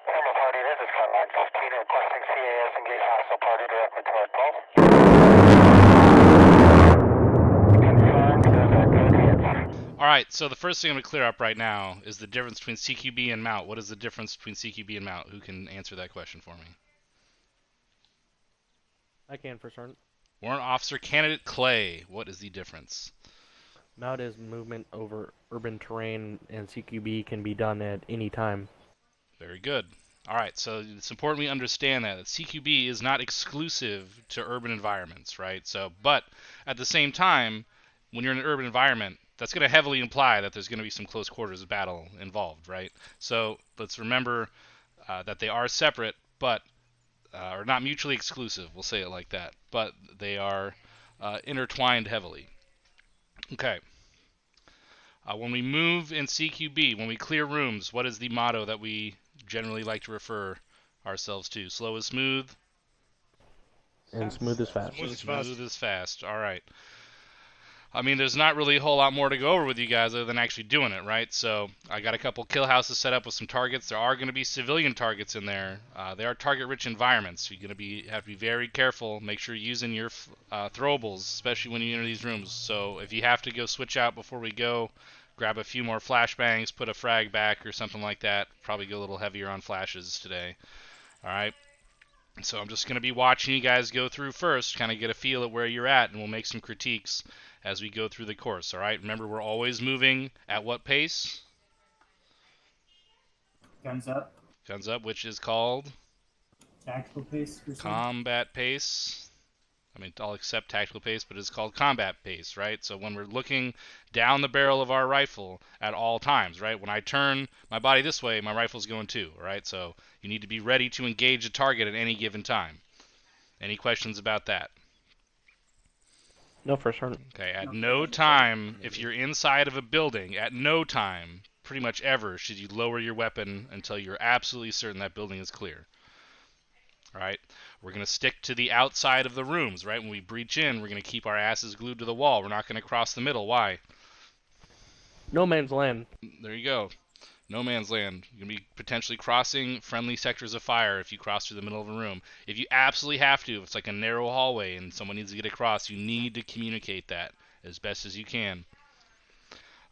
Lima Party, this is Frontline 15 requesting CAS engage hostile party directly toward Pulse. Confirmed, good hits. Alright, so the first thing I'm going to clear up right now is the difference between CQB and mount. What is the difference between CQB and mount? Who can answer that question for me? I can for certain. Warrant Officer Candidate Clay, what is the difference? Mount is movement over urban terrain, and CQB can be done at any time. Very good. Alright, so it's important we understand that CQB is not exclusive to urban environments, right? So, but at the same time, when you're in an urban environment, that's going to heavily imply that there's going to be some close quarters battle involved, right? So let's remember that they are separate, but are not mutually exclusive. We'll say it like that. But they are intertwined heavily. Okay. When we move in CQB, when we clear rooms, what is the motto that we generally like to refer ourselves to? Slow is smooth. And smooth is fast. Smooth is fast. All right. I mean, there's not really a whole lot more to go over with you guys other than actually doing it, right? So I got a couple kill houses set up with some targets. There are going to be civilian targets in there. They are target-rich environments. You're going to have to be very careful. Make sure you're using your throwables, especially when you enter these rooms. So if you have to go switch out before we go, grab a few more flashbangs, put a frag back or something like that. Probably go a little heavier on flashes today. All right. So I'm just going to be watching you guys go through first, kind of get a feel at where you're at, and we'll make some critiques as we go through the course, all right? Remember, we're always moving at what pace? Guns up. Guns up, which is called? Tactical pace. Combat pace. I mean, I'll accept tactical pace, but it's called combat pace, right? So when we're looking down the barrel of our rifle at all times, right? When I turn my body this way, my rifle's going too, all right? So you need to be ready to engage a target at any given time. Any questions about that? No, for certain. Okay, at no time, if you're inside of a building, at no time, pretty much ever, should you lower your weapon until you're absolutely certain that building is clear. Alright, we're going to stick to the outside of the rooms, right? When we breach in, we're going to keep our asses glued to the wall. We're not going to cross the middle. Why? No man's land. There you go. No man's land. You're going to be potentially crossing friendly sectors of fire if you cross through the middle of a room. If you absolutely have to, if it's like a narrow hallway and someone needs to get across, you need to communicate that as best as you can.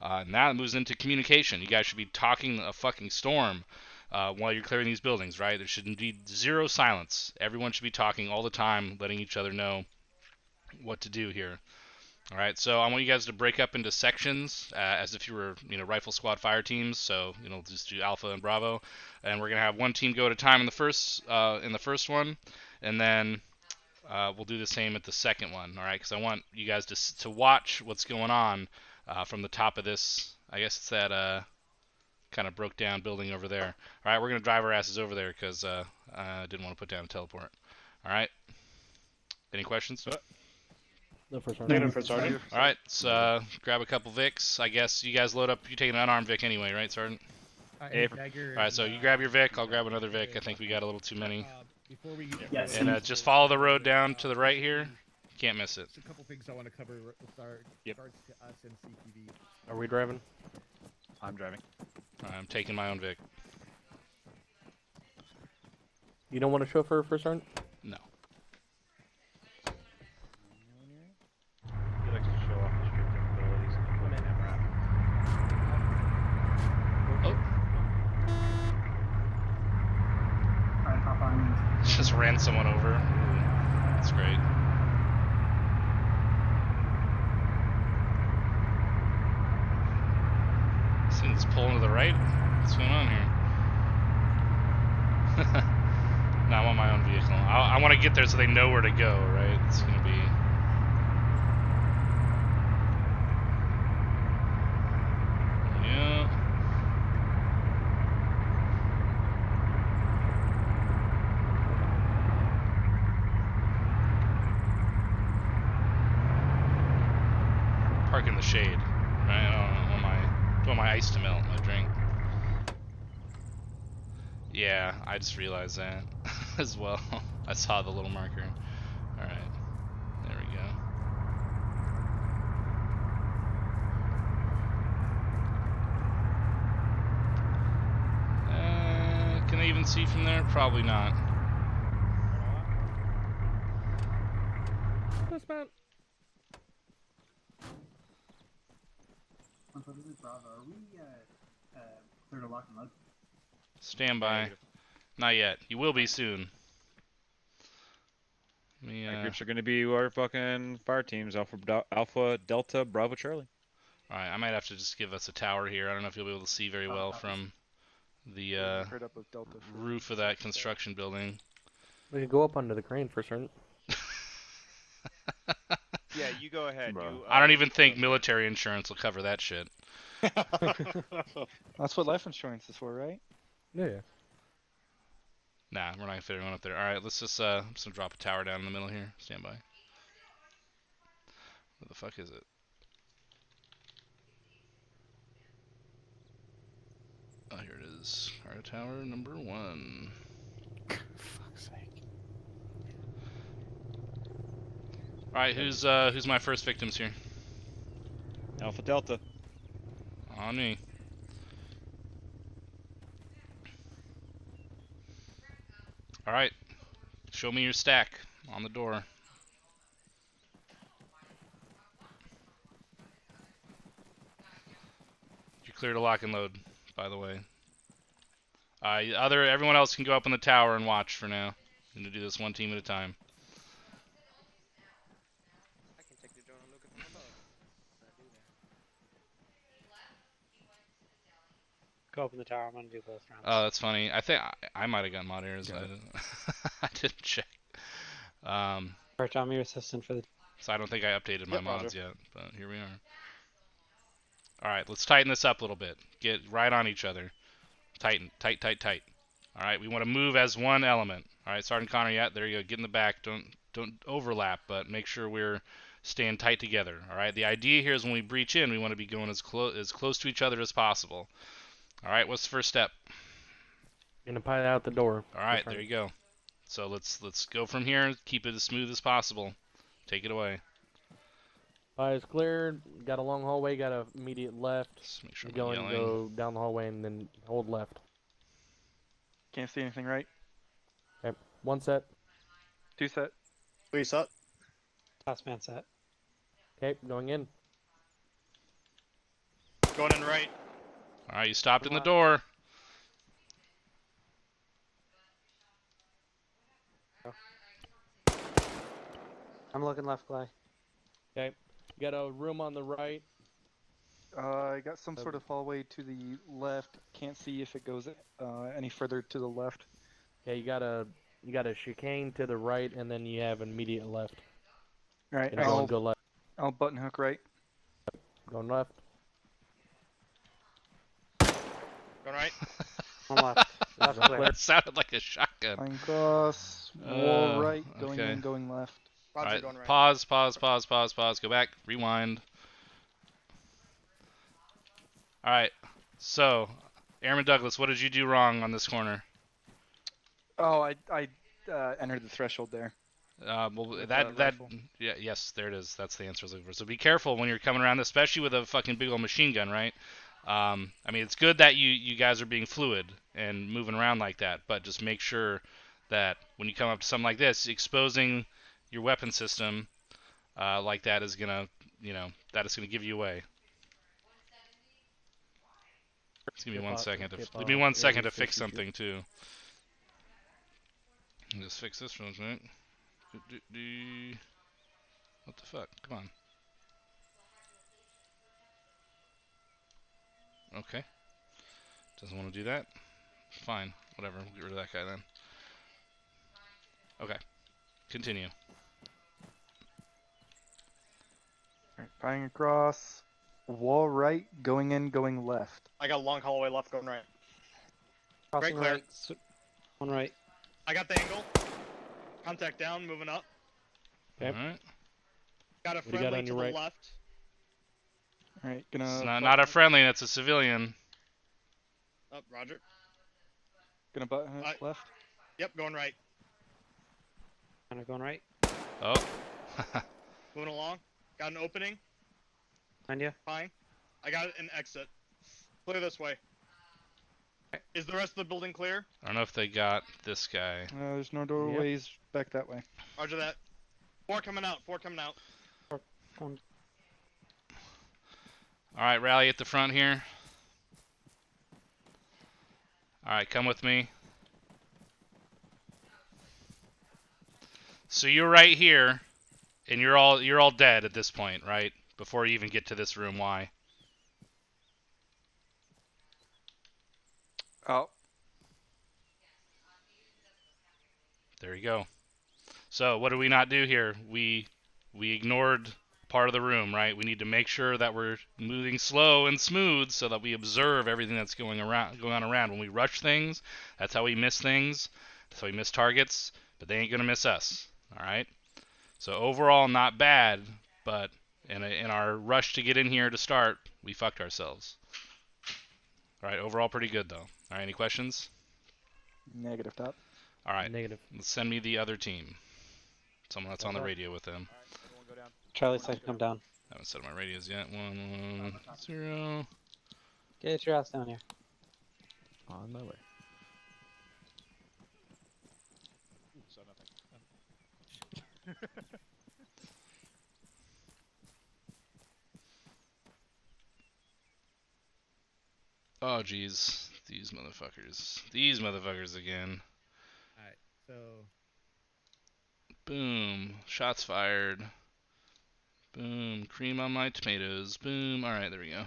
Now it moves into communication. You guys should be talking a fucking storm while you're clearing these buildings, right? There should be zero silence. Everyone should be talking all the time, letting each other know what to do here. Alright, so I want you guys to break up into sections as if you were, rifle squad fire teams. So, just do Alpha and Bravo. And we're going to have one team go at a time in the first one. And then we'll do the same at the second one, alright? Because I want you guys to watch what's going on from the top of this. I guess it's that kind of broke down building over there. Alright, we're going to drive our asses over there because I didn't want to put down a teleport. Alright? Any questions? No, for certain. Negative for Sergeant. Alright, so grab a couple Vics. I guess you guys load up. You take an unarmed Vic anyway, right, Sergeant? Alright, so you grab your Vic. I'll grab another Vic. I think we got a little too many. Yes. And just follow the road down to the right here. Can't miss it. A couple things I want to cover with regards to us and CTV. Are we driving? I'm driving. I'm taking my own Vic. You don't want a chauffeur for certain? No. You like to show off the street capabilities and what camera Oh, Alright, hop on. just ran someone over. That's great. This thing's pulling to the right. What's going on here? No, I want my own vehicle. I want to get there so they know where to go, right? It's going to be... Yeah. Park in the shade. Right? I don't want my ice to melt my drink. Yeah, I just realized that as well. I saw the little marker. Alright. There we go. Can I even even see from there? Probably not. Dismount. So this is Bravo. Are we clear to lock and load? Stand by. Not yet. You will be soon. Let me, My groups are going to be our fucking fire teams: Alpha, Delta, Bravo, Charlie. Alright, I might have to just give us a tower here. I don't know if you'll be able to see very well from the Paired up with Delta for roof of that construction building. We could go up onto the crane for certain. Yeah, you go ahead. Bro. You, I don't even think military insurance will cover that shit. That's what life insurance is for, right? Yeah. Nah, we're not fitting one up there. Alright, let's just I'm just gonna drop a tower down in the middle here. Stand by. Where the fuck is it? Oh, here it is. Fire tower number 1. Fuck's sake. Alright, who's my first victims here? Alpha, Delta. On me. Alright. Show me your stack on the door. You're clear to lock and load, by the way. Everyone else can go up on the tower and watch for now. I'm gonna do this one team at a time. I can take the drone and look at them above. Go up in the tower. I'm gonna do both rounds. Oh, that's funny. I think I might have got mod errors. I didn't check. Alright, I'm your assistant for the. So I don't think I updated my Yep, mods Roger. yet, but here we are. Alright, let's tighten this up a little bit. Get right on each other. Tighten. Tight, tight, tight. Alright, we want to move as one element. Alright, Sergeant Connor, yeah, there you go. Get in the back. Don't overlap, but make sure we're staying tight together. Alright, the idea here is when we breach in, we want to be going as close to each other as possible. Alright, what's the first step? Gonna pilot out the door. Alright, there you go. So let's go from here. Keep it as smooth as possible. Take it away. Is cleared. Got a long hallway. Got a immediate left. Just make sure I'm Go not and yelling. go down the hallway and then hold left. Can't see anything right. Okay. One set. 2 set. 3 set. Last man set. Okay, going in. Going in right. Alright, you stopped in the door. I'm looking left, Clay. Okay. Got a room on the right. I got some sort of hallway to the left. Can't see if it goes any further to the left. Yeah, you got a chicane to the right, and then you have an immediate left. All right, Gonna go and go left. I'll button hook right. Going left. Going right. On left. Left clear. That sounded like a shotgun. Line cross. Wall right. Going okay. in. Going left. Roger, Alright, going right. pause. Go back. Rewind. Alright, so, Airman Douglas, what did you do wrong on this corner? Oh, I entered the threshold there. Well, With that the rifle. yeah, yes, there it is. That's the answer I was looking for. So be careful when you're coming around, especially with a fucking big old machine gun, right? I mean, it's good that you guys are being fluid and moving around like that, but just make sure that when you come up to something like this, exposing your weapon system like that is gonna, that is gonna give you away. Just give me 1 second. Give me 1 second to fix something too. Just fix this real quick. What the fuck? Come on. Okay. Doesn't want to do that? Fine. Whatever. We'll get rid of that guy then. Okay. Continue. Alright, firing across. Wall right. Going in. Going left. I got a long hallway left, going right. Crossing clear. right. One right. I got the angle. Contact down, moving up. Okay. Alright. Got a do you got friendly on to your the right? left. Alright, It's gonna not a friendly, that's a civilian. Oh, Roger. gonna button hook left. Yep, going right. Kind of going right. Oh. Moving along. Got an opening. Behind you. Fine. I got an exit. Clear this way. Is the rest of the building clear? I don't know if they got this guy. There's no doorways back that way. Roger that. 4 coming out. 4 coming out. All right, rally at the front here. All right, come with me. So you're right here, and you're all dead at this point, right? Before you even get to this room. Why? Oh. There you go. So what do we not do here? We ignored part of the room, right? We need to make sure that we're moving slow and smooth so that we observe everything that's going on around. When we rush things, that's how we miss things. That's how we miss targets, but they ain't gonna miss us. All right. So overall, not bad, but in our rush to get in here to start, we fucked ourselves. All right. Overall, pretty good though. All right. Any questions? Negative, Top. All right. Negative. Let's send me the other team. Someone that's on the radio with them. Charlie said come down. I haven't set my radios yet. 110. Get your ass down here. On my way. So nothing. Oh jeez, these motherfuckers. These motherfuckers again. Alright, so Boom. Shots fired. Boom. Cream on my tomatoes. Boom. Alright, there we go.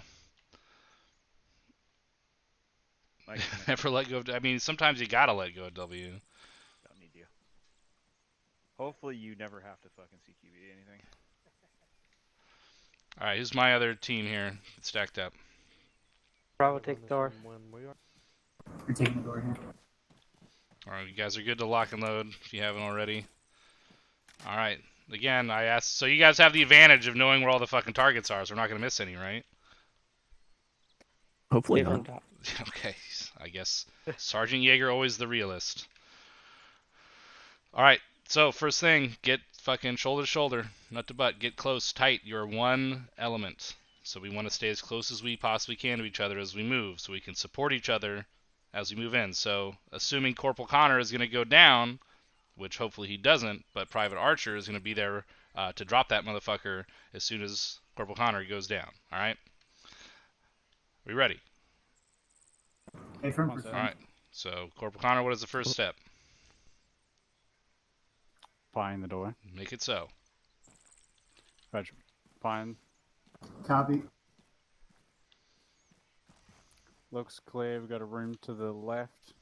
Mike, Never let go of... I mean, sometimes you gotta let go of W. don't need you. Hopefully you never have to fucking CQB anything. Alright, who's my other team here? Get stacked up. Bravo, take the door. When we are. We're taking the door here. Alright, you guys are good to lock and load if you haven't already. Alright, again, I asked... So you guys have the advantage of knowing where all the fucking targets are, so we're not gonna miss any, right? Hopefully Leave not. on top. Okay, I guess Sergeant Yeager always the realist. Alright, so first thing, get fucking shoulder to shoulder, nut to butt, get close, tight. You're one element. So we want to stay as close as we possibly can to each other as we move, so we can support each other as we move in. So assuming Corporal Connor is going to go down, which hopefully he doesn't, but Private Archer is going to be there to drop that motherfucker as soon as Corporal Connor goes down. Alright? We ready? Hey, firm. Alright, so Corporal Connor, what is the first step? Find the doorway. Make it so. Roger. Find. Copy. Looks clear. We've got a room to the left.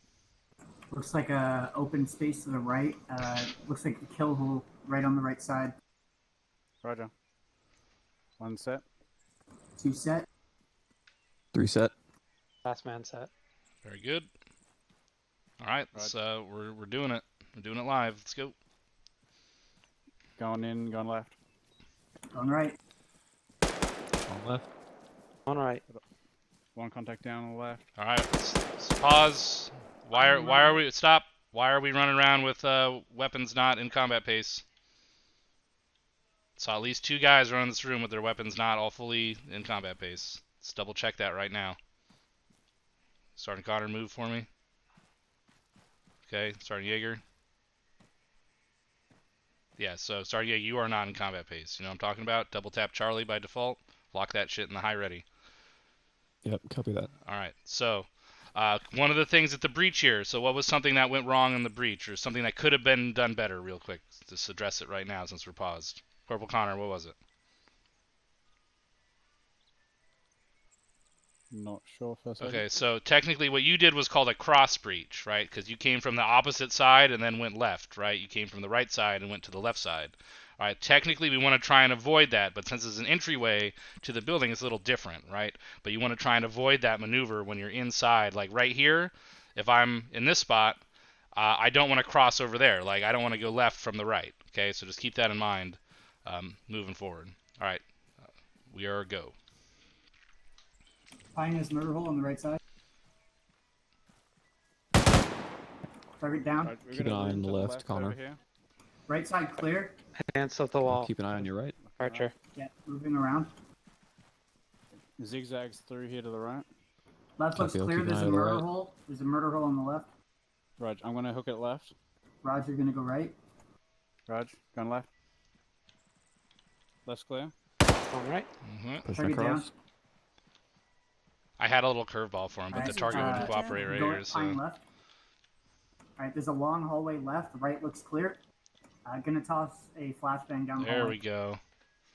Looks like a open space to the right. Looks like a kill hole right on the right side. Roger. One set. 2 set. 3 set. Last man set. Very good. Alright, so we're doing it. We're doing it live. Let's go. Going in, going left. On right. On left. On right. One contact down on the left. Alright, let's pause. Why are we stop? Why are we running around with weapons not in combat pace? Saw at least 2 guys running this room with their weapons not all fully in combat pace. Let's double check that right now. Sergeant Connor, move for me. Okay, Sergeant Yeager. Yeah, so Sergeant Yeager, you are not in combat pace. You know what I'm talking about? Double tap Charlie by default. Lock that shit in the high ready. Yep, copy that. Alright, so one of the things at the breach here, so what was something that went wrong in the breach, or something that could have been done better real quick? Just address it right now since we're paused. Corporal Connor, what was it? Not sure first. Okay, so technically what you did was called a cross breach, right? Because you came from the opposite side and then went left, right? You came from the right side and went to the left side. All right, technically we want to try and avoid that, but since it's an entryway to the building, it's a little different, right? But you want to try and avoid that maneuver when you're inside. Like right here, if I'm in this spot, I don't want to cross over there. Like I don't want to go left from the right, okay? So just keep that in mind moving forward. All right, we are a go. Pine has murder hole on the right side. Target down. Right, Keep an eye on the left, Connor. over here. Right side clear. Hands up the wall. Keep an eye on your right. Archer. Yeah, moving around. Zigzags through here to the right. Left looks Copy, I'll clear. keep an There's eye a to the murder right. hole. There's a murder hole on the left. Rog, I'm gonna hook it left. Roger, gonna go right. Rog, gun left. Left's clear. Going right. Pushing Target down. across. I had a little curveball for him, but the Alright, target wouldn't cooperate right go here. So pine left. Alright, there's a long hallway left. Right looks clear. Gonna toss a flashbang down the there hallway. we go.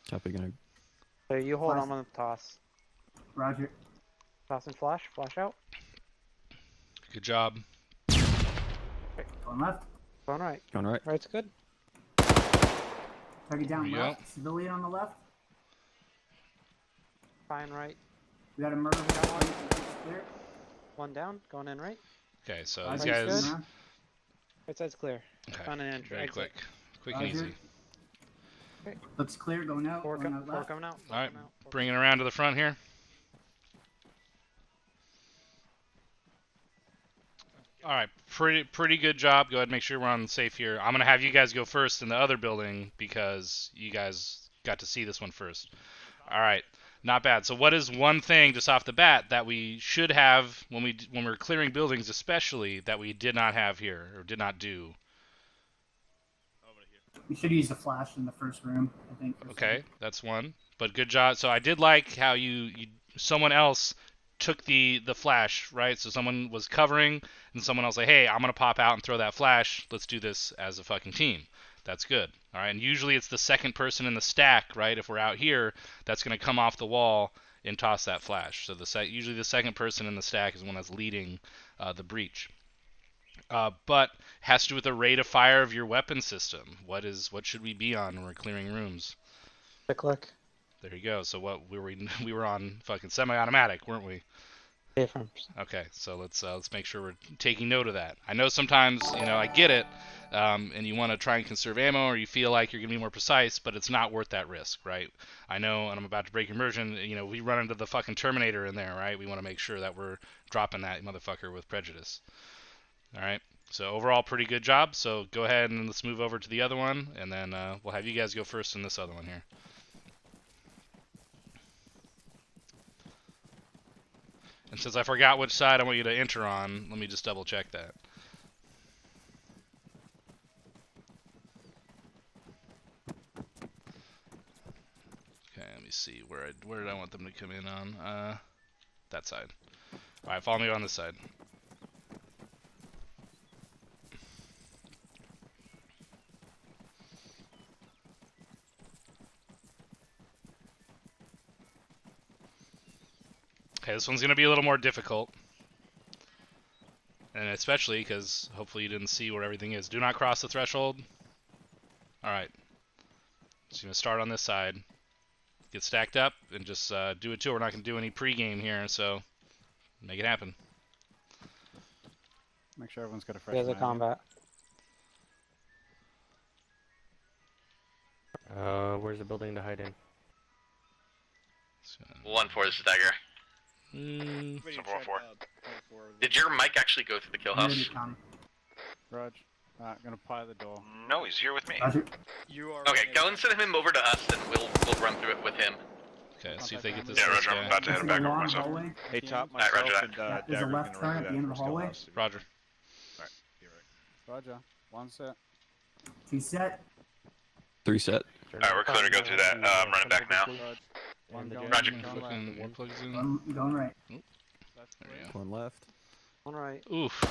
Copy, gonna. So you hold Flash. on the toss. Roger. Toss and flash. Flash out. Good job. Going left. Going right. Going right. Right's good. Target down There you left. Civilian on the left. Fine right. We got a murder hole. Right looks clear. One down. Going in right. Okay, so Roger, these guys. good. Right side's clear. Okay, Found an entry. very Exit. quick and Roger. easy. Looks clear. Going out. Four, Going out four left. coming out. All right, Coming out. Four bring it around to the front here. All right, pretty good job. Go ahead and make sure we're on safe here. I'm gonna have you guys go first in the other building because you guys got to see this one first. All right, not bad. So what is one thing just off the bat that we should have when we're clearing buildings, especially that we did not have here or did not do? We should use the flash in the first room, I think. for Okay, sure. that's one. But good job. So I did like how someone else took the flash, right? So someone was covering and someone else like, hey, I'm gonna pop out and throw that flash. Let's do this as a fucking team. That's good. All right, and usually it's the second person in the stack, right? If we're out here, that's gonna come off the wall and toss that flash. So usually the second person in the stack is one that's leading the breach. But has to do with the rate of fire of your weapon system. What should we be on when we're clearing rooms? Click. There you go. So what we were on fucking semi-automatic, weren't we? Affirms. Okay, so let's make sure we're taking note of that. I know sometimes I get it, and you want to try and conserve ammo, or you feel like you're gonna be more precise, but it's not worth that risk, right? I know, and I'm about to break immersion. We run into the fucking Terminator in there, right? We want to make sure that we're dropping that motherfucker with prejudice. All right. So overall, pretty good job. So go ahead and let's move over to the other one, and then we'll have you guys go first in this other one here. And since I forgot which side I want you to enter on, let me just double check that. Okay, let me see where did I want them to come in on? That side. All right, follow me on this side. Okay, this one's going to be a little more difficult. And especially because hopefully you didn't see where everything is. Do not cross the threshold. Alright. Just going to start on this side. Get stacked up and just do it too. We're not going to do any pregame here, so make it happen. Make sure everyone's got a fresh. There's a mag. combat. Where's the building to hide in? 1-4, this is Dagger. Everybody Four, tried, four. 4. Did your mic actually go through the kill Ready house? to come. Rog, gonna pie the door. No, he's here with me. Roger. You are. Okay, go and send him over to us, and we'll run through it with him. Okay, let's see if they get this. Yeah, first Roger, I'm guy. about to head This is back a over long myself. hallway. Hey, top Alright, myself roger and There's a Dagger's left gonna turn run at you the that end of the first kill hallway. house. Roger. Alright, you're right. Roger. One set. 2 set. 3 set. Alright, we're clear to go through that. I'm running back now. Rog. One And the going, Roger. one going left. Fucking earplugs in. Going right. Left There clear. we go. One left. One right. Oof.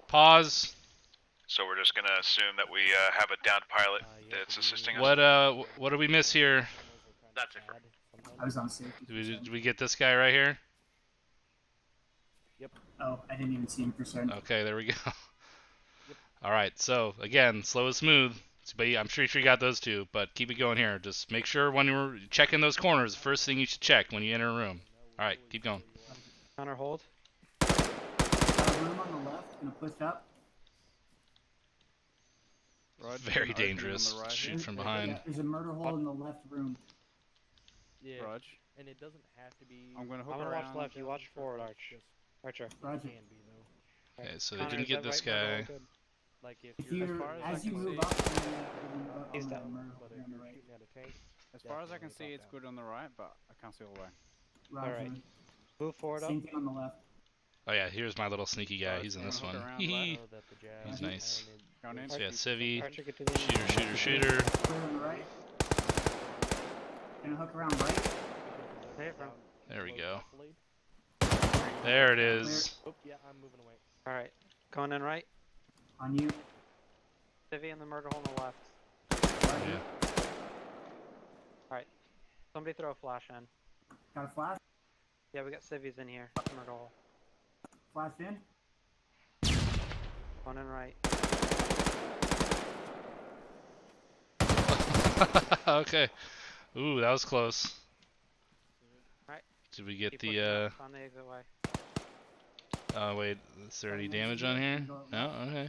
Pause. So we're just gonna assume that we have a downed pilot that's assisting us. What did we miss here? That's it. I was on safety. Did we get this guy right here? Oh, I didn't even see him for certain. Okay, there we go. All right, so again, slow and smooth. But yeah, I'm sure you got those two, but keep it going here. Just make sure when you're checking those corners, the first thing you should check when you enter a room. All right, keep going. Counter hold. Got a room on the left. Gonna push up. Rog, Very opening on the dangerous. right. Shoot from Yeah, behind. there's a murder hole in the left room. Yeah. Rog. And it doesn't have to be. I'm gonna hook I'm gonna watch around. left. You watch forward, Arch. Archer. Roger. Can be though. Okay, so they Connor, didn't is get that this right? No, guy. good. Like if If you're you, far as I as you can move see- up, you're on He's the down. murder But hole if on the you're right. shooting at a tank, As far as I can see, definitely it's top good on the right, but I can't see all the way. Roger. Alright. Move forward up. Same thing on the left. Oh yeah, here's my little sneaky guy. Oh, He's in it's this gonna one. hook around Hee hee. Know that the jab He's is nice. high and Going in. So yeah, Civvy, Archer, get to the shooter. Clear on the right. Gonna hook around right. Hey, from. There we go. Blade. There it is. Oh, yeah, I'm moving away. All right. Going in right. On you. Civvy in the murder hole on the left. Yeah. Somebody throw a flash in. Got a flash. Yeah, we got civvies in here. Murder hole. Flash in. Going in right. Okay. Ooh, that was close. Right. Did we get Keep the looking up on the exit way. wait, is there any damage on here? No? Okay.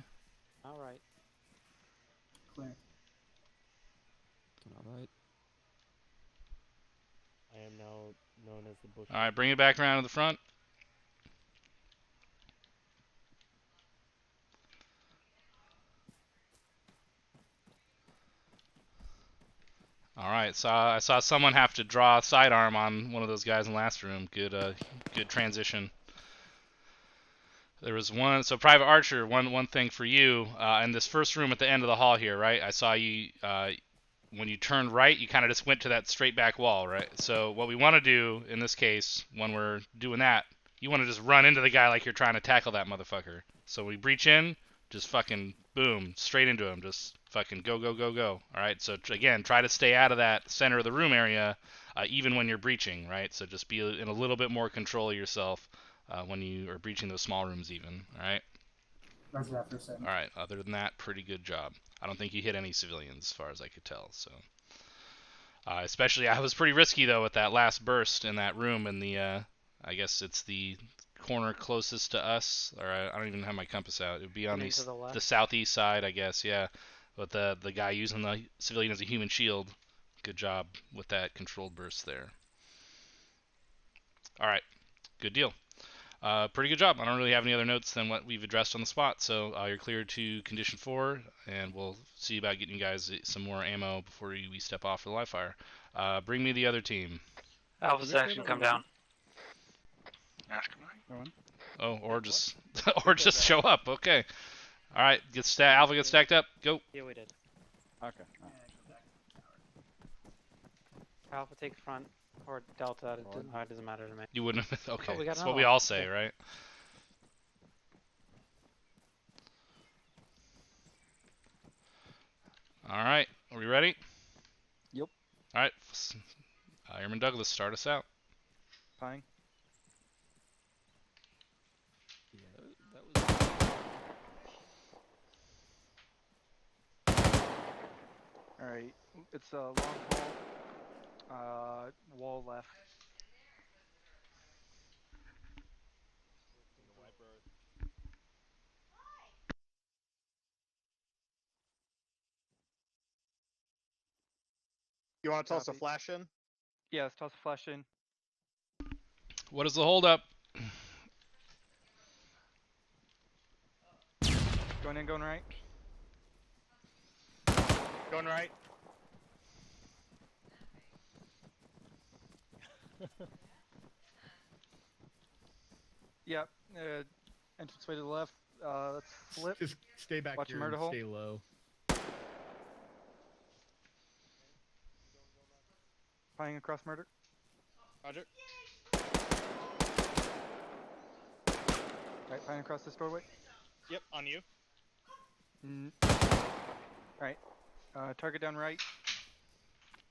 All right. Clear. All right. I am now known as the Bush. Alright, bring it back around to the front. Alright, so I saw someone have to draw a sidearm on one of those guys in the last room. Good transition. There was one, so Private Archer, one thing for you, in this first room at the end of the hall here, right? I saw you, when you turned right, you kind of just went to that straight back wall, right? So what we want to do in this case, when we're doing that, you want to just run into the guy like you're trying to tackle that motherfucker. So we breach in, just fucking boom, straight into him, just fucking go, go, go, go. Alright, so again, try to stay out of that center of the room area, even when you're breaching, right? So just be in a little bit more control of yourself when you are breaching those small rooms even, alright? Roger that for a second. Alright, other than that, pretty good job. I don't think you hit any civilians as far as I could tell, so. Especially, I was pretty risky though with that last burst in that room in the, I guess it's the corner closest to us, or I don't even have my compass out. It would be on To the left. the southeast side, I guess, yeah. But the guy using the civilian as a human shield, good job with that controlled burst there. Alright, good deal. Pretty good job. I don't really have any other notes than what we've addressed on the spot, so you're cleared to condition 4, and we'll see about getting you guys some more ammo before we step off for the live fire. Bring me the other team. Alpha section, come down. Ask him. Oh, or just or just show up. Okay. All right, Alpha get stacked up. Go. Yeah, we did. Okay. Alpha take front or Delta. It doesn't matter to me. You wouldn't have. Okay. we got That's what another we one. all say, Yeah. right? All right. Are we ready? Yep. All right. Airman Douglas, start us out. Fine. Yeah, that was. Alright. It's a long hall. Wall left. You want to toss a Copy. flash in? Yeah, let's toss a flash in. What is the holdup? Going in, going right. Going right. Yep. Entranceway to the left. Let's flip. Just stay back Watch here murder and hole. stay low. Flying across murder. Roger. Right, flying across this doorway. Yep, on you. Right. Target down right.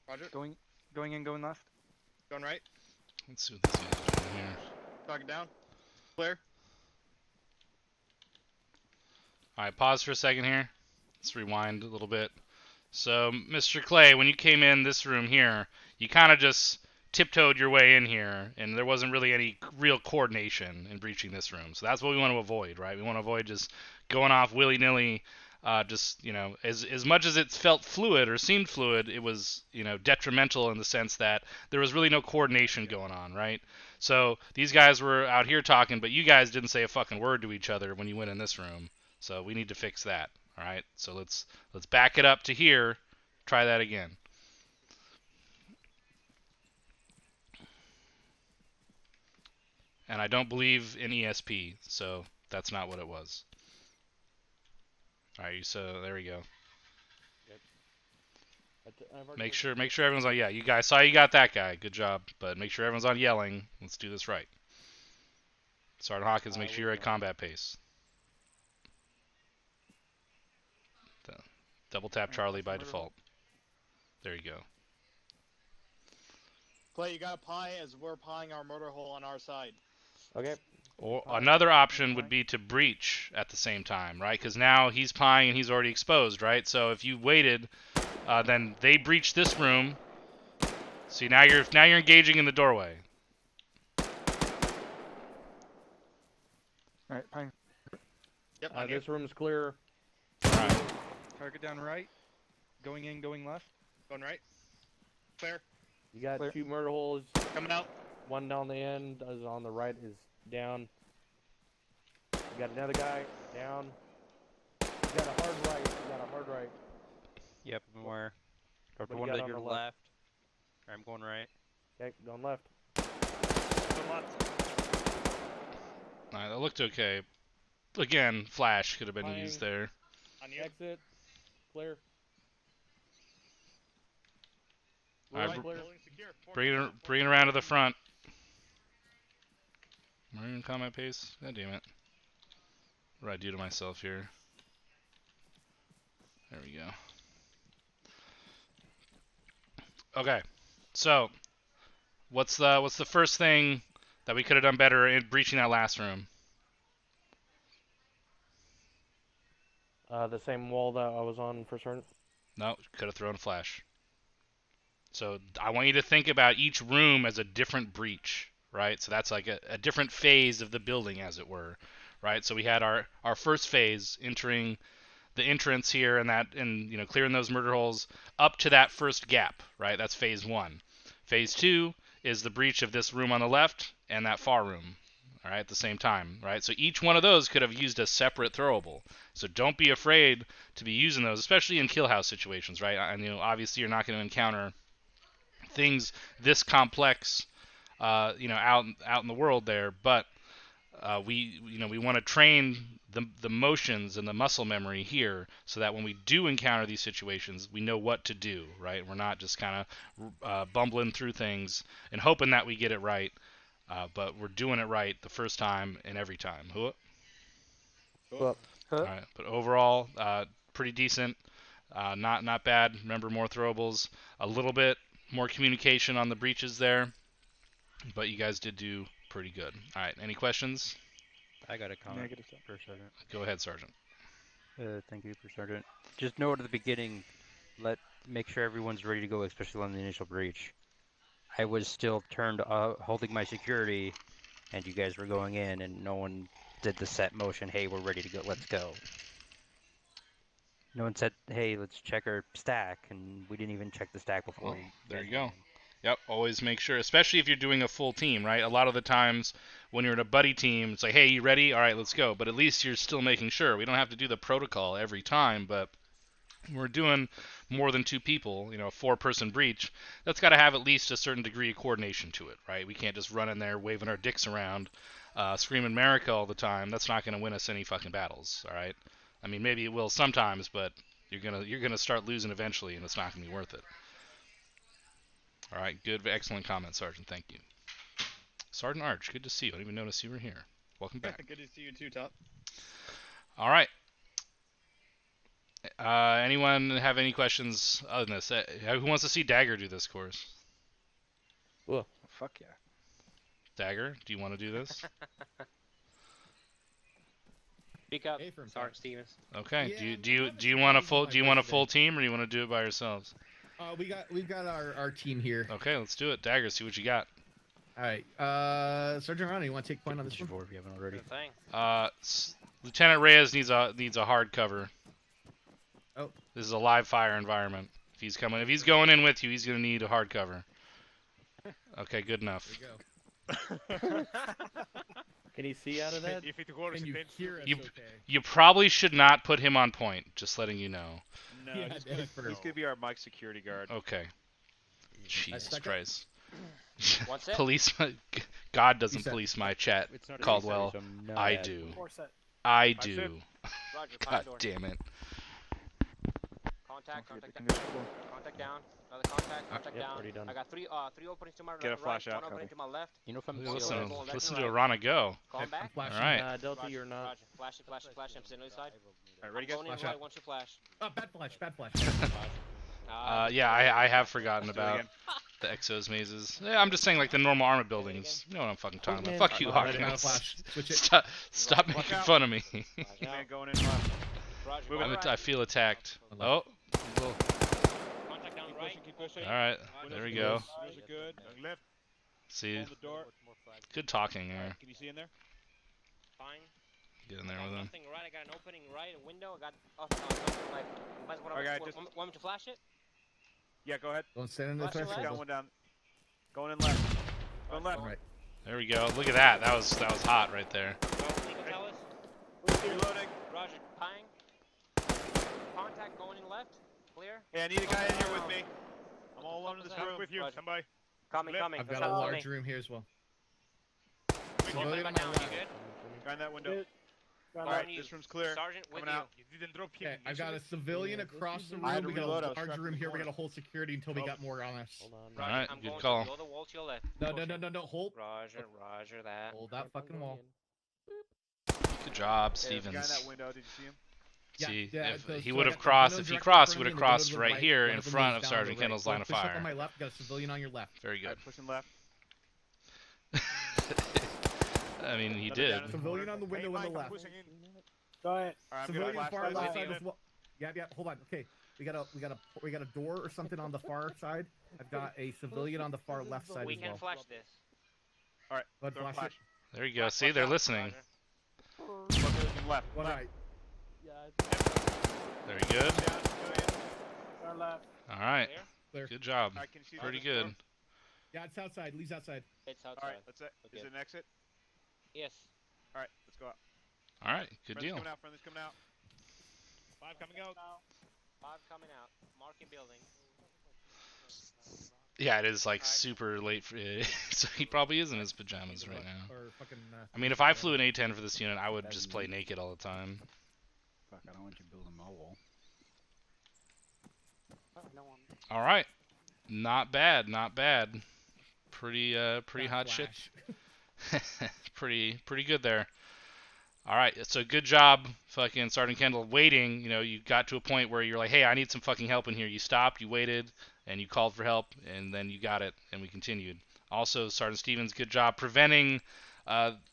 Roger. Going in, going left. Going right. Let's see what this guy's doing here. Target down. Clear. All right, pause for a second here. Let's rewind a little bit. So, Mr. Clay, when you came in this room here, you kind of just tiptoed your way in here, and there wasn't really any real coordination in breaching this room. So that's what we want to avoid, right? We want to avoid just going off willy-nilly. Just, you know, as much as it felt fluid or seemed fluid, it was, you know, detrimental in the sense that there was really no coordination going on, right? So these guys were out here talking, but you guys didn't say a fucking word to each other when you went in this room. So we need to fix that, all right? So let's back it up to here. Try that again. And I don't believe in ESP, so that's not what it was. Alright, so there we go. Make sure everyone's on. Yeah, you guys saw you got that guy. Good job. But make sure everyone's on yelling. Let's do this right. Sergeant Hawkins, make sure you're at combat pace. Double tap Charlie by default. There you go. Clay, you gotta pie as we're pieing our motor hole on our side. Okay. Or another option would be to breach at the same time, right? Because now he's pieing and he's already exposed, right? So if you waited, then they breach this room. See, now you're engaging in the doorway. Alright, pine. Yep, This room's clear. Alright. Target down right. Going in, going left. Going right. Clear. You got Clear. 2 murder holes. Coming out. One down the end, is on the right is down. You got another guy down. You got a hard right. Yep, I'm aware. Go to What do one you to got on your the left. left? I'm going right. Okay, going left. Going left. Alright, that looked okay. Again, flash could have been Pieing. used there. On you. Exit. Clear. Alright, Right, clear. building secure. bring it around to the front. Marine combat pace? God damn it. What do I do to myself here? There we go. Okay, so what's the first thing that we could have done better in breaching that last room? The same wall that I was on for certain. No, could have thrown a flash. So I want you to think about each room as a different breach, right? So that's like a different phase of the building, as it were, right? So we had our first phase entering the entrance here and you know, clearing those murder holes up to that first gap, right? That's phase 1. Phase 2 is the breach of this room on the left and that far room, all right, at the same time, right? So each one of those could have used a separate throwable. So don't be afraid to be using those, especially in kill house situations, right? And you know, obviously you're not going to encounter things this complex, you know, out in the world there, but we want to train the motions and the muscle memory here, so that when we do encounter these situations, we know what to do, right? We're not just kind of bumbling through things and hoping that we get it right, but we're doing it right the first time and every time. All right, but overall, pretty decent, not bad. Remember, more throwables, a little bit more communication on the breaches there, but you guys did do pretty good. All right, any questions? I got a comment Negative. for Sergeant. Go ahead, Sergeant. Thank you for Sergeant. Just note at the beginning, make sure everyone's ready to go, especially on the initial breach. I was still turned holding my security, and you guys were going in, and no one did the set motion. Hey, we're ready to go. Let's go. No one said, "Hey, let's check our stack," and we didn't even check the stack before. Well, there you go. Yep, always make sure, especially if you're doing a full team, right? A lot of the times when you're in a buddy team, it's like, hey, you ready? All right, let's go. But at least you're still making sure. We don't have to do the protocol every time, but we're doing more than 2 people, you know, a 4-person breach. That's got to have at least a certain degree of coordination to it, right? We can't just run in there waving our dicks around, screaming America all the time. That's not going to win us any fucking battles, all right? I mean, maybe it will sometimes, but you're gonna start losing eventually, and it's not going to be worth it. All right, good, excellent comment, Sergeant. Thank you. Sergeant Arch, good to see you. I didn't even notice you were here. Welcome back. Good to see you too, Top. All right. Anyone have any questions other than this? Who wants to see Dagger do this course? Well, Fuck yeah. Dagger, do you want to do this? Speak up, Hey, from Sergeant Stevens. Okay. Yeah, Do you want a full team, or do you want to do it by yourselves? We've got our team here. Okay, let's do it. Dagger, see what you got. All right. Sergeant Ronnie, you want to take point on this one? If you haven't already. Good thing. Lieutenant Reyes needs a hard cover. Oh. This is a live fire environment. If he's going in with you, he's gonna need a hard cover. Okay, good enough. There you go. Can he see out of that? Can you hear us You- okay? You probably should not put him on point. Just letting you know. No, Yeah, he's definitely. gonna be our Mike security guard. Okay. Jesus stuck up. Christ. What's it? Police. God doesn't Reset. police my chat. It's not Caldwell. necessary, so no I bad. do. Four set. I Five do. sip. Roger, God door. damn it. Contact, Don't forget contact the down. conditionable. Contact down. Another contact, contact Yep, down. already done. I got three openings to my Get a right, flash out, one opening copy. to my left. You know if I'm Listen, Going left listen and to right. Arana go. Call I'm back. flashing. Alright. Delta, Roger, you're not. Roger. Flashing, I'm sitting on the side. Alright, ready, guys? Going in Flash right out. once you flash. Bad flash, bad flash. Yeah, I have forgotten Let's do it about again. the Exos mazes. Yeah, I'm just saying like the normal armor buildings. You know what I'm fucking talking about. Fuck you, Alright, ready, Hawkins. now flash. Switch it. Stop Watch making out. fun of me. Man going in left. Roger, Move going it. I feel attacked. Oh. Contact down right. Keep pushing. Alright, there we go. Windows are good. Left. See, On the door. good talking there. Can you see in there? Fine. Get in there with him. Nothing right. I got an opening right, a window. I got. Like, Okay, want me to flash it? Yeah, go ahead. Don't stand in the Flash your threshold. Down, one down. Going in left. Going left. Alright. There we go. Look at that. That was hot right there. Tell us. Reloading. Roger, tying. Contact going in left. Clear. Hey, I need a guy in here with me. I'm all alone in this room. With you. Come by. Coming. I've got a large room here as well. Civilian on my You left. good? Guy in that window. Following Alright, you. this room's clear. Sergeant with Coming you. out. You didn't drop Okay, I've got a civilian across the I had room. to We got reload, I a was large trapped in room the here. We corner. got to hold security until we got more on us. Hold on. All right, I'm good going call. to the wall to your left. No, hold. Roger that. Hold that fucking wall. Good job, Hey, there's a guy in Stevens. that window. Did you see him? See, Yeah, if so he I would got have the crossed, window if he directly crossed, he in would front have of me, crossed the window to the right right, here one in of them front is of down on the Sergeant right. Kendall's line of Push up fire. on my left. Got a civilian on your left. Very good. Alright, pushing left. I mean, he Another did. down in the Civilian corner. on the window Hey, on the Mike, I'm left. pushing in. Go ahead. Alright, I'm Civilian gonna far flash left with side you. as well. Yeah. Hold on. Okay, we got a door or something on the far side. I've got a civilian on the far left side We as can well. flash this. Alright, Go ahead, throw a flash it. There you go. See, they're listening. Looking left. One left. right. Very good. Down, civilian. All right. Clear. Good job. Alright, can you see Pretty this good. door? Yeah, it's outside. Lee's outside. It's outside. Alright, that's it. Okay. Is it an exit? Yes. Alright, let's go out. All right. Good Friendly's deal. coming out, friendly's coming out. 5 coming out. 5 coming out. Marking building. Yeah, it is like Alright. super late for so he probably is in his pajamas right now. Or fucking. I mean, if I flew an A10 for this unit, I would just play naked all the time. Fuck, I don't want you building my wall. All right. Not bad. Not bad. Pretty hot shit. pretty good there. All right, so good job, fucking Sergeant Kendall, waiting. You know, you got to a point where you're like, hey, I need some fucking help in here. You stopped, you waited, and you called for help, and then you got it, and we continued. Also, Sergeant Stevens, good job preventing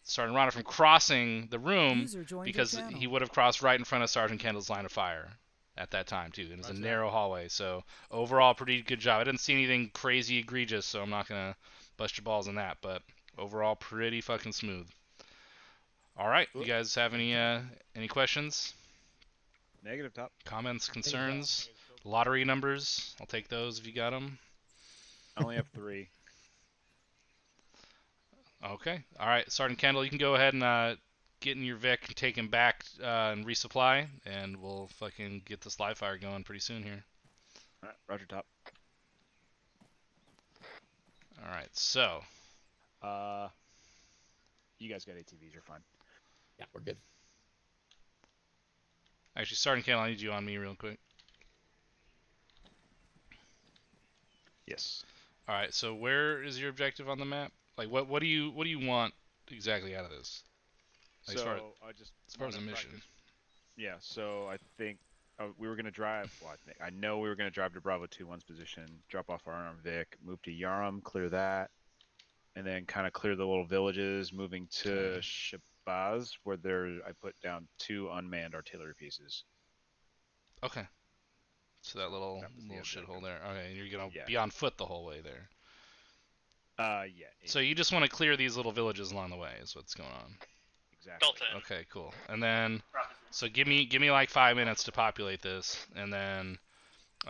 Sergeant Rana from crossing the room because he would have crossed right in front of Sergeant Kendall's line of fire at that time, too. It was a narrow hallway, so overall, pretty good job. I didn't see anything crazy egregious, so I'm not going to bust your balls on that, but overall, pretty fucking smooth. All right, you guys have any questions? Negative top. Comments, concerns, lottery numbers? I'll take those if you got them. I only have 3. Okay. All right, Sergeant Kendall, you can go ahead and get in your Vic, take him back and resupply, and we'll fucking get this live fire going pretty soon here. Alright, roger top. All right, so. You guys got ATVs, you're fine. Yeah, we're good. Actually, Sergeant Kendall, I need you on me real quick. Yes. All right, so where is your objective on the map? Like, what do you want exactly out of this? Like, So, as far as a mission. Yeah, so I think we were going to drive, I know we were going to drive to Bravo 2-1's position, drop off our arm Vic, move to Yaram, clear that, and then kind of clear the little villages, moving to Shabazz, where I put down 2 unmanned artillery pieces. Okay. So that little shithole there. Okay, and you're going to be on foot the whole way there. Yeah. So you just want to clear these little villages along the way is what's going on. Exactly. Okay, cool. And then, so give me like 5 minutes to populate this, and then,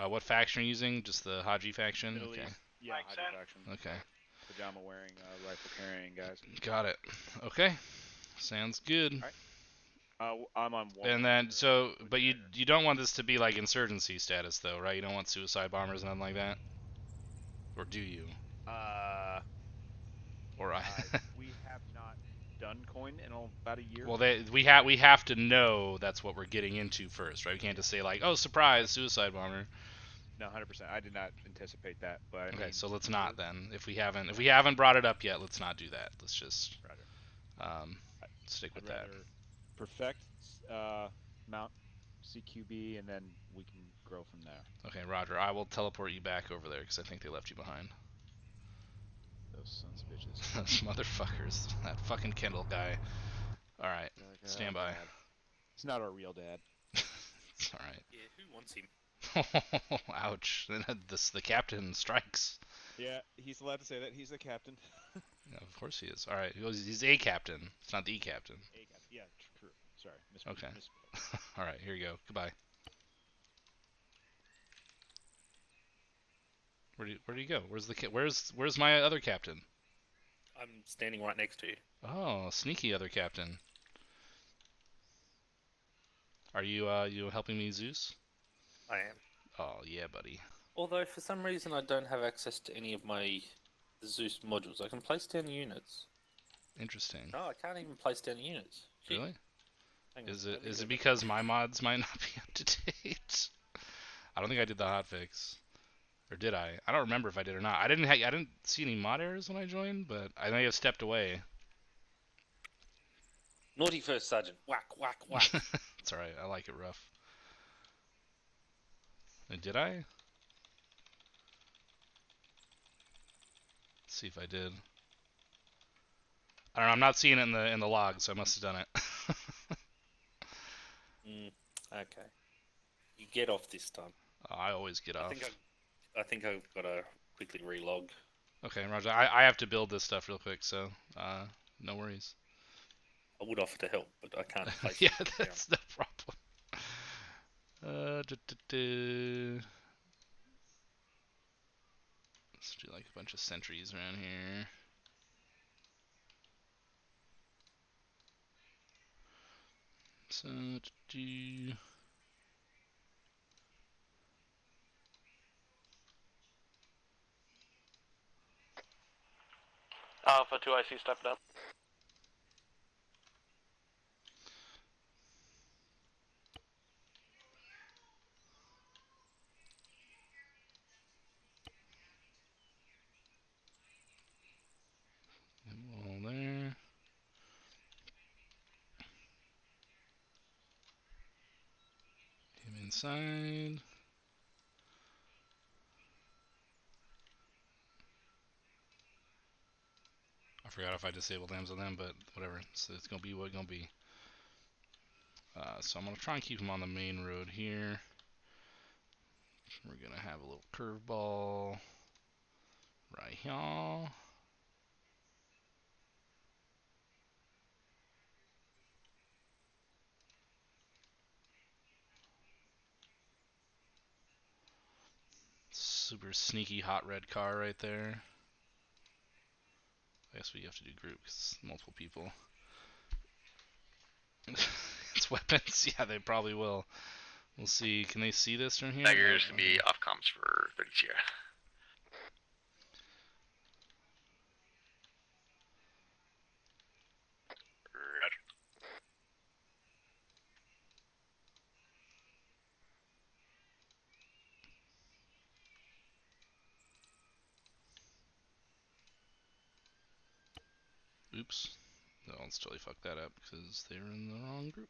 what faction are you using? Just the Haji faction? Middle Okay. East. Yeah, Haji faction. Okay. Pajama wearing, rifle carrying guys. Got it. Okay. Sounds good. All right. I'm on one. And then, but you don't want this to be like insurgency status though, right? You don't want suicide bombers and nothing like that? Or do you? Or I. We have not done coin in about a year. Well, we have to know that's what we're getting into first, right? We can't just say like, oh, surprise, suicide bomber. No, 100%. I did not anticipate that, but I Okay, mean, so let's not then. If we haven't brought it up yet, let's not do that. Let's just stick with I'd that. rather perfect mount CQB, and then we can grow from there. Okay, Roger. I will teleport you back over there because I think they left you behind. Those sons of bitches. Those motherfuckers. That fucking Kendall guy. All right, stand by. God. He's not our real dad. It's all right. Yeah, who wants him? Ouch! The captain strikes. Yeah, he's allowed to say that. He's the captain. Yeah, of course he is. All right, he's a captain. It's not the captain. A captain. Yeah, true. Sorry. Okay. All right, here you go. Goodbye. Where do you go? Where's my other captain? I'm standing right next to you. Oh, sneaky other captain. Are you helping me, Zeus? I am. Oh yeah, buddy. Although for some reason I don't have access to any of my Zeus modules. I can place down units. Interesting. No, I can't even place down units. Shit. Really? Hang on, Is let me it go because my mods might not be up to date? I don't think I did the hotfix. Or did I? I don't remember if I did or not. I didn't see any mod errors when I joined, but I may have stepped away. Naughty first sergeant. Whack, whack, whack. It's alright. I like it rough. Did I? Let's see if I did. I don't know. I'm not seeing it in the log, so I must have done it. Okay. You get off this time. I always get off. I think I've got to quickly relog. Okay, Roger. I have to build this stuff real quick, so no worries. I would offer to help, but I can't place Yeah, it that's down. the problem. Let's do like a bunch of sentries around here. So Alpha 2 IC stepped up. all there. Him inside. I forgot if I disabled lambs on them, but whatever. So it's gonna be what it's gonna be. So I'm gonna try and keep him on the main road here. We're gonna have a little curveball right here. Super sneaky hot red car right there. I guess we have to do group because multiple people. It's weapons. Yeah, they probably will. We'll see. Can they see this from here? Tiger's gonna be off comms for 30 Sierra. Roger. Oops. No, let's totally fuck that up because they're in the wrong group.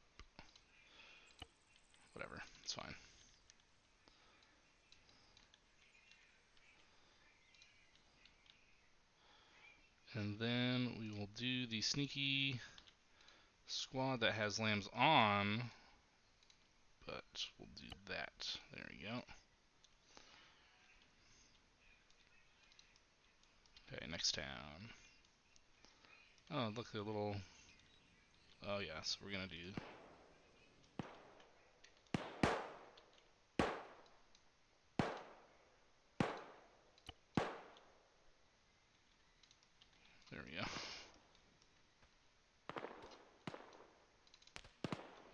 Whatever. It's fine. And then we will do the sneaky squad that has lambs on, but we'll do that. There we go. Okay, next town. Oh, look, a little... Oh, yeah, so we're gonna do... There we go.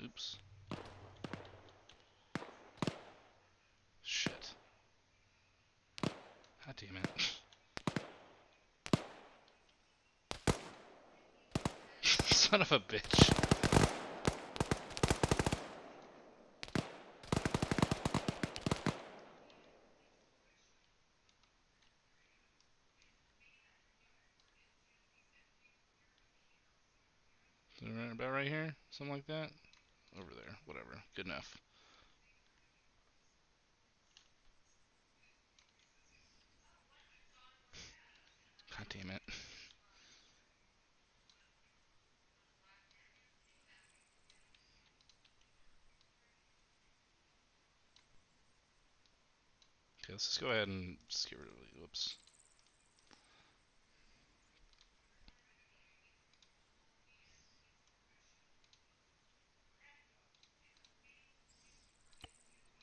Oops. Shit. God damn it. Son of a bitch. About right here? Something like that? Over there. Whatever. Good enough. God damn it. Okay, let's just go ahead and just get rid of the, whoops.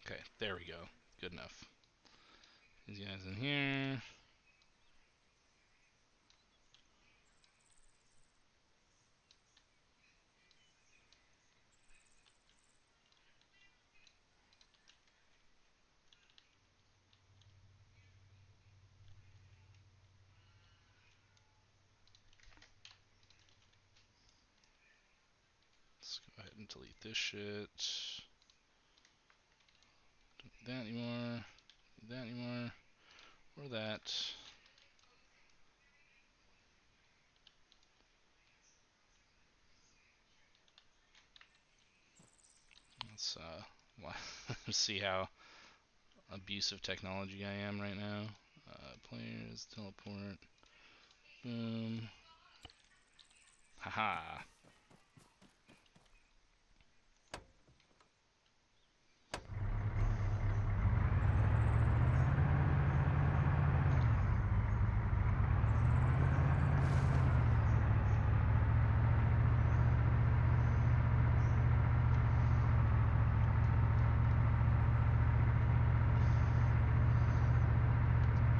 Okay, there we go. Good enough. These guys in here. Let's go ahead and delete this shit. Don't need that anymore. Need that anymore. Or that. Let's see how abusive technology I am right now. Players, teleport. Boom. Haha.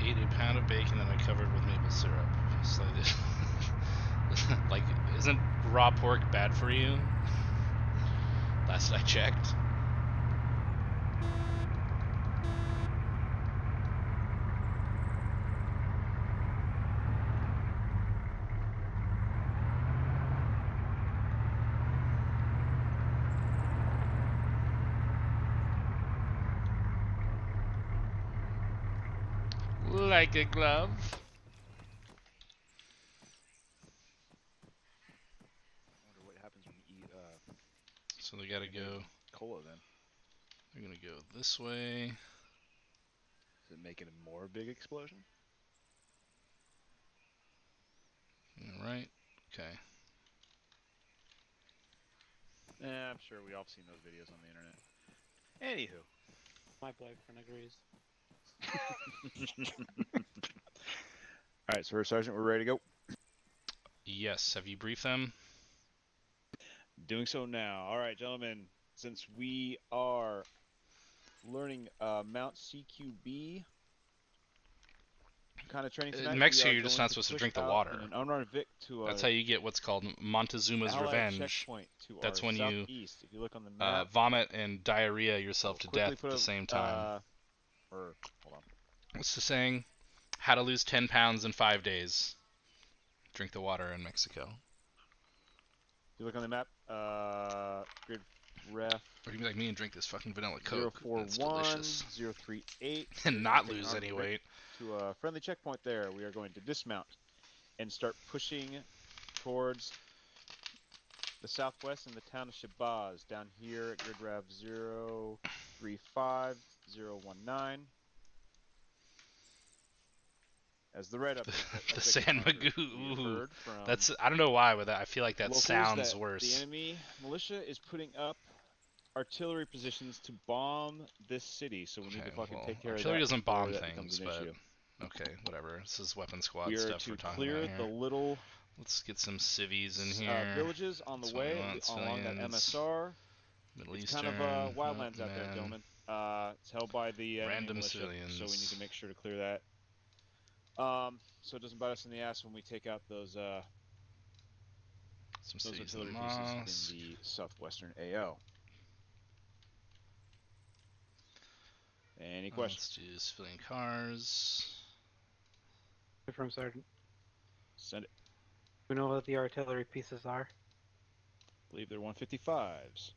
Ate a pound of bacon that I covered with maple syrup. Slightly. Like, isn't raw pork bad for you? Last I checked. Like a glove. I wonder what happens when you eat So they gotta go. cola then. They're gonna go this way. Does it make it a more big explosion? Alright. Okay. I'm sure we all have seen those videos on the internet. Anywho. My boyfriend agrees. Alright, so First Sergeant, we're ready to go. Yes, have you briefed them? Doing so now. Alright, gentlemen, since we are learning Mount CQB kind of training tonight, In Mexico, we are you're just going not to supposed to push drink the out water. in an unarmed Vic to That's how you get what's called Montezuma's Allied Revenge. checkpoint to That's our when southeast. If you look on the map, vomit and diarrhea yourself to quickly death put at the same time. Hold on. What's the saying? How to lose 10 pounds in 5 days. Drink the water in Mexico. If you look on the map, grid ref. Or you can be like me and drink this fucking vanilla Coke. 041, It's delicious. 038. And not lose any weight. To a friendly checkpoint there, we are going to dismount and start pushing towards the southwest in the town of Shabazz. Down here at grid rev 035019. As the red up The San Magoo. That's, I don't know why, but I feel like that sounds worse. The enemy militia is putting up artillery positions to bomb this city, so we need to fucking take care of that. Artillery doesn't bomb that things, but okay, whatever. This is weapon squad we are stuff to we're talking clear about here. the little Let's get some civvies in here. Villages on the way along that MSR. Middle it's Eastern, kind of wildlands out there, gentlemen. It's held by the random militia, civilians. so we need to make sure to clear that. So it doesn't bite us in the ass when we take out those artillery pieces in the southwestern AO. Any questions? Let's do civilian cars. From Sergeant. Send it. We know what the artillery pieces are. believe they're 155s.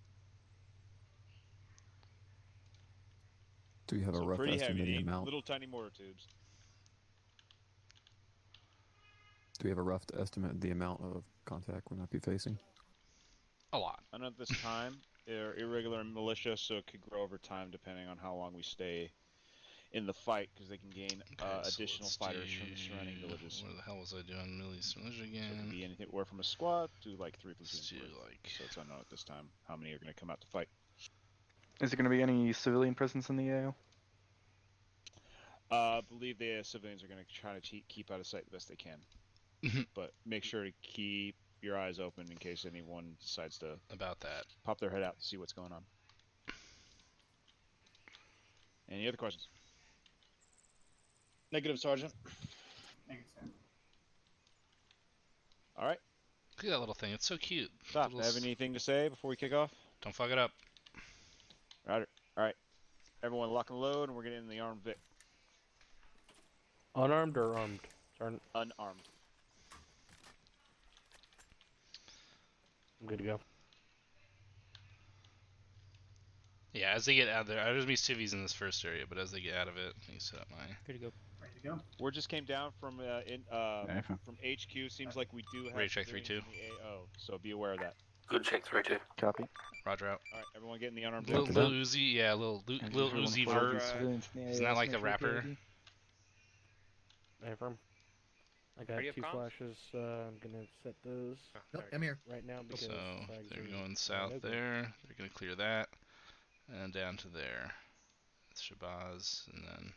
Do we have a So rough pretty estimate heavy. of the They ain't amount? little tiny mortar tubes. Do we have a rough estimate of the amount of contact we might be facing? A lot. I know at this time they're irregular militia, so it could grow over time depending on how long we stay in the fight, because they can gain additional fighters from the surrounding villages. Where the hell was I doing? Middle East militia again. So it could be anywhere from a squad to like 3 platoons. Like... So it's unknown at this time how many are going to come out to fight. Is there going to be any civilian presence in the AO? I believe the civilians are going to try to keep out of sight the best they can. But make sure to keep your eyes open in case anyone decides to pop their head out to see what's going on. Any other questions? Negative, Sergeant. Negative, sir. All right. Look at that little thing. It's so cute. Stop. Have anything to say before we kick off? Don't fuck it up. Roger. All right. Everyone lock and load, and we're getting in the armed Vic. Unarmed or armed? Sergeant? Unarmed. I'm good to go. Yeah, as they get out of there, there's gonna be civvies in this first area, but as they get out of it, you set up my. Good to go. Ready to go. Word just came down from from HQ. Seems like we do have Ready to check civilians 3-2. in the AO, so be aware of that. Good check, 3-2. Copy. Roger out. All right, everyone get in the unarmed. Lil Uzi, yeah, Lil Uzi Vert. Isn't that like a rapper? Affirm. I got Ready up 2 comms? flashes. I'm gonna set those. Nope, I'm here. Right now because So flags they're are going south open. there. They're gonna clear that, and down to there. It's Shabazz, and then.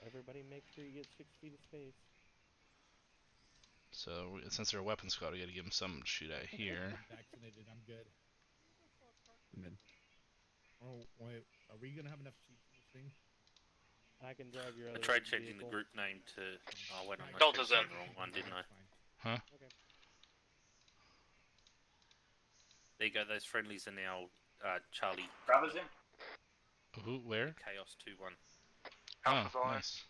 Everybody, make sure you get 6 feet of space. So since they're a weapon squad, we gotta give them something to shoot at here. Vaccinated, I'm good. Mid. Oh, wait. Are we going to have enough seats in this thing? I can drive your I other tried changing the vehicle. group name to. Oh, wait, I Delta's checked in. the wrong one, didn't I? Huh? Okay. There you go. Those friendlies are now Charlie Bravo's in. Who? Where? Chaos 2-1. Oh, nice.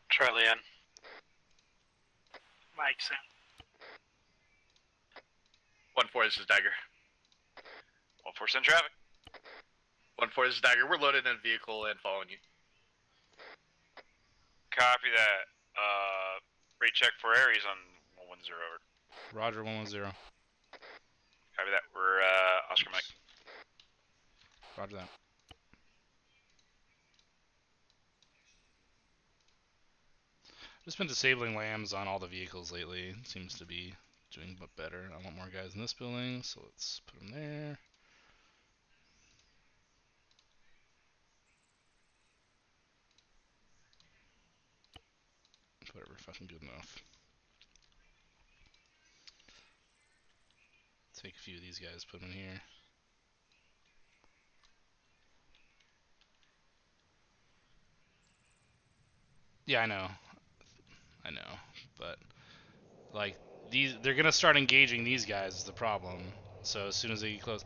Charlie in. Mike's in. 1-4, this is Dagger. 1-4's in traffic. 1-4, this is Dagger. We're loaded in a vehicle and following you. Copy that. Rate check for Aries on 110 over. Roger 110. Copy that. We're Oscar Mike. Roger that. Just been disabling lambs on all the vehicles lately. It seems to be doing better. I want more guys in this building, so let's put them there. Whatever, fucking good enough. Take a few of these guys, put them in here. Yeah, I know, but like they're gonna start engaging these guys is the problem. So as soon as they get close,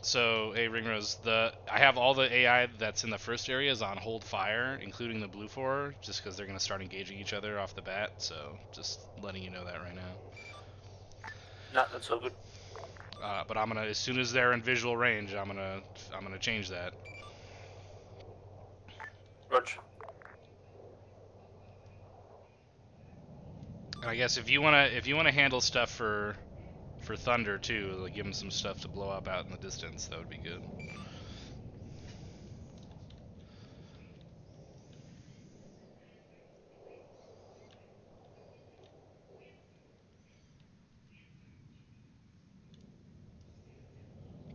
so hey Ringrose, I have all the AI that's in the first areas on hold fire, including the blue 4, just because they're gonna start engaging each other off the bat. So just letting you know that right now. No, that's all good. But I'm gonna, as soon as they're in visual range, I'm gonna change that. Roger. And I guess if you wanna handle stuff for Thunder too, like give them some stuff to blow up out in the distance, that would be good.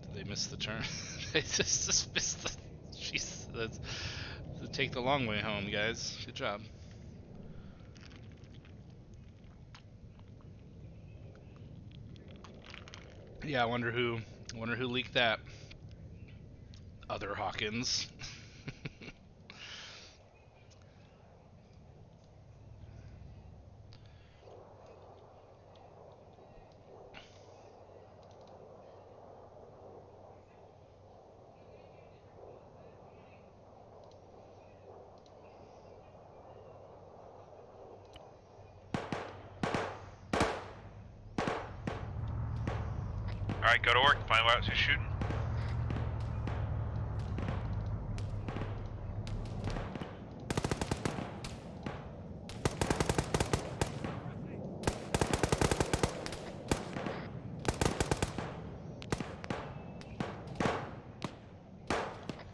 Did they miss the turn? They just missed the. Jeez, that's take the long way home, guys. Good job. Yeah, I wonder who leaked that. Other Hawkins. Alright, go to work. Find out who's shooting.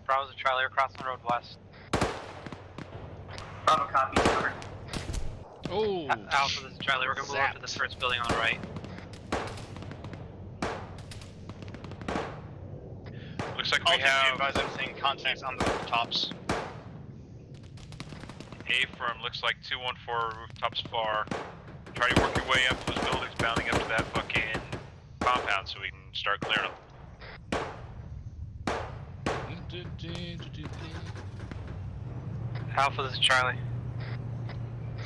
Bravo's a Charlie, we're crossing the road west. Bravo copy, covered. Oh. Alpha, this is Charlie, we're gonna move up to this first building on the right. Looks like we have. I'm seeing contacts on the rooftops. A-firm, looks like 214 rooftops far. Try to work your way up those buildings, bounding up to that fucking compound so we can start clearing them. Alpha, this is Charlie.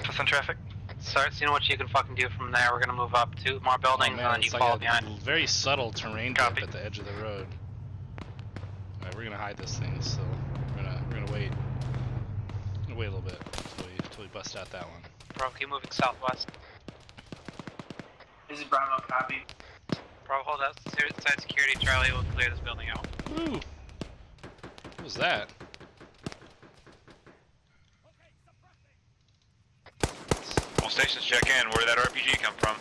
Just on traffic. Start seeing what you can fucking do from there. We're gonna move up to more buildings and then you it's follow like behind. a very subtle terrain dip at the edge of the road. Alright, we're gonna hide this thing, so we're gonna wait. We're gonna wait a little bit until we bust out that one. Bravo, keep moving southwest. This is Bravo copy. Bravo, hold outside security. Charlie will clear this building out. Woo! What was that? All stations check in. Where did that RPG come from?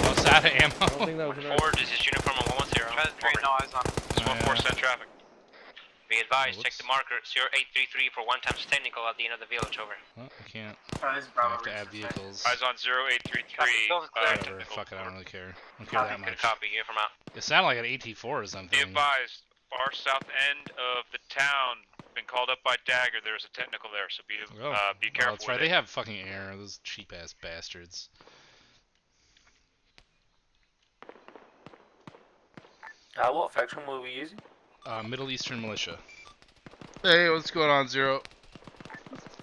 Oh, it's out of ammo. I don't think that was an Ford, this is uniform on 110. Try the train, no eyes on. It's 1-4 send traffic. Be advised, check the marker 0833 for 1 times technical at the end of the village, over. Oh, I can't. This is I Bravo. have to add vehicles. Eyes on 0833. Whatever, fuck it, I don't really care. I don't care that much. Copy, here from out. It sounded like an AT-4 or something. Be advised, far south end of the town, been called up by Dagger. There's a technical there, so be careful. That's right, they have fucking air, those cheap ass bastards. What faction will we be using? Middle Eastern Militia. Hey, what's going on, Zero?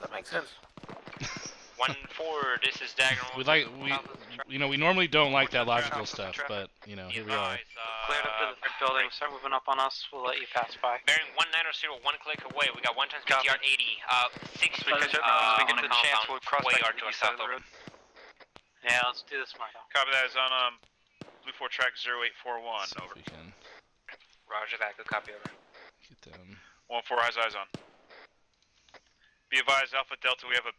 That makes sense. 1-4, this is Dagger. We normally don't like that logical stuff, but, you know, here we are. Cleared up to the third building, start moving up on us, we'll let you pass by. Bearing 1901 click away, we got 1 times BTR 80, 6 Because meters we on get the the chance, compound, we'll cross way back to to our the east side south of the over. road. Yeah, let's do this, Marco. Copy that. Is on Blue 4 track 0841. See if Over. we can Roger that, good copy, over. get them. 1-4, eyes on. Be advised, Alpha Delta, we have a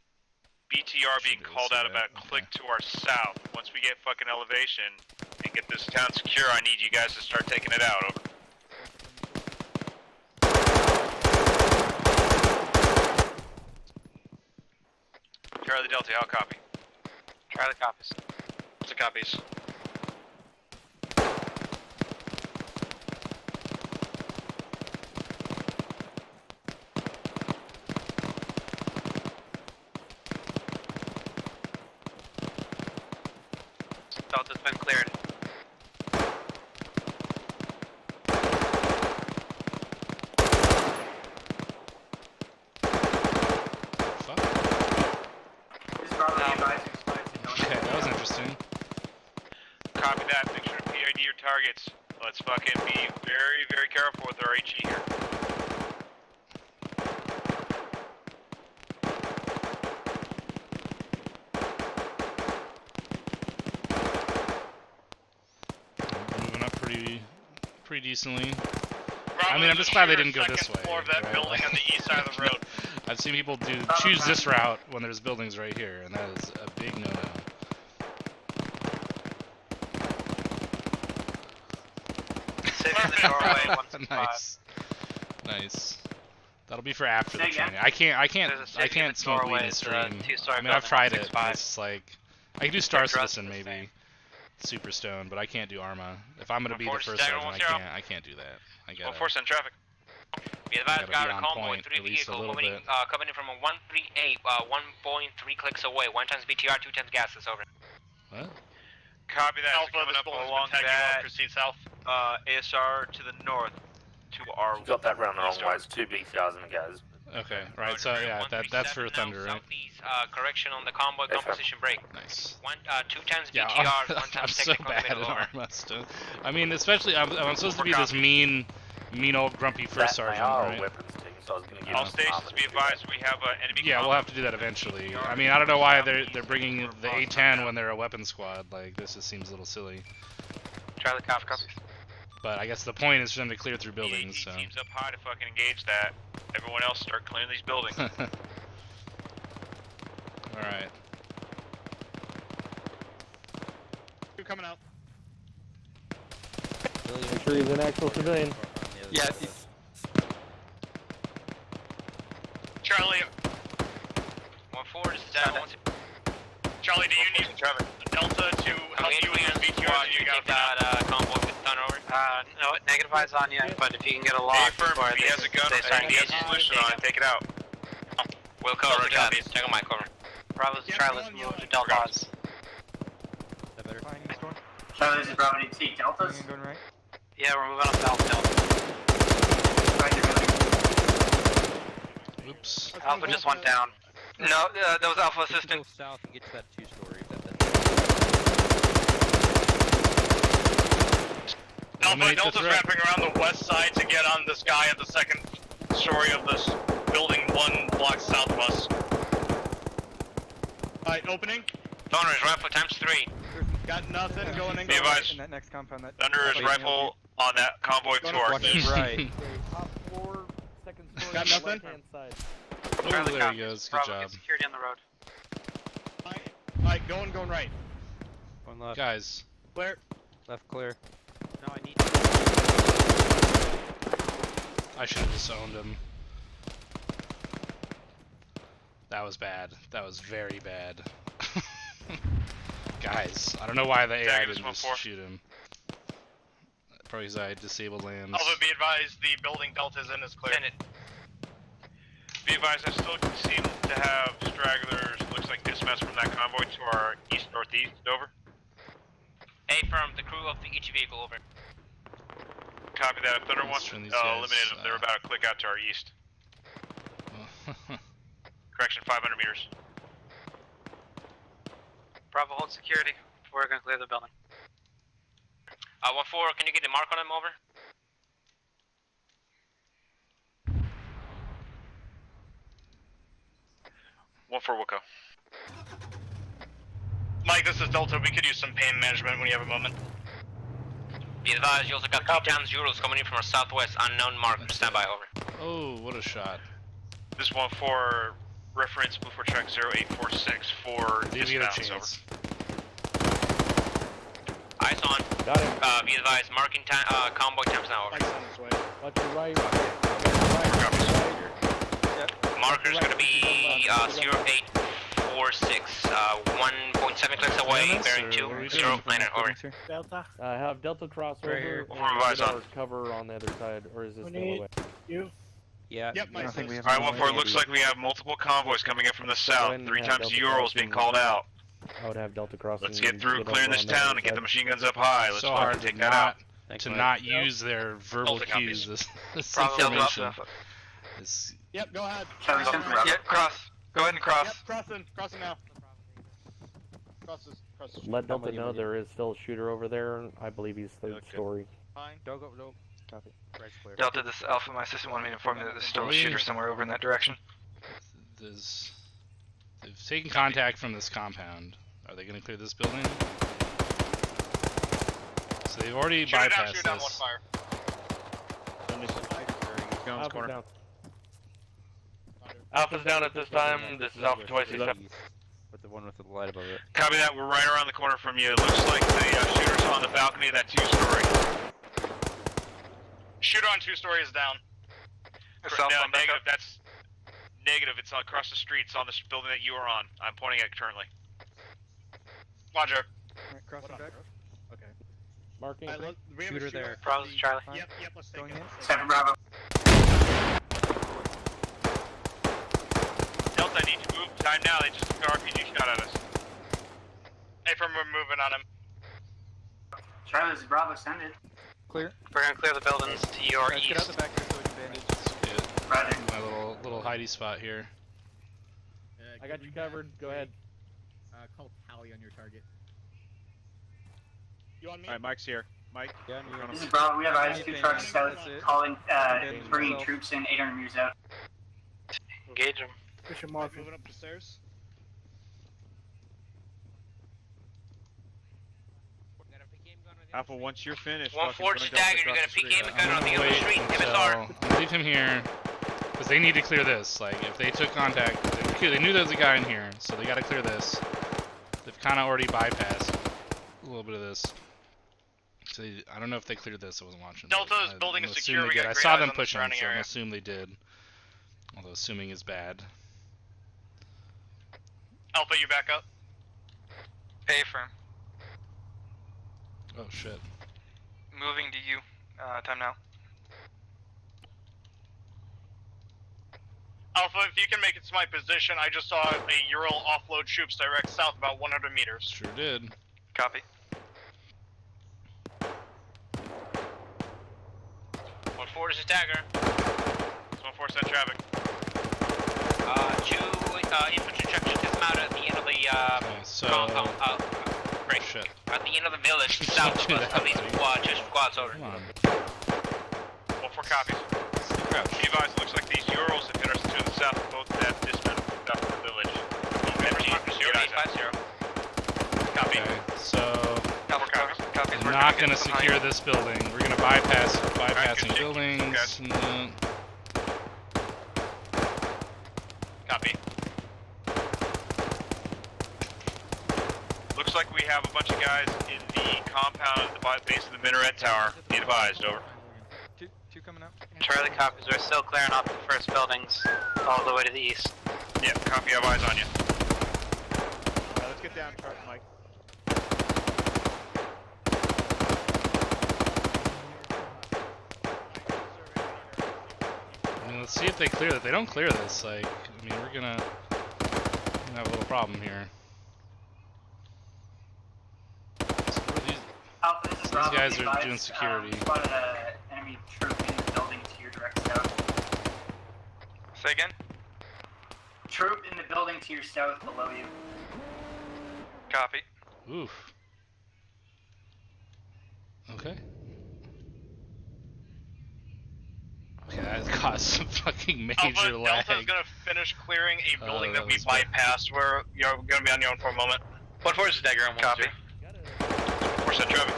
BTR being called out about a click to our south. Once we get fucking elevation and get this town secure, I need you guys to start taking it out. Over. Charlie Delta, how copy? Charlie copies. What's the copies? Delta's been cleared. This is Bravo advising flights and going. Okay, that was interesting. Copy that. Make sure to PID your targets. Let's fucking be very, very careful with our HE here. Moving up pretty decently. Bravo, I mean, I'm just glad they didn't go this way. Floor of that right? building on the east side of the road. I've seen people choose this route when there's buildings right here, and that is a big no-no. Sitting in the doorway, 165. Nice. That'll be for after the Say again? training. I can't There's a city in the smoke weed doorway, in it's a stream. two-story I mean, I've building, tried it, but 165. it's like I can do Star dressed Citizen the maybe, Super Stone, but I can't do Arma. If I'm gonna be the 1-4, first Stagger, sergeant, 1-0. I can't do that. I gotta. 1-4, send traffic. Be advised, Gotta got be a on convoy, point 3 at least a vehicle little coming, bit. coming in from a 138, 1.3 clicks away, 1 times BTR, 2 times gas, that's over. What? Copy that. Alpha, Coming this up building's along been tagged, that proceed south. ASR to the north to our. You got that round the wrong way. It's 2 BTRs and guys. Okay, right. So yeah, that's for Thunder, right? Southeast, correction on the convoy composition break. Nice. 2 times Yeah, BTR, 1 I'm times so technical bad at middle over. Arma stuff. I mean, especially I'm supposed to be this mean old grumpy first sergeant, right? Weapons team, so I was gonna give All them stations, armor be to do advised, we have enemy. Yeah, we'll have to do that eventually. I mean, I don't know why they're bringing the A10 when they're a weapon squad. Like, this just seems a little silly. Charlie copies. But I guess the point is for them to clear through buildings. So. Teams up high to fucking engage that. Everyone else start clearing these buildings. All right. You're coming out. Make sure he's an actual civilian. Yeah. Charlie. 1-4, this is down. Charlie, do you need Delta to help you with your VTR? You got that convoy with ton over? No, negative eyes on you, but if you can get a lock. Affirm, if he has a gun and he has a solution on it, take it out. We'll cover it, copy. Check on my cover. Bravo's Charlie's move to Delta odds. Charlie, this is Bravo to take Deltas. Going right. Yeah, we're moving on south Delta. Oops. Alpha just went down. No, that was Alpha assistant. Go south and get to that 2-story. Alpha, Delta's wrapping around the west side to get on this guy at the second story of this building 1 block south of us. Alright, opening. Donor is rifle times 3. Got nothing going in. Be advised. In that next compound. That Thunder is rifle on that convoy to our east. Right. Top floor, second story, Got nothing? left-hand side. Oh, there he goes. Good Bravo, job. get security on the road. Alright, going right. One left. Guys. Clear. Left clear. No, I need I should have disowned him. That was bad. That was very bad. Guys, I don't know why the AI didn't just shoot him. Probably because I disabled lands. Alpha, be advised, the building Delta is in is clear. Be advised, I still seem to have stragglers, looks like dismess from that convoy to our east-northeast. Over. Affirm, the crew of the each vehicle, over. Copy that. If Thunder wants to these guys, eliminate them, they're about to click out to our east. Correction, 500 meters. Bravo, hold security. We're gonna clear the building. 1-4, can you get the mark on him, over? One for Wilco. Mike, this is Delta. We could use some pain management when you have a moment. Be advised, you also got 3 times euros coming in from our southwest, unknown mark. Stand by, over. Oh, what a shot. This is 1-4, reference move for track 0846 for Did you get a dismounts, over. chance? Eyes on. Got him. Be advised, marking time, convoy times now, over. Watch your right. Marker's gonna be 0846, 1.7 clicks away, bearing 2, planet, over. Delta. Have Delta cross over. Right here. and Revise get on. our cover on the other side, or is this the other way? You? Yeah. Yep, I don't think we have. Alright, 1-4, looks like we have multiple convoys coming in from the south. ahead and 3 have times Delta Urals being called out. I would have Delta crossing. Let's get and through over clearing on this the town other and get the side. machine guns up high. Let's So fucking hard take to that out. not use their verbal Delta cues. copies. This Bravo, information. is- Yep, go ahead. Charlie, send for Bravo. Yep, cross. Go ahead and cross. Yep, crossing now. Crosses. Let Delta know there is still a shooter over there. I believe he's third Okay. story. Fine. Don't go. Copy. Right's clear. Delta, this Alpha, my assistant wanted me to inform you that there's still a shooter somewhere over in that direction. They've taken contact from this compound. Are they going to clear this building? So they've already bypassed Shoot down, this. one fire. Alpha's down. Alpha's down at this time. This is Alpha 267. With the one with the light above it. Copy that. We're right around the corner from you. It looks like the shooter's on the balcony of that 2-story. Shooter on 2-story is down. No, negative. That's negative. It's across the street. It's on the building that you are on. I'm pointing at currently. Roger. Alright, crossing back. Okay. Marking. Shooter there. Bravo's Charlie. Yep, let's take Going in. Send for Bravo. Delta, I need to move. Time now. They just took the RPG shot at us. Hey, we're moving on him. Charlie, this is Bravo. Send it. Clear. We're gonna clear the buildings to your Guys, get out east. the back there so we can bandage. Roger. My little hidey spot here. I got you covered. Go ahead. Call tally on your target. You on me? Alright, Mike's here. Mike. Yeah, This is Bravo. We have eyes 2 trucks south, That's it. calling, Bandage bringing yourself. troops in 800 meters out. Engage him. Push him off. Moving up the stairs. Got a PKM gun on Alpha, once you're finished, 1-4 is a dagger. You're gonna PK him and on the other street. So I'm gonna leave him here because they need to clear this. Like if they took contact, they knew there was a guy in here, so they got to clear this. They've kind of already bypassed a little bit of this. So I don't know if they cleared this. I wasn't watching. Delta is building I'm is secure. We did. got I great saw eyes them on the pushing, so surrounding I'm area. assuming they did. Although assuming is bad. Alpha, you back up. Pay firm. Oh shit. Moving to you. Time now. Alpha, if you can make it to my position, I just saw a Ural offload troops direct south about 100 meters. Sure did. Copy. 1-4 is a dagger. It's 1-4 send traffic. 2 infantry trucks should dismount at the end of the compound. Break. Shit. At the end of the village, south of us. At least just squads over. Come on. 1-4 copies. Be advised, it looks like these Urals have hit us to the south of both that dismount south of the village. Copy. Okay, so Copies. we're not gonna secure this building. We're gonna bypassing buildings. Copy. Looks like we have a bunch of guys in the compound at the base of the Minaret Tower. Be advised, over. Two coming out. Charlie copies. We're still clearing off the first buildings all the way to the east. Yeah, copy, I have eyes on you. Alright, let's get down, Mike. I mean, let's see if they clear it. They don't clear this. Like, I mean, we're gonna have a little problem here. Alpha, this is These Bravo, guys be are advised, doing security. We spotted an enemy troop in the building to your direct south. Say again? Troop in the building to your south below you. Copy. Oof. Okay. Okay, that caused some fucking major Alpha, lag. Delta's gonna finish clearing a building that that we was bad. bypassed. Where you're gonna be on your own for a moment. 1-4 is a dagger on 1-0. Copy. 4 send traffic.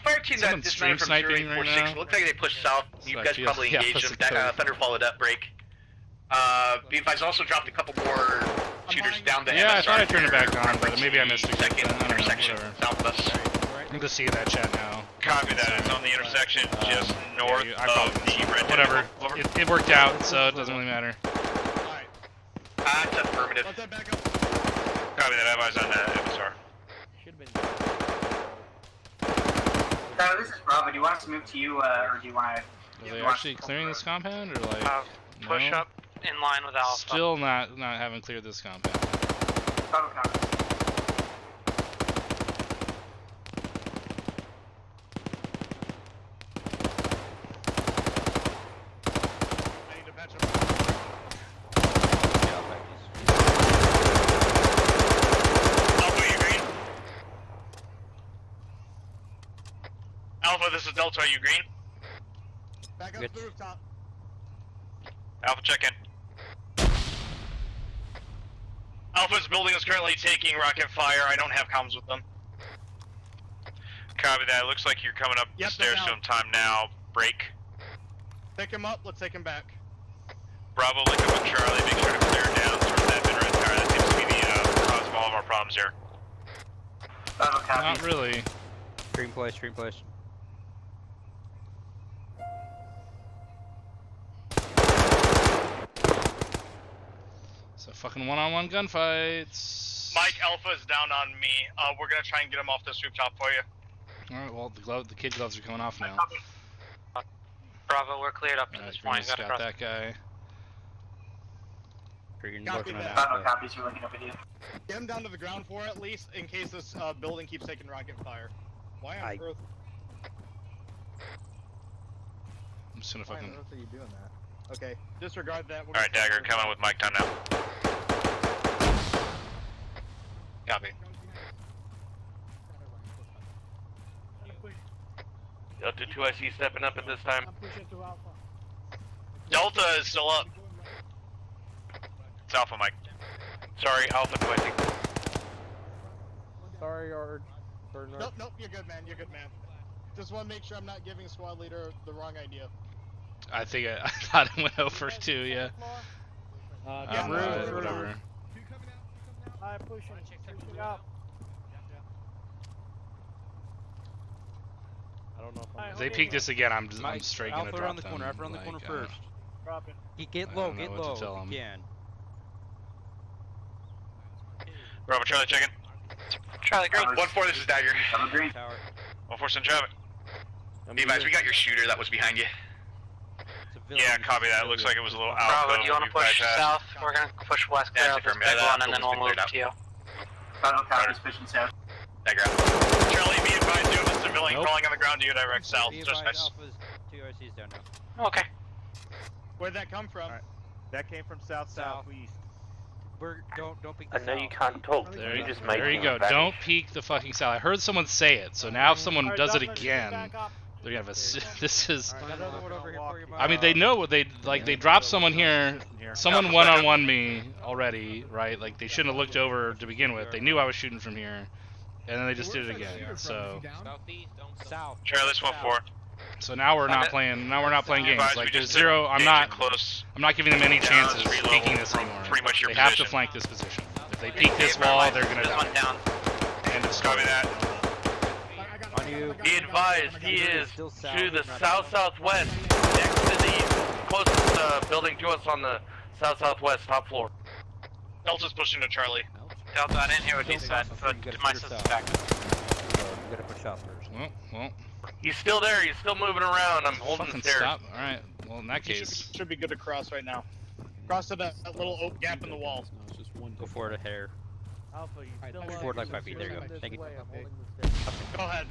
Fire team Someone that dismounted from stream sniping 0846. right now? Looks like they pushed south. You So I guys feel probably the engaged them. opposite code. Thunder followed up break. Be advised, also dropped a couple more shooters down the Yeah, I MSR thought I turned it back here, on, but maybe I missed it. second I don't know, intersection whatever. south of us. I'm just seeing that chat now. Copy that. It's on the intersection just north I of the red. whatever. It worked out, so it doesn't really matter. It's affirmative. Copy that. I have eyes on MSR. This is Bravo. Do you want us to move to you, or do you want to? Are they actually clearing this compound, or like Push no? up in line with Alpha. Still not having cleared this compound. Bravo copy. I need to patch Alpha, you green? Alpha, this is Delta. Are you green? Back up Good. to the rooftop. Alpha, check in. Alpha's building is currently taking rocket fire. I don't have comms with them. Copy that. It looks like you're coming up the Yep, stairs they're down. sometime now. Break. Take him up. Let's take him back. Bravo, link up with Charlie. Make sure to clear down sort of that Minaret Tower. That seems to be the cause of all of our problems here. Bravo copy. Not really. Stream place, stream place. So fucking one-on-one gunfights. Mike, Alpha is down on me. We're gonna try and get him off this rooftop for you. All right. Well, the kid gloves are coming off now. Bravo, we're cleared up to Alright, this Green's point. Gotta got cross. that guy. Freaking Copy looking that. at Bravo Alpha. copies. We're looking up at you. Get him down to the ground floor at least, in case this building keeps taking rocket fire. Why on I- earth? I'm just gonna Why on fucking. earth are you doing that? Okay, disregard that. All right, Dagger, coming with Mike time now. Copy. Delta 2, I see stepping up at this time. Delta is still up. It's Alpha, Mike. Sorry, Alpha 2, I think. Sorry, Arg. further north. Nope, you're good, man. You're good, man. Just want to make sure I'm not giving squad leader the wrong idea. I think I thought it went over too, yeah. Whatever. I'm pushing out. I don't know If they peek this again, I'm straight gonna drop around the them. corner. Alpha around the corner first. Drop it. Get I low. don't know Get what to low. tell If 'em. you can. Bravo Charlie, checking. Charlie, green. 1-4, this is Dagger. I'm green. 1-4, send traffic. Levi's, we got your shooter that was behind you. Yeah, copy that. It looks like it was a little out. Bravo, do you want to push south? We're going to push west clear out this big one, and then we'll move to you. Bravo copies, pushing south. Dagger out. Charlie, be advised, you have a civilian crawling on the ground to your direct south. Be Just advised, nice. Alpha's 2 ICs down now. Okay. Where'd that come from? Alright. That came from southeast. Don't peek I the know south. you can't talk. There You you, just make there you go. Don't peek the fucking south. I heard someone say it, so now if someone does it again, they're gonna have a. This is. Another one over here for you, I mean, they know what they like. They dropped someone here. Someone one-on-one me already, right? Like they shouldn't have looked over to begin with. They knew I was shooting from here, and then they just did it again. So. South. Charlie, this 1-4. So now we're not playing. Now we're not playing games. Like there's zero. I'm not giving them any chances of peeking this anymore. Pretty much your They have to position. flank this position. If they peek this wall, they're gonna die. Down. End of story. Copy that. On you. Be advised, he is to the south-southwest, next to the closest building to us on the south-southwest top floor. Delta's pushing to Charlie. Delta, I didn't hear what you said, but my system's back. You gotta push south first. Well. He's still there, he's still moving around, I'm holding the Fucking stairs. stop. All right. Well, in that case. Should be good to cross right now. Cross to that little oak gap in the wall. Go for it, a hair. Alpha, you still push forward like 5 feet. There you go. Thank you. Go ahead.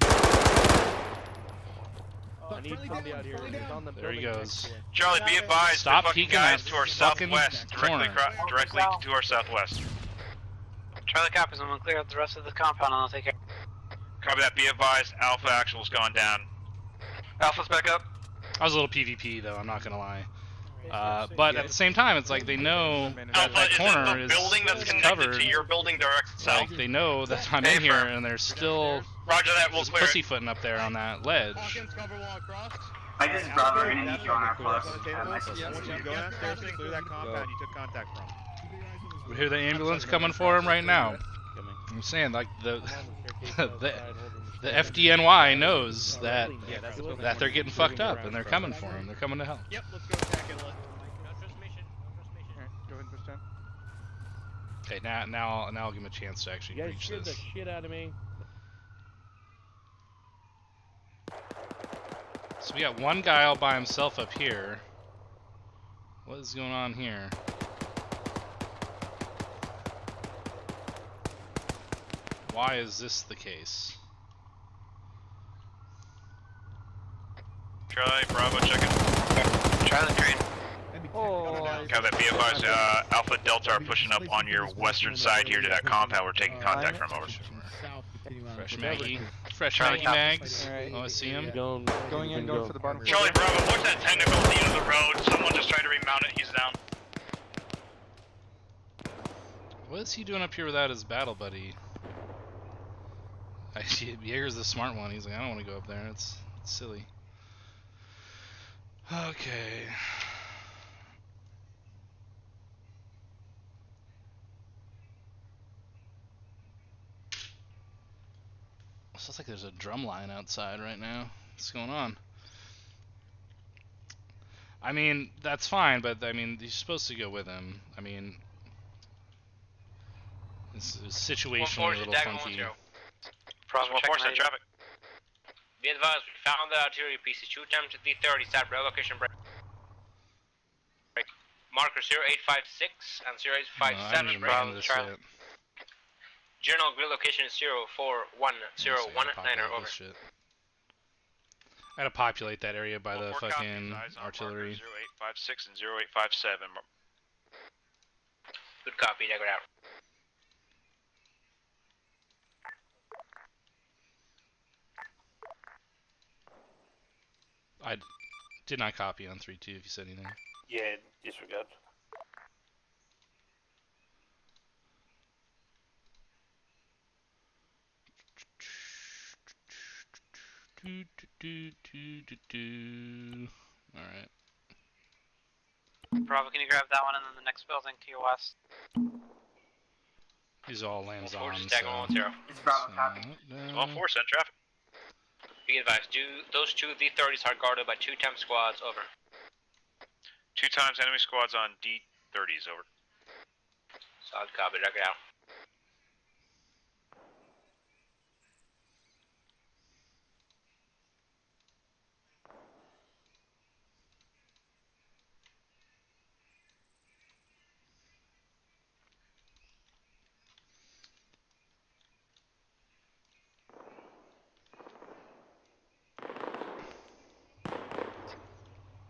I need somebody out here. He's on the There he building goes. next to us. Charlie, be advised, Stop the fucking peeking guys that to our fucking southwest, directly corner. to our southwest. Charlie copies, I'm going to clear out the rest of the compound, and I'll take care. Copy that. Be advised, Alpha Actual's gone down. Alpha's back up. I was a little PvP though. I'm not gonna lie. But at the same time, it's like they know that Alpha, that is corner it the building that's is connected covered. to your building direct south? Like they know that I'm in here, and they're still Roger that. We'll just clear it. pussyfooting up there on that ledge. Hawkins, cover wall across. Hi, this is Bravo. We're gonna need you on our plus. My Once you go downstairs and clear that compound you took contact from. We hear the ambulance coming for him right now. I'm saying like the FDNY knows that they're getting fucked up and they're coming for him. They're coming to help. Yep, let's go attack it. Alright, go ahead and push down. Okay, now I'll give him a chance to actually You guys breach scared the this. shit out of me. So we got one guy all by himself up here. What is going on here? Why is this the case? Charlie, Bravo, checking. Charlie, green. Copy that. Be advised, Alpha Delta are pushing up on your western side here to that compound we're taking contact from. Over. Fresh Maggie. Fresh Charlie, Maggie mags. Oh, I see him. Going in, going for the bottom. Charlie, Bravo, watch that technical at the end of the road. Someone just tried to remount it. He's down. What is he doing up here without his battle buddy? Jaeger's the smart one. He's like, I don't want to go up there. It's silly. Okay. So it's like there's a drum line outside right now. What's going on? I mean, that's fine, but I mean, you're supposed to go with him. I mean, this is situationally a little funky. Bravo, checking traffic. Be advised, we found the artillery pieces. Shoot them to D30, start relocation break. Marker 0856 and 0857, Bravo, Charlie. General relocation is 041019, over. Shit. I gotta populate that area by the fucking artillery. 0856 and 0857. Good copy, Dagger out. I did not copy on 3-2 if you said anything. Yeah, disregard. Alright. Bravo, can you grab that one and then the next building to your west? These all lands on, so... It's Bravo, copy. 1-4, send traffic. Be advised, those two D30s are guarded by 2 temp squads, over. 2 times enemy squads on D30s, over. Solid copy, check it out.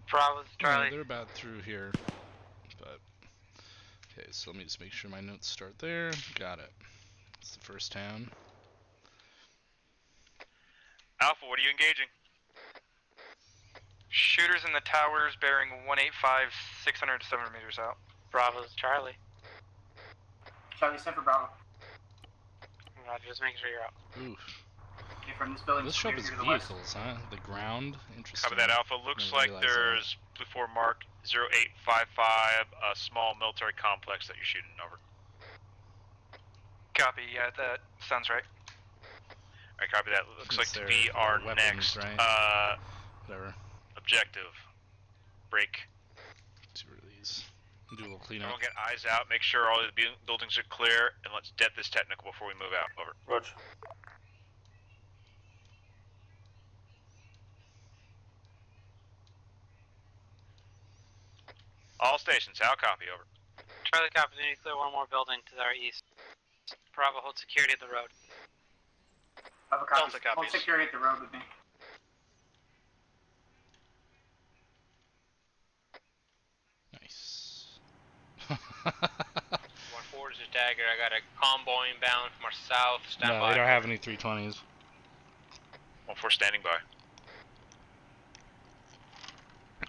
Bravo, Charlie. Yeah, they're about through here, but... Okay, so let me just make sure my notes start there. Got it. It's the first town. Alpha, what are you engaging? Shooters in the towers bearing 185, 607 meters out. Bravo's Charlie. Charlie, set for Bravo. Roger, just making sure you're out. Oof. Okay, from this building. Let's show up as vehicles, huh? The ground, interesting. Copy that, Alpha. Looks like there's, before mark 0855, a small military complex that you're shooting over. Copy, yeah, that sounds right. Alright, copy that. Looks like to be our weapons, next Whatever. objective. Break. Two of these. Do a little cleanup. Everyone get eyes out, make sure all the buildings are clear, and let's det this technical before we move out. Over. Roger. All stations, how copy, over. Charlie, copy. We need to clear one more building to our east. Bravo, hold security at the road. Bravo, copies. Hold security at the road with me. Nice. 1-4 is a dagger. I got a convoy inbound from our south. Stand by. No, they don't have any 320s. 1-4 standing by.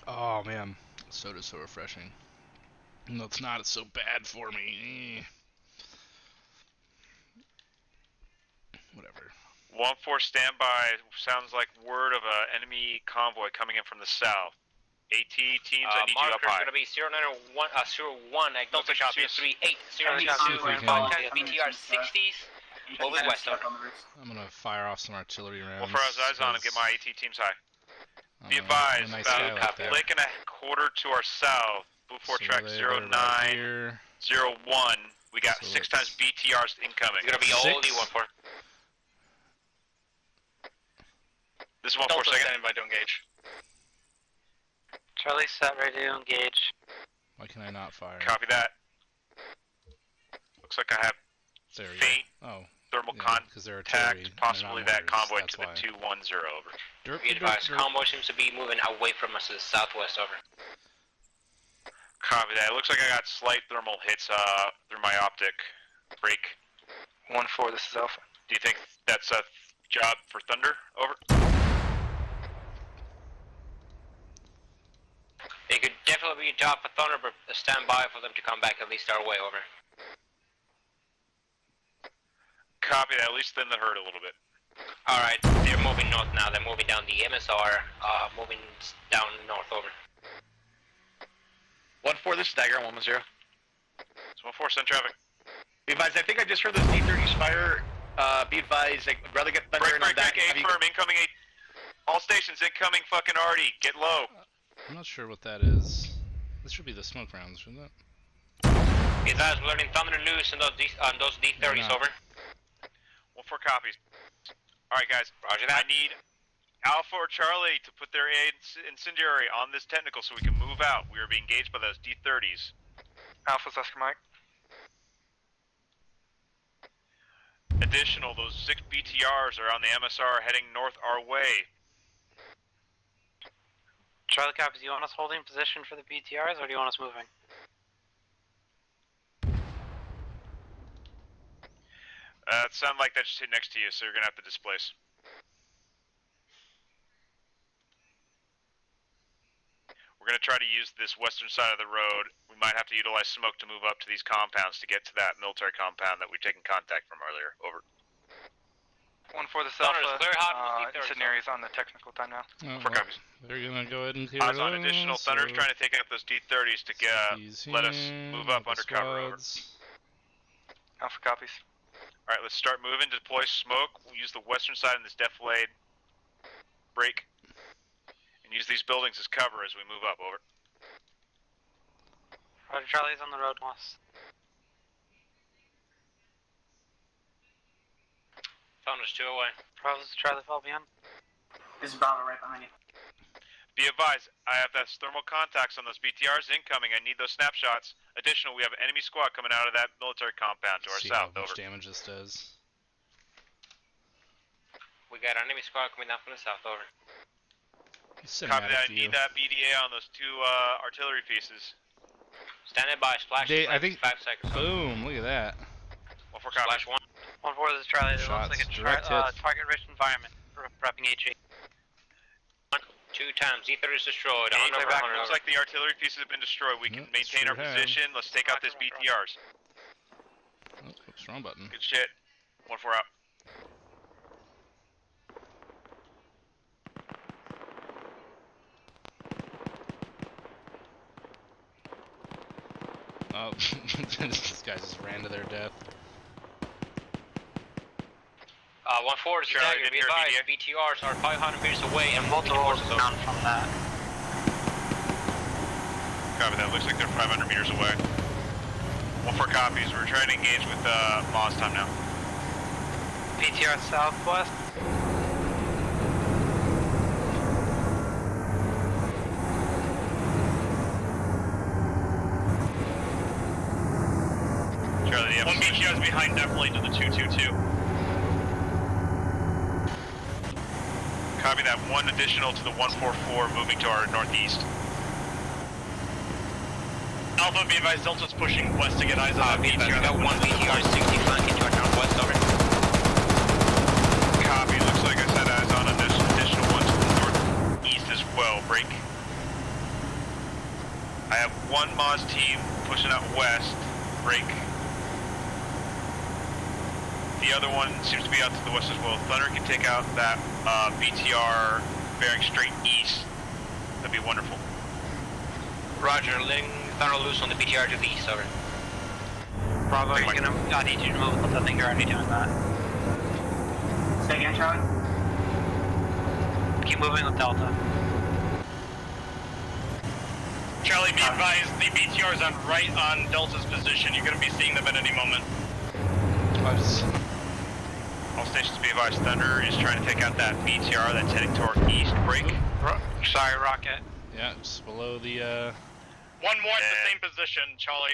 Oh man, soda's so refreshing. No, it's not. It's so bad for me. Whatever. 1-4 standby. Sounds like word of an enemy convoy coming in from the south. AT teams, I need you up high. Marker's gonna be 091, 01, Delta Copy 38, 02, BTR 60s, moving west over. I'm gonna fire off some artillery rounds. Well, for us, eyes on and get my AT teams high. Be advised, nice about a lick and a quarter to our south, before track 09, 01, we got 6 times BTRs incoming. It's gonna be all D14. This is 1-4 second. Standing by to engage. Charlie, set, ready to engage. Why can I not fire? Copy that. Looks like I have faint thermal contact, possibly that convoy to the 210, over. Be advised, convoy seems to be moving away from us to the southwest, over. Copy that. It looks like I got slight thermal hits through my optic break. 1-4, this is Alpha. Do you think that's a job for Thunder? Over. It could definitely be a job for Thunder, but stand by for them to come back at least our way, over. Copy that, at least thin the herd a little bit. Alright, they're moving north now. They're moving down the MSR, moving down north, over. 1-4, this is Dagger, 110. It's 1-4, send traffic. Be advised, I think I just heard those D30s fire. Be advised, I'd rather get Thunder in on that. Break, firm, incoming 8. All stations, incoming fucking Artie, get low. I'm not sure what that is. This should be the smoke rounds, shouldn't it? Be advised, we're letting Thunder loose on those D30s, over. 1-4 copies. Alright guys, Roger that. I need Alpha or Charlie to put their incendiary on this technical so we can move out. We are being engaged by those D30s. Alpha's Oscar Mike. Additional, those 6 BTRs are on the MSR heading north our way. Charlie, copy. Do you want us holding position for the BTRs, or do you want us moving? It sounded like that just hit next to you, so you're gonna have to displace. We're gonna try to use this western side of the road. We might have to utilize smoke to move up to these compounds to get to that military compound that we've taken contact from earlier. Over. 1 for the South. Clear hot. Incendiary's on the technical time now. Oh, For well, copies. they're gonna go ahead and clear Eyes those. on additional Thunder's trying to take out those D30s to let us move up under cover. Over. Alpha copies. All right, let's start moving. Deploy smoke. We'll use the western side of this defilade. Break. And use these buildings as cover as we move up. Over. Roger, Charlie's on the road west. Thunder's 2 away. Bravo's Charlie fall beyond. This is Bravo right behind you. Be advised, I have those thermal contacts on those BTRs incoming. I need those snapshots. Additional, we have an enemy squad coming out of that military compound to our See south. how much Over. damage this does. We got an enemy squad coming down from the south. Over. Copy that. I need that BDA on those 2 artillery pieces. Standing by. Splash. I think. 5 seconds. Boom! Look at that. 1 for copy. Splash 1. 1 for this Charlie. It Shots, looks like a direct hits. target-rich environment. Prepping HE. 2 times. Ether is destroyed. Looks like the artillery pieces have been destroyed. We can maintain sure our position. Let's take out this BTRs. Oh, oops, wrong button. Good shit. 1-4 out. Oh, these guys just ran to their death. 1-4 is Charlie, dagger. Be didn't hear advised, BTRs are 500 meters away and multiple forces down from that. Copy that. Looks like they're 500 meters away. 1-4 copies. We're trying to engage with Moz time now. BTR southwest. Charlie, the 1 BTR is behind definitely to the 222. Copy that. 1 additional to the 144 moving to our northeast. Alpha, be advised, Delta's pushing west to get eyes on that BTR. We got 1 BTR 60 flanking to our northwest. Over. Copy. Looks like I said eyes on an additional 1 to the northeast as well. Break. I have 1 Moz team pushing out west. Break. The other one seems to be out to the west as well. Thunder can take out that BTR bearing straight east. That'd be wonderful. Roger, letting Thunder loose on the BTR to the east. Over. Bravo, I need you to move. I think you're already doing that. Say again, Charlie? Keep moving with Delta. Charlie, be advised, the BTR's on right on Delta's position. You're going to be seeing them at any moment. All stations be advised, Thunder is trying to take out that BTR that's heading toward east. Break. Sorry, Rocket. Yeah, just below the. 1 more at the same position, Charlie.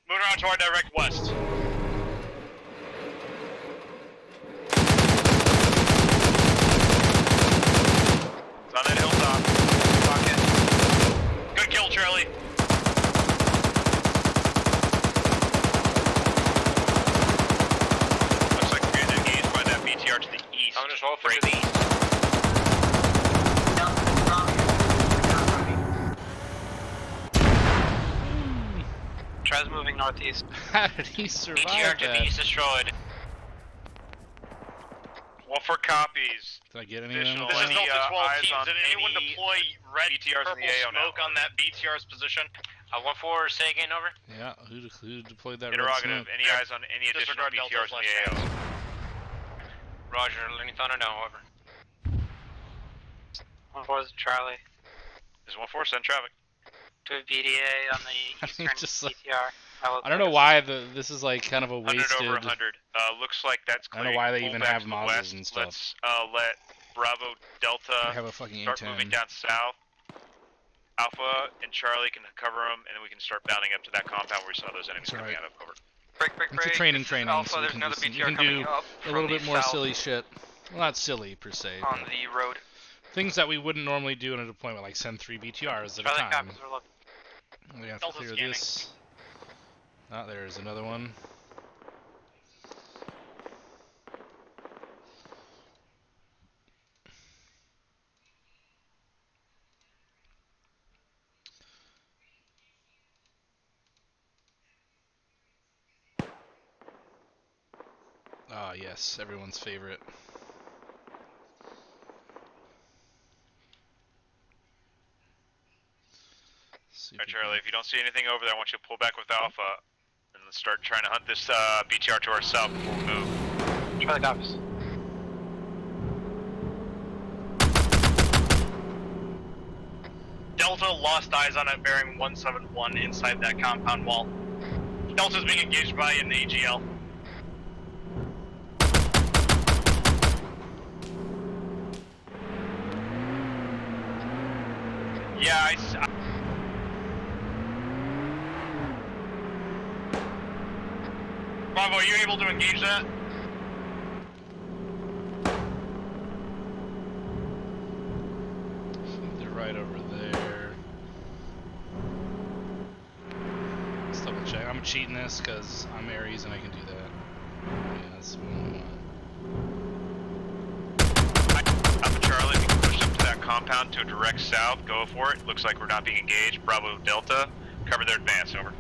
Moving around to our direct west. It's on that hilltop. Rocket. Good kill, Charlie. Looks like we're getting engaged by that BTR to the east. Thunder's all for the east. Tries moving northeast. How did he survive BTR to the that? east destroyed. 1-4 copies. Did I get any Additional of This them? is Delta 12 eyes teams. on Did anyone any deploy red BTRs in purple the AO now. smoke on that BTR's position? 1-4, say again. Over. Yeah, who deployed that red Interrogative. smoke? Any eyes on any additional Disregard BTRs in the Delta's AO? Roger, letting Thunder know. Over. 1-4 is Charlie. There's 1-4, send traffic. To a BDA on the eastern just like- BTR. I don't know why this is like kind of a 100 wasted. over 100. Looks like that's I clear. don't know why they Pull even back have to the Mazes west. and stuff. Let's let Bravo Delta They have a fucking start A10. moving down south. Alpha and Charlie can cover them, and then we can start bounding up to that compound where we saw those enemies coming out of. Over. Break. It's a training, Alpha, so you there's can, another do, BTR you can coming do up a from little the bit more south silly shit. Well, not silly per se. on the road. Things that we wouldn't normally do in a deployment, like send 3 BTRs at a Charlie time. copies are looking. We have to Delta clear scanning. this. Ah, there's another one. Ah, yes, everyone's favorite. Alright, Charlie, if you don't see anything over there, I want you to pull back with Alpha and let's start trying to hunt this BTR to our south before we move. Charlie copies. Delta lost eyes on it bearing 171 inside that compound wall. Delta's being engaged by an AGL. Yeah, Bravo, are you able to engage that? They're right over there. Let's double check. I'm cheating this because I'm Aries and I can do that. Yeah, that's what I want. Alpha Charlie, if you can push up to that compound to a direct south, go for it. Looks like we're not being engaged. Bravo Delta, cover their advance, over.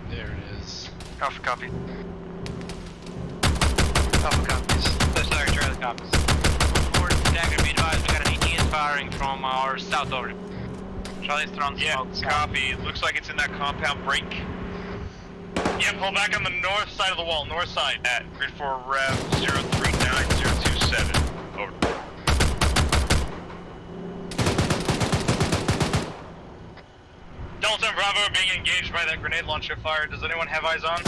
There it is. Alpha copy. Alpha copies. Sorry, Charlie copies. Forward, stagger, be advised, we got an ETS firing from our south over. Charlie's throwing smoke. Copy. Looks like it's in that compound break. Yeah, pull back on the north side of the wall, north side. At grid 4 rev 039027. Over. Delta and Bravo are being engaged by that grenade launcher fire. Does anyone have eyes on?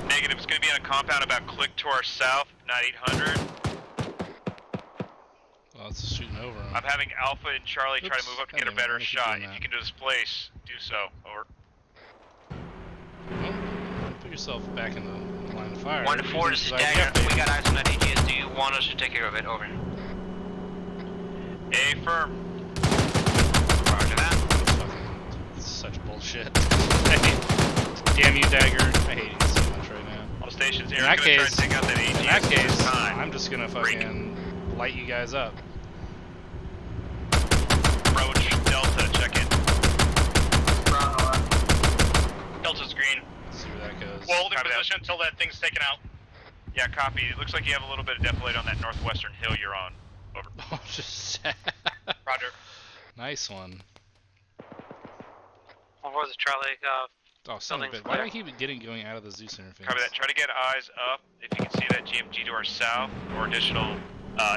Negative. It's going to be in a compound about click to our south, not 800. Well, it's shooting over him. I'm having Alpha and Charlie try to move up to get a better shot. If that. you can displace, do so. Over. Well, put yourself back in the line of fire. 1 to 4, this is Dagger. We got eyes on that ETS. Do you want us to take care of it? Over. Affirm. Roger that. This is such bullshit. Damn you, Dagger. I hate you so much right now. All stations here. In that case, try to take out that AGS in that case, time. I'm just gonna fucking light you guys up. Approach Delta, check in. Bravo. Delta's green. Let's see where that goes. We'll hold in position until that thing's taken out. Yeah, copy. It looks like you have a little bit of defilade on that northwestern hill you're on. Over. Oh, just Roger. Nice one. What was it, Charlie? Oh, son of a bitch. Why do I keep going out of the Zeus interface? Copy that. Try to get eyes up. If you can see that GMG to our south, or additional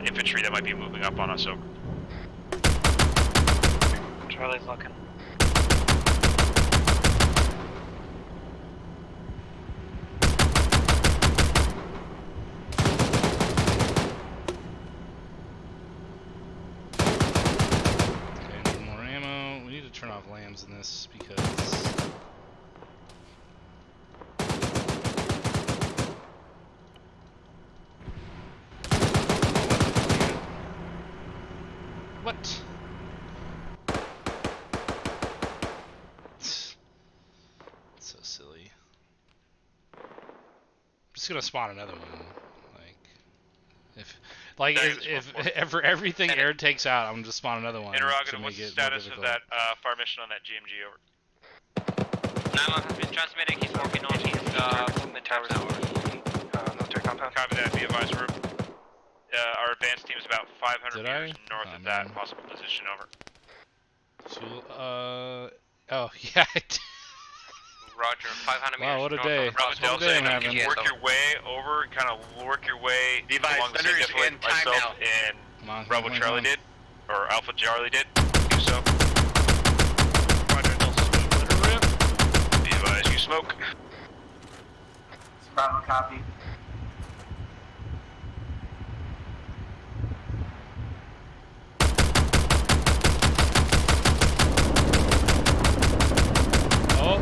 infantry that might be moving up on us. Over. Charlie's looking. Okay, I need more ammo. We need to turn off lambs in this because... What? So silly. I'm just gonna spawn another one. If for everything air takes out, I'm just spawn another one. Interrogative, what's the status of that fire mission on that GMG? Over. 9-1 has been transmitted. He's working on his movement towers. Military compound. Copy that. Be advised, we're our advance team is about 500 meters north of that possible position. Over. Oh yeah. Roger. 500 meters. Wow, what a north day! of Bravo What a Delta, day and I'm you having. can work your way over, kind of work your way along the same defilade myself and Bravo Charlie did, or Alpha Charlie did. Do so. Roger, Delta's moving. Let her rip. Be advised, you smoke. Bravo, copy. Oh.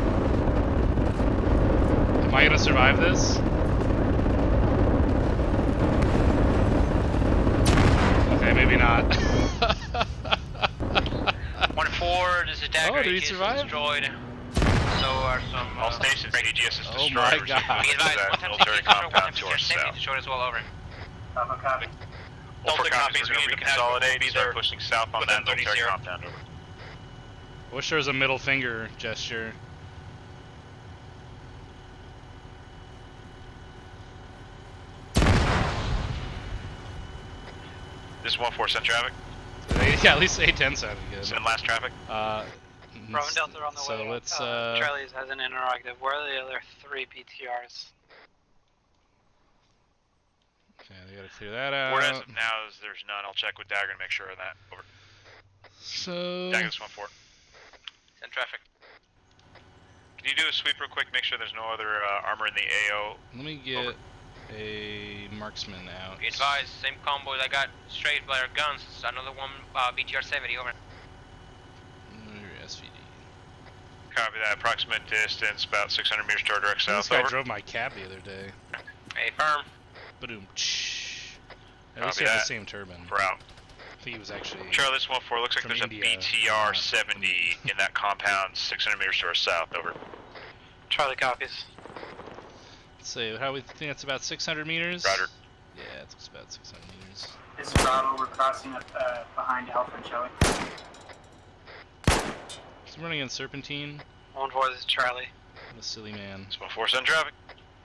Am I gonna survive this? Okay, maybe not. 1-4, this is Dagger. Oh, did he AGS survive? Destroyed. So are some. All stations, AGS is Oh destroyed. my We're God. taking Be advised, that 1 military compound to our south. Destroyed as well. Over. Bravo, copy. Delta copies, we're going to reconsolidate, be start there pushing south on that military 30-0. compound. Over. Wish there was a middle finger gesture. This is 1-4, send traffic. Yeah, at least A10 sounded good. Send last traffic. Bravo and Delta are on the way. So let's Charlie's has an interrogative. Where are the other 3 PTRs? Okay, they gotta clear that out. Word as of now is there's none. I'll check with Dagger to make sure of that. Over. So Dagger, this 1-4. Send traffic. Can you do a sweep real quick? Make sure there's no other armor in the AO. Let me get a marksman out. Be advised, same combo that got straight by our guns. It's another one, BTR 70, over. Your SVD. Copy that. Approximate distance about 600 meters to our direct south. This guy over. drove my cab the other day. Hey, firm. Badoom. At least he had the same turbine. We're out. I think he was actually. Charlie, this 1-4. Looks like there's India. a BTR 70 in that compound, 600 meters to our south. Over. Charlie copies. Let's see, how we think that's about 600 meters? Roger. Yeah, it's about 600 meters. This is Bravo. We're crossing up behind Alpha and Charlie. He's running in Serpentine. 1-4, this is Charlie. What a silly man. This 1-4, send traffic.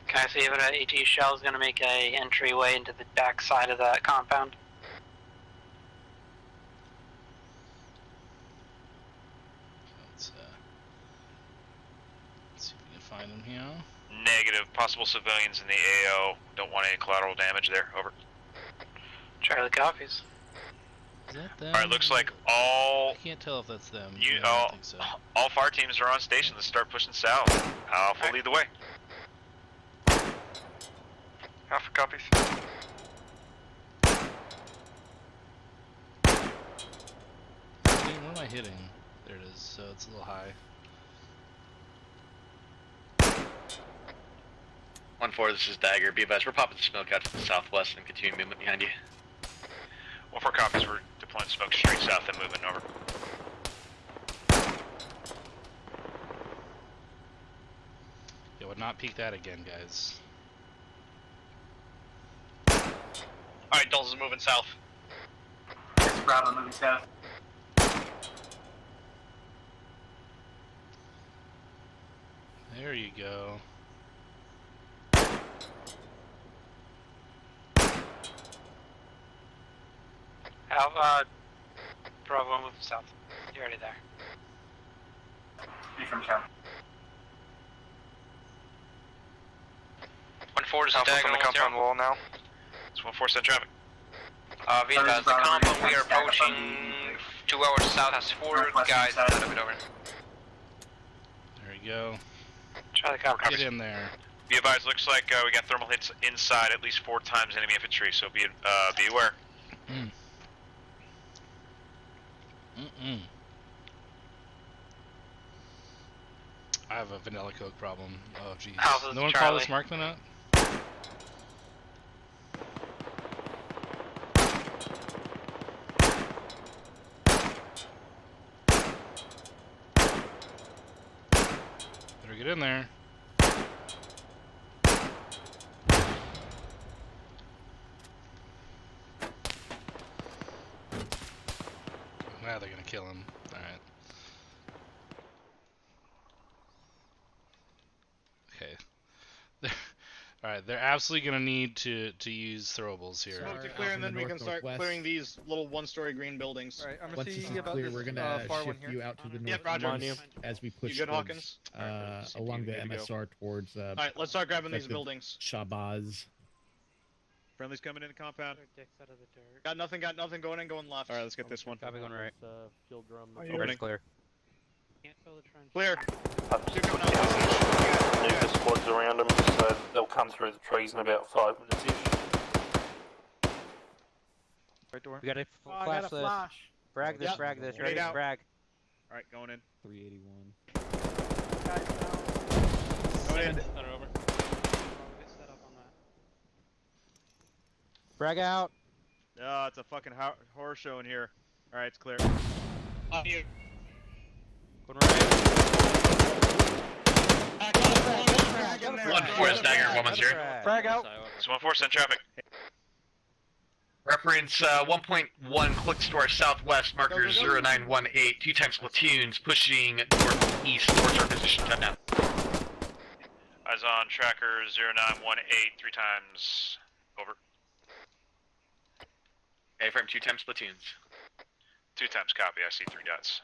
Can I see if an AT shell is going to make a entryway into the back side of that compound? Let's see if we can find him here. Negative. Possible civilians in the AO. Don't want any collateral damage there. Over. Charlie copies. Is that them? Alright, looks like all... I can't tell if that's them. You, I don't think so. All fire teams are on station. Let's start pushing south. Alpha, lead the way. Alpha copies. Where am I hitting? There it is, so it's a little high. 1-4, this is Dagger. Be advised, we're popping smoke out to the southwest and continuing movement behind you. 1-4 copies. We're deploying smoke straight south and moving over. Yeah, would not peek that again, guys. Alright, Dulles is moving south. This is Bravo moving south. There you go. Bravo, move south. You're already there. Be from Charlie. 1-4 is Alpha Dagger from the 1-0. compound wall now. It's 1-4, send traffic. Be advised, the compound we are approaching 2 hours south has 4 guys out of it, over. There you go. Charlie copies. Get in there. Be advised, looks like we got thermal hits inside at least 4 times enemy infantry, so be aware. I have a vanilla Coke problem. Oh jeez. Alpha, No one Charlie. call this markman up? Better get in there. Now they're gonna kill him. Alright. Okay. Alright, they're absolutely gonna need to use throwables here. Smoke to clear, and then we can start clearing these little one-story green buildings. Alright, I'm gonna Once see this is about clear, this we're gonna far one shift here. you out to the Yep, north roger. as we push You good, towards, Hawkins? along the good to go. MSR towards Alright, let's start grabbing these effective buildings. Shabazz. Friendly's coming in the compound. Dicks out of the dirt. Got nothing, going in, going left. Alright, let's get this one. Copy, going right. Field drum. Opening. Clear. Can't fill the trench. Clear. Two coming out. Move the squads around them, so they'll come through the trees in about 5 minutes-ish. Right door. We got a Oh, I flash got a this. flash. Frag this, Yep. frag this. Grenade Ready? out. Frag. Alright, going in. 381. Going in. Get set up on that. Frag out. Oh, it's a fucking horror show in here. Alright, it's clear. On you. Going right. 1-4 is Dagger, 1-0. Frag out. It's 1-4, send traffic. Reference 1.1 clicks to our southwest, marker 0918, 2 times platoons pushing northeast towards our position. Time now. Eyes on tracker 0918, 3 times. Over. A-frame 2 times platoons. 2 times copy. I see 3 dots.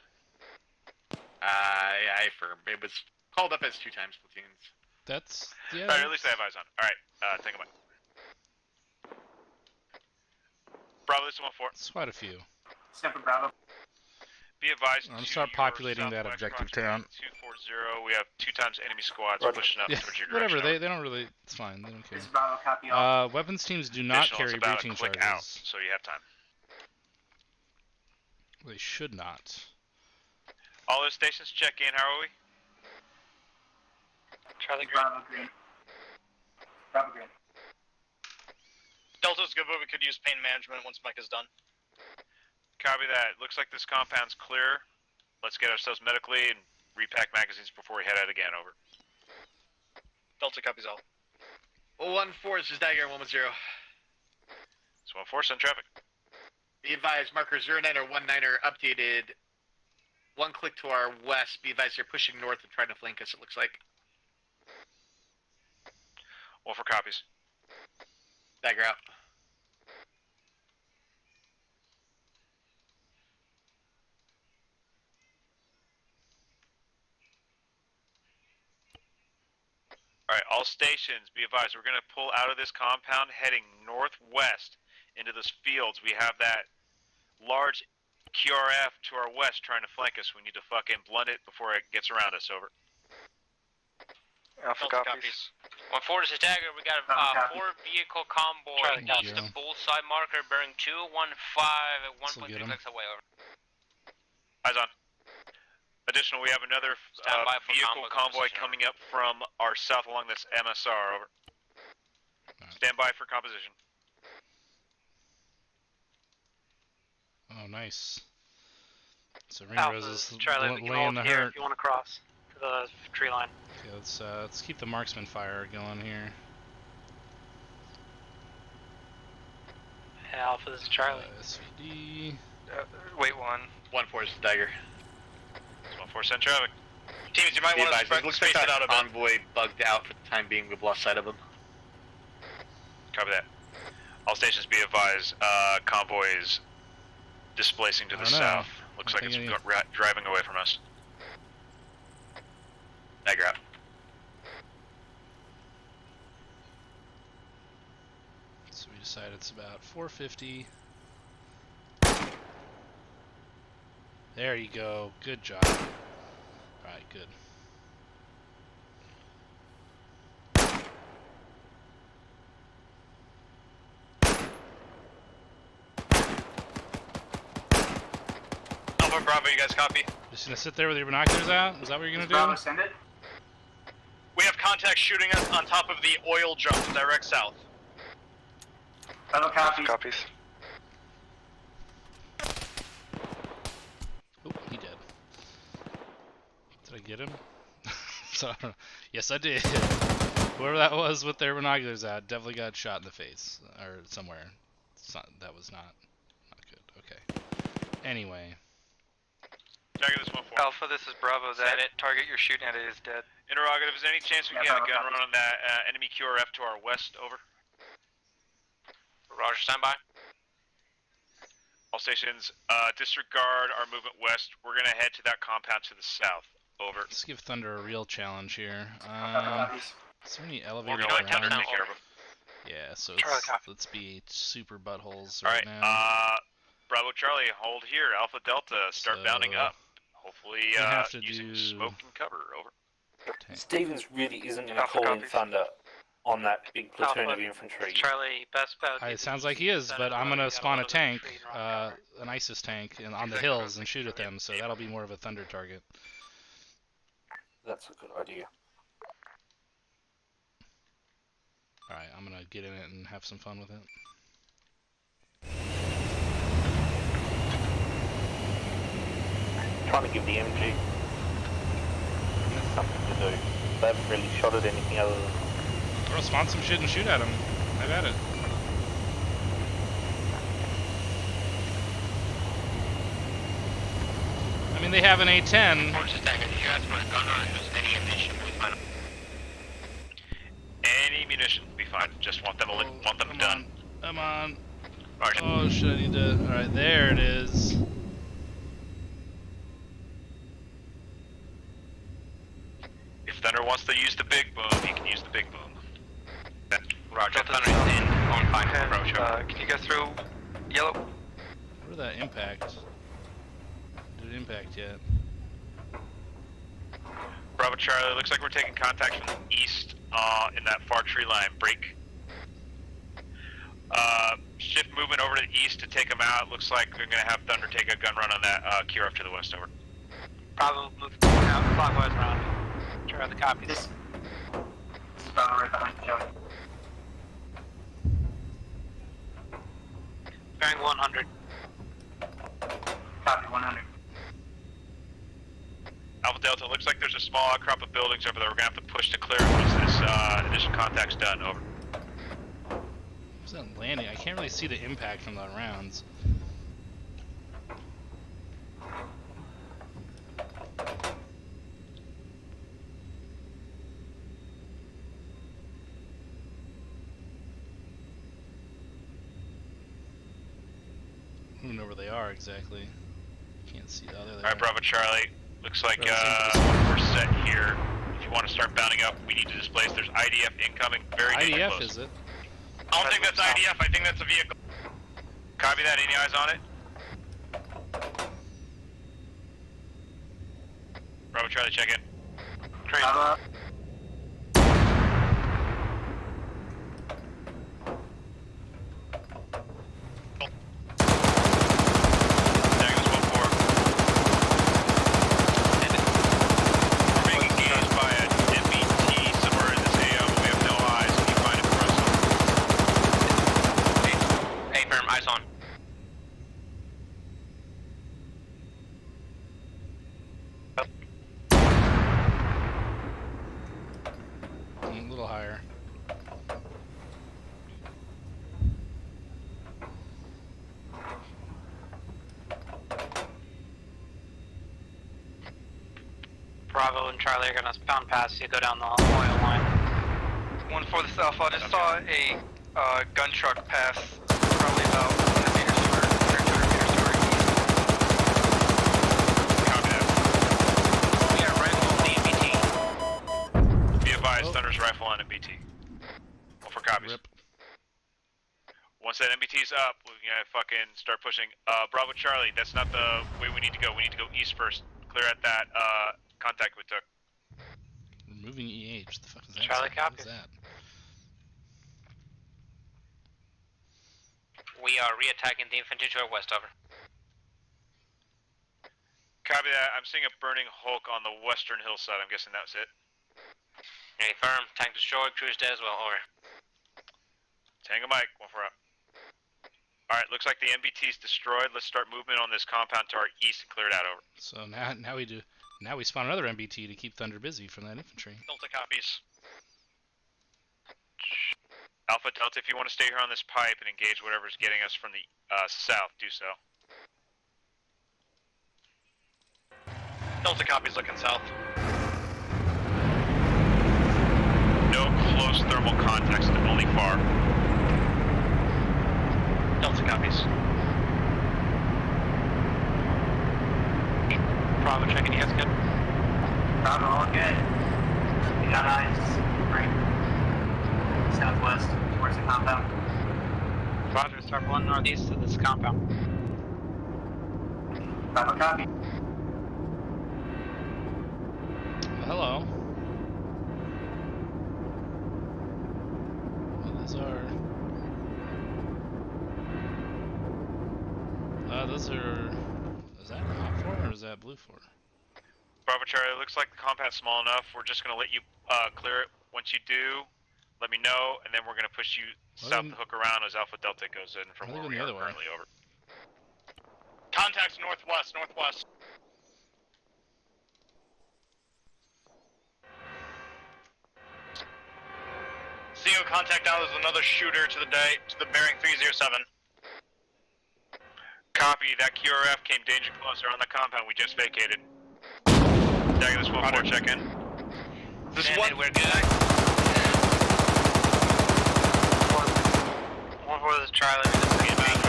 Yeah, A-firm. It was called up as 2 times platoons. That's yeah. Alright, at least I have eyes on it. Alright, take a mic. Bravo, this is 1-4. It's quite a few. Step Bravo. Be advised. I'm start populating that objective town. 240. We have 2 times enemy squads pushing up towards your Whatever. direction. They don't really. It's fine. They don't care. This is Bravo, copy all. Weapons teams do not carry It's about breaching a click charges. out, so you have time. They should not. All those stations check in. How are we? Charlie Green. Bravo Green. Bravo Green. Delta's good, but we could use pain management once Mike is done. Copy that. Looks like this compound's clear. Let's get ourselves medically and repack magazines before we head out again. Over. Delta copies all. 1-4, this is Dagger 1-0. It's 1-4, send traffic. Be advised, marker 09er 19er updated. 1 click to our west. Be advised, they're pushing north and trying to flank us, it looks like. 1-4 copies. Dagger out. Alright, all stations, be advised, we're going to pull out of this compound heading northwest into those fields. We have that large QRF to our west trying to flank us. We need to fucking blunt it before it gets around us. Over. Alpha copies. 1-4, this is Dagger. We got a 4-vehicle convoy east of bullseye marker bearing 215 at 1.3 clicks away. Over. Eyes on. Additional, we have another vehicle convoy coming up from our south along this MSR. Over. Stand by for composition. Oh, nice. So Alpha, Ringrose is Charlie, we can laying hold the here hurt. if you want to cross to the tree line. Okay, let's keep the marksman fire going here. Yeah, Alpha, this is Charlie. SVD. Wait, 1. 1-4 is Dagger. 1-4, send traffic. Teams, you might want to space that out a bit. Convoy bugged out for the time being. We've lost sight of him. Copy that. All stations be advised, convoy is displacing to the south. Looks like it's driving away from us. Dagger out. So we decide it's about 450. There you go. Good job. Alright, good. Alpha Bravo, you guys copy? Just gonna sit there with your binoculars out? Is that what you're gonna do? Bravo, send it. We have contact shooting us on top of the oil jump direct south. Bravo copies. Copies. Oh, he did. Did I get him? So, I don't know. Yes, I did. Whoever that was with their binoculars out definitely got shot in the face or somewhere. That was not good. Okay. Anyway. Dagger, this 1-4. Alpha, this is Bravo. That target you're shooting at is dead. Interrogative, is there any chance we can get a gun run on that enemy QRF to our west? Over. Roger, stand by. All stations, disregard our movement west. We're going to head to that compound to the south. Over. Let's give Thunder a real challenge here. Is there any We're elevators going to around? take care of them. Yeah, so let's be super buttholes All right now. Bravo Charlie, hold here. Alpha Delta, start bounding up. Hopefully, using smoke and cover. Over. Stevens really isn't going to call in Thunder on that big platoon of infantry. Charlie, best bet. It sounds like he is, but I'm going to spawn a tank, an ISIS tank, on the hills and shoot at them, so that'll be more of a Thunder target. That's a good idea. Alright, I'm going to get in it and have some fun with it. Trying to give the MG something to do. They haven't really shot at anything other than... Bro, spawn some shit and shoot at him. Have at it. I mean, they have an A-10. Any munition will be fine. Just want them done. Come on. Roger. Oh shit, I need to... Alright, there it is. If Thunder wants to use the big boom, he can use the big boom. Roger. Thunder is in on 5. Can you go through yellow? Where did that impact? Did it impact yet? Bravo Charlie, looks like we're taking contact from the east in that far tree line. Break. Shift movement over to the east to take them out. Looks like we're going to have Thunder take a gun run on that Kirov to the west. Over. Bravo, move out clockwise around. Try the copies. This is Bravo right behind Joey. Bearing 100. Copy 100. Alpha Delta, looks like there's a small outcrop of buildings over there. We're going to have to push to clear it once this initial contact's done. Over. What's that landing? I can't really see the impact from the rounds. I don't know where they are exactly. Can't see the other. Alright, Bravo Charlie. Looks like we're set here. If you want to start bounding up, we need to displace. There's IDF incoming. Very IDF, close. Is it? I don't think that's IDF. I think that's a vehicle. Copy that. Any eyes on it? Bravo Charlie, check in. Train. A little higher. Bravo and Charlie are gonna pound past you, go down the oil line. 1 this Alpha. I just saw a gun truck pass, probably about 100 meters to our, 200 meters to our east. Copy that. We are rifle the MBT. Be advised, Thunder's rifle on MBT. Well, for copies. Rip. Once that MBT's up, we're gonna fucking start pushing. Bravo Charlie, that's not the way we need to go. We need to go east first. Clear out that contact we took. Removing EH. The fuck is that? Charlie, copy. What is that? We are re-attacking the infantry to our west, over. Copy that. I'm seeing a burning Hulk on the western hillside. I'm guessing that's it. Any firm. Tank destroyed. Cruise dead as well, over. Tango Mike, 1 for up. Alright, looks like the MBT's destroyed. Let's start movement on this compound to our east and clear it out, over. So now we spawn another MBT to keep Thunder busy from that infantry. Delta copies. Alpha Delta, if you want to stay here on this pipe and engage whatever's getting us from the south, do so. Delta copies looking south. No close thermal contacts, only far. Delta copies. Bravo, checking you guys good? Bravo, all good. We got eyes right southwest towards the compound. Roger, start pulling northeast of this compound. Bravo, copy. Hello. Well, those are... Is that hot 4 or is that blue 4? Bravo Charlie, it looks like the compound's small enough. We're just going to let you clear it. Once you do, let me know, and then we're going to push you south the hook around as Alpha Delta goes in from where we are currently, over. Contacts northwest, northwest. CO contact now, there's another shooter to the bearing 307. Copy, that QRF came danger closer on the compound we just vacated. Dagger this 1-4, check in. This one, we're good. 1-4 this is Charlie, we just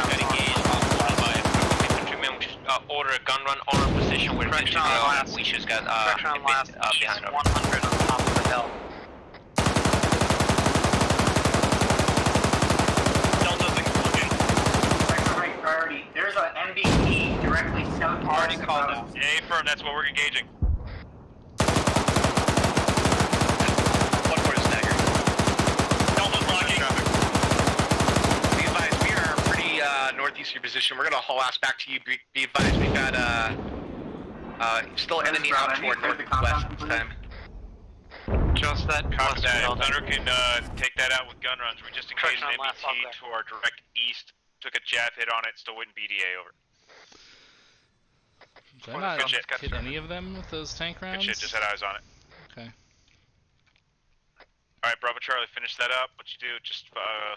Order a gun run on our position where Correction on last. we just got Correction on last. behind East 100 on top of the hill. Delta's looking. Right priority. There's an MVP directly south. Already called out. A firm, that's what we're engaging. One for the stagger. Delta's locking. Be advised, we are pretty northeast of your position. We're gonna haul ass back to you. Be advised, we've got still enemy out toward northwest this time. Just that. Copy that. If Thunder can take that out with gun runs. We just engaged an MBT to our direct east. Took a jab hit on it. Still waiting BDA over. Did I not hit any of them with those tank rounds? Good shit. Just had eyes on it. Okay. Alright, Bravo Charlie, finish that up. What you do, just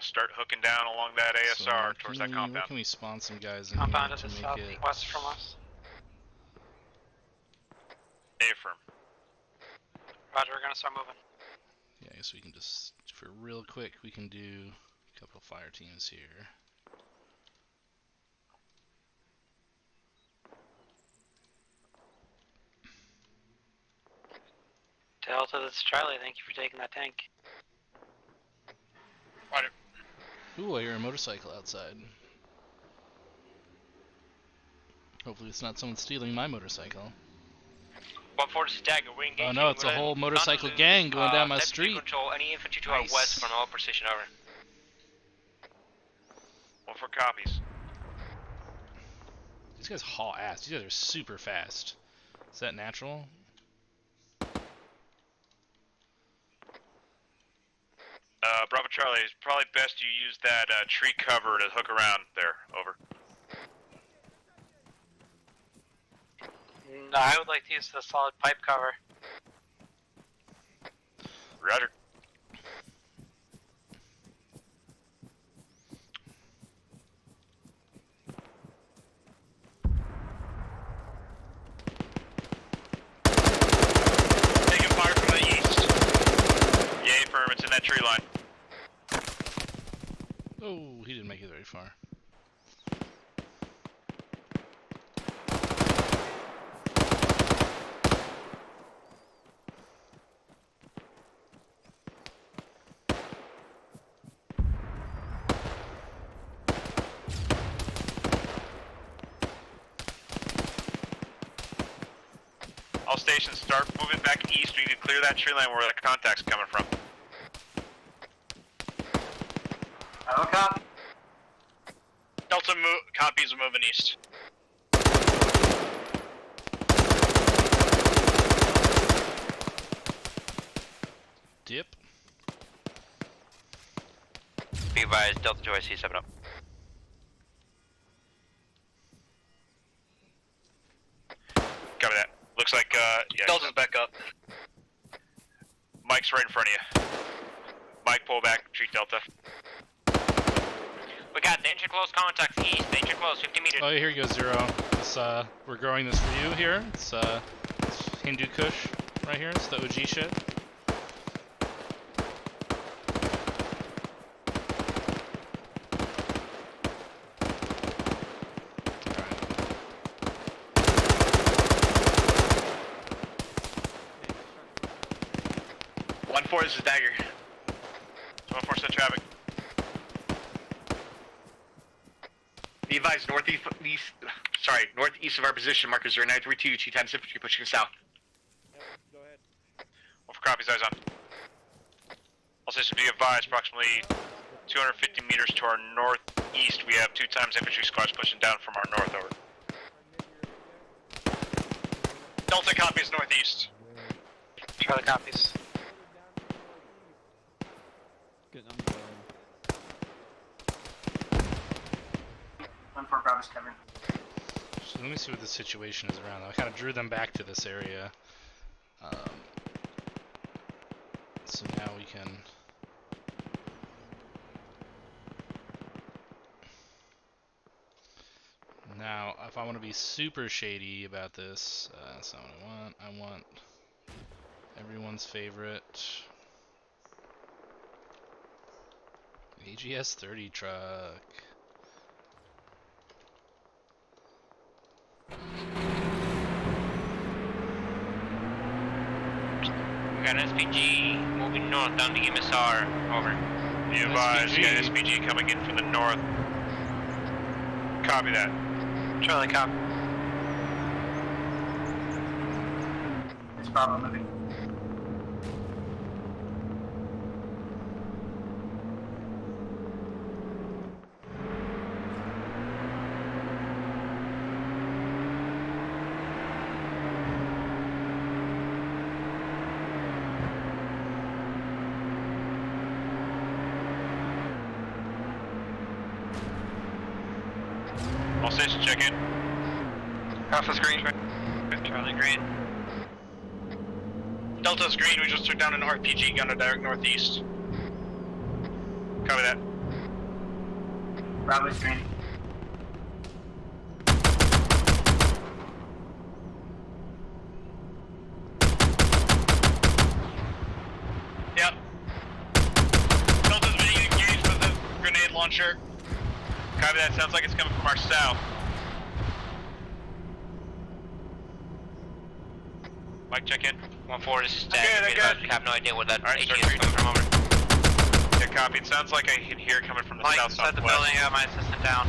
start hooking down along that ASR towards that compound. Where can we spawn some guys in Compound here to the to make it... southwest from us. Affirm. Roger, we're gonna start moving. Yeah, I guess we can just, for real quick, we can do a couple of fire teams here. Delta, this is Charlie. Thank you for taking that tank. Roger. Ooh, I hear a motorcycle outside. Hopefully it's not someone stealing my motorcycle. 140 stagger, we're engaging. Oh no, it's a whole motorcycle gang going down my street. Control any infantry to our west from all precision, over. 1-4 copies. These guys haul ass. These guys are super fast. Is that natural? Bravo Charlie, it's probably best you use that tree cover to hook around there. Over. No, I would like to use the solid pipe cover. Roger. Taking fire from the east. Yay, firm, it's in that tree line. Oh, he didn't make it very far. All stations, start moving back east. We need to clear that tree line where the contact's coming from. Copy. Delta copies moving east. Dip. Be advised, Delta 2 IC 7 up. Copy that. Looks like, yeah. Delta's back up. Mike's right in front of you. Mike, pull back, treat Delta. We got danger close contacts east, danger close, 50 meters. Oh, here you go, Zero. It's, we're growing this for you here. It's Hindu Kush right here. It's the OG shit. This is Dagger. 1-4 set traffic. Be advised, northeast of our position, markers 0932, 2 times infantry pushing south. Go ahead. 1-4 copies, eyes on. All stations be advised, approximately 250 meters to our northeast, we have 2 times infantry squads pushing down from our north, over. Delta copies northeast. Charlie copies. One for Bravo's covered. So let me see what the situation is around. I kind of drew them back to this area. So now we can... Now, if I want to be super shady about this, that's not what I want. I want everyone's favorite AGS 30 truck. We got an SPG moving north down the MSR. Over. Be advised, you got an SPG coming in from the north. Copy that. Charlie, copy. It's Bravo moving. All stations check in. Alpha's green. Charlie green. Delta's green, we just took down an RPG gun to direct northeast. Copy that. Bravo's green. Yep. Delta's being engaged with a grenade launcher. Copy that. Sounds like it's coming from our south. Mike, check in. 1-4, this is Okay, they're good. I have no idea where that Alright, AG start is coming from. Over. Yeah, copy. It sounds like I can hear it coming from the Mike, south inside the southwest. building, I got my assistant down.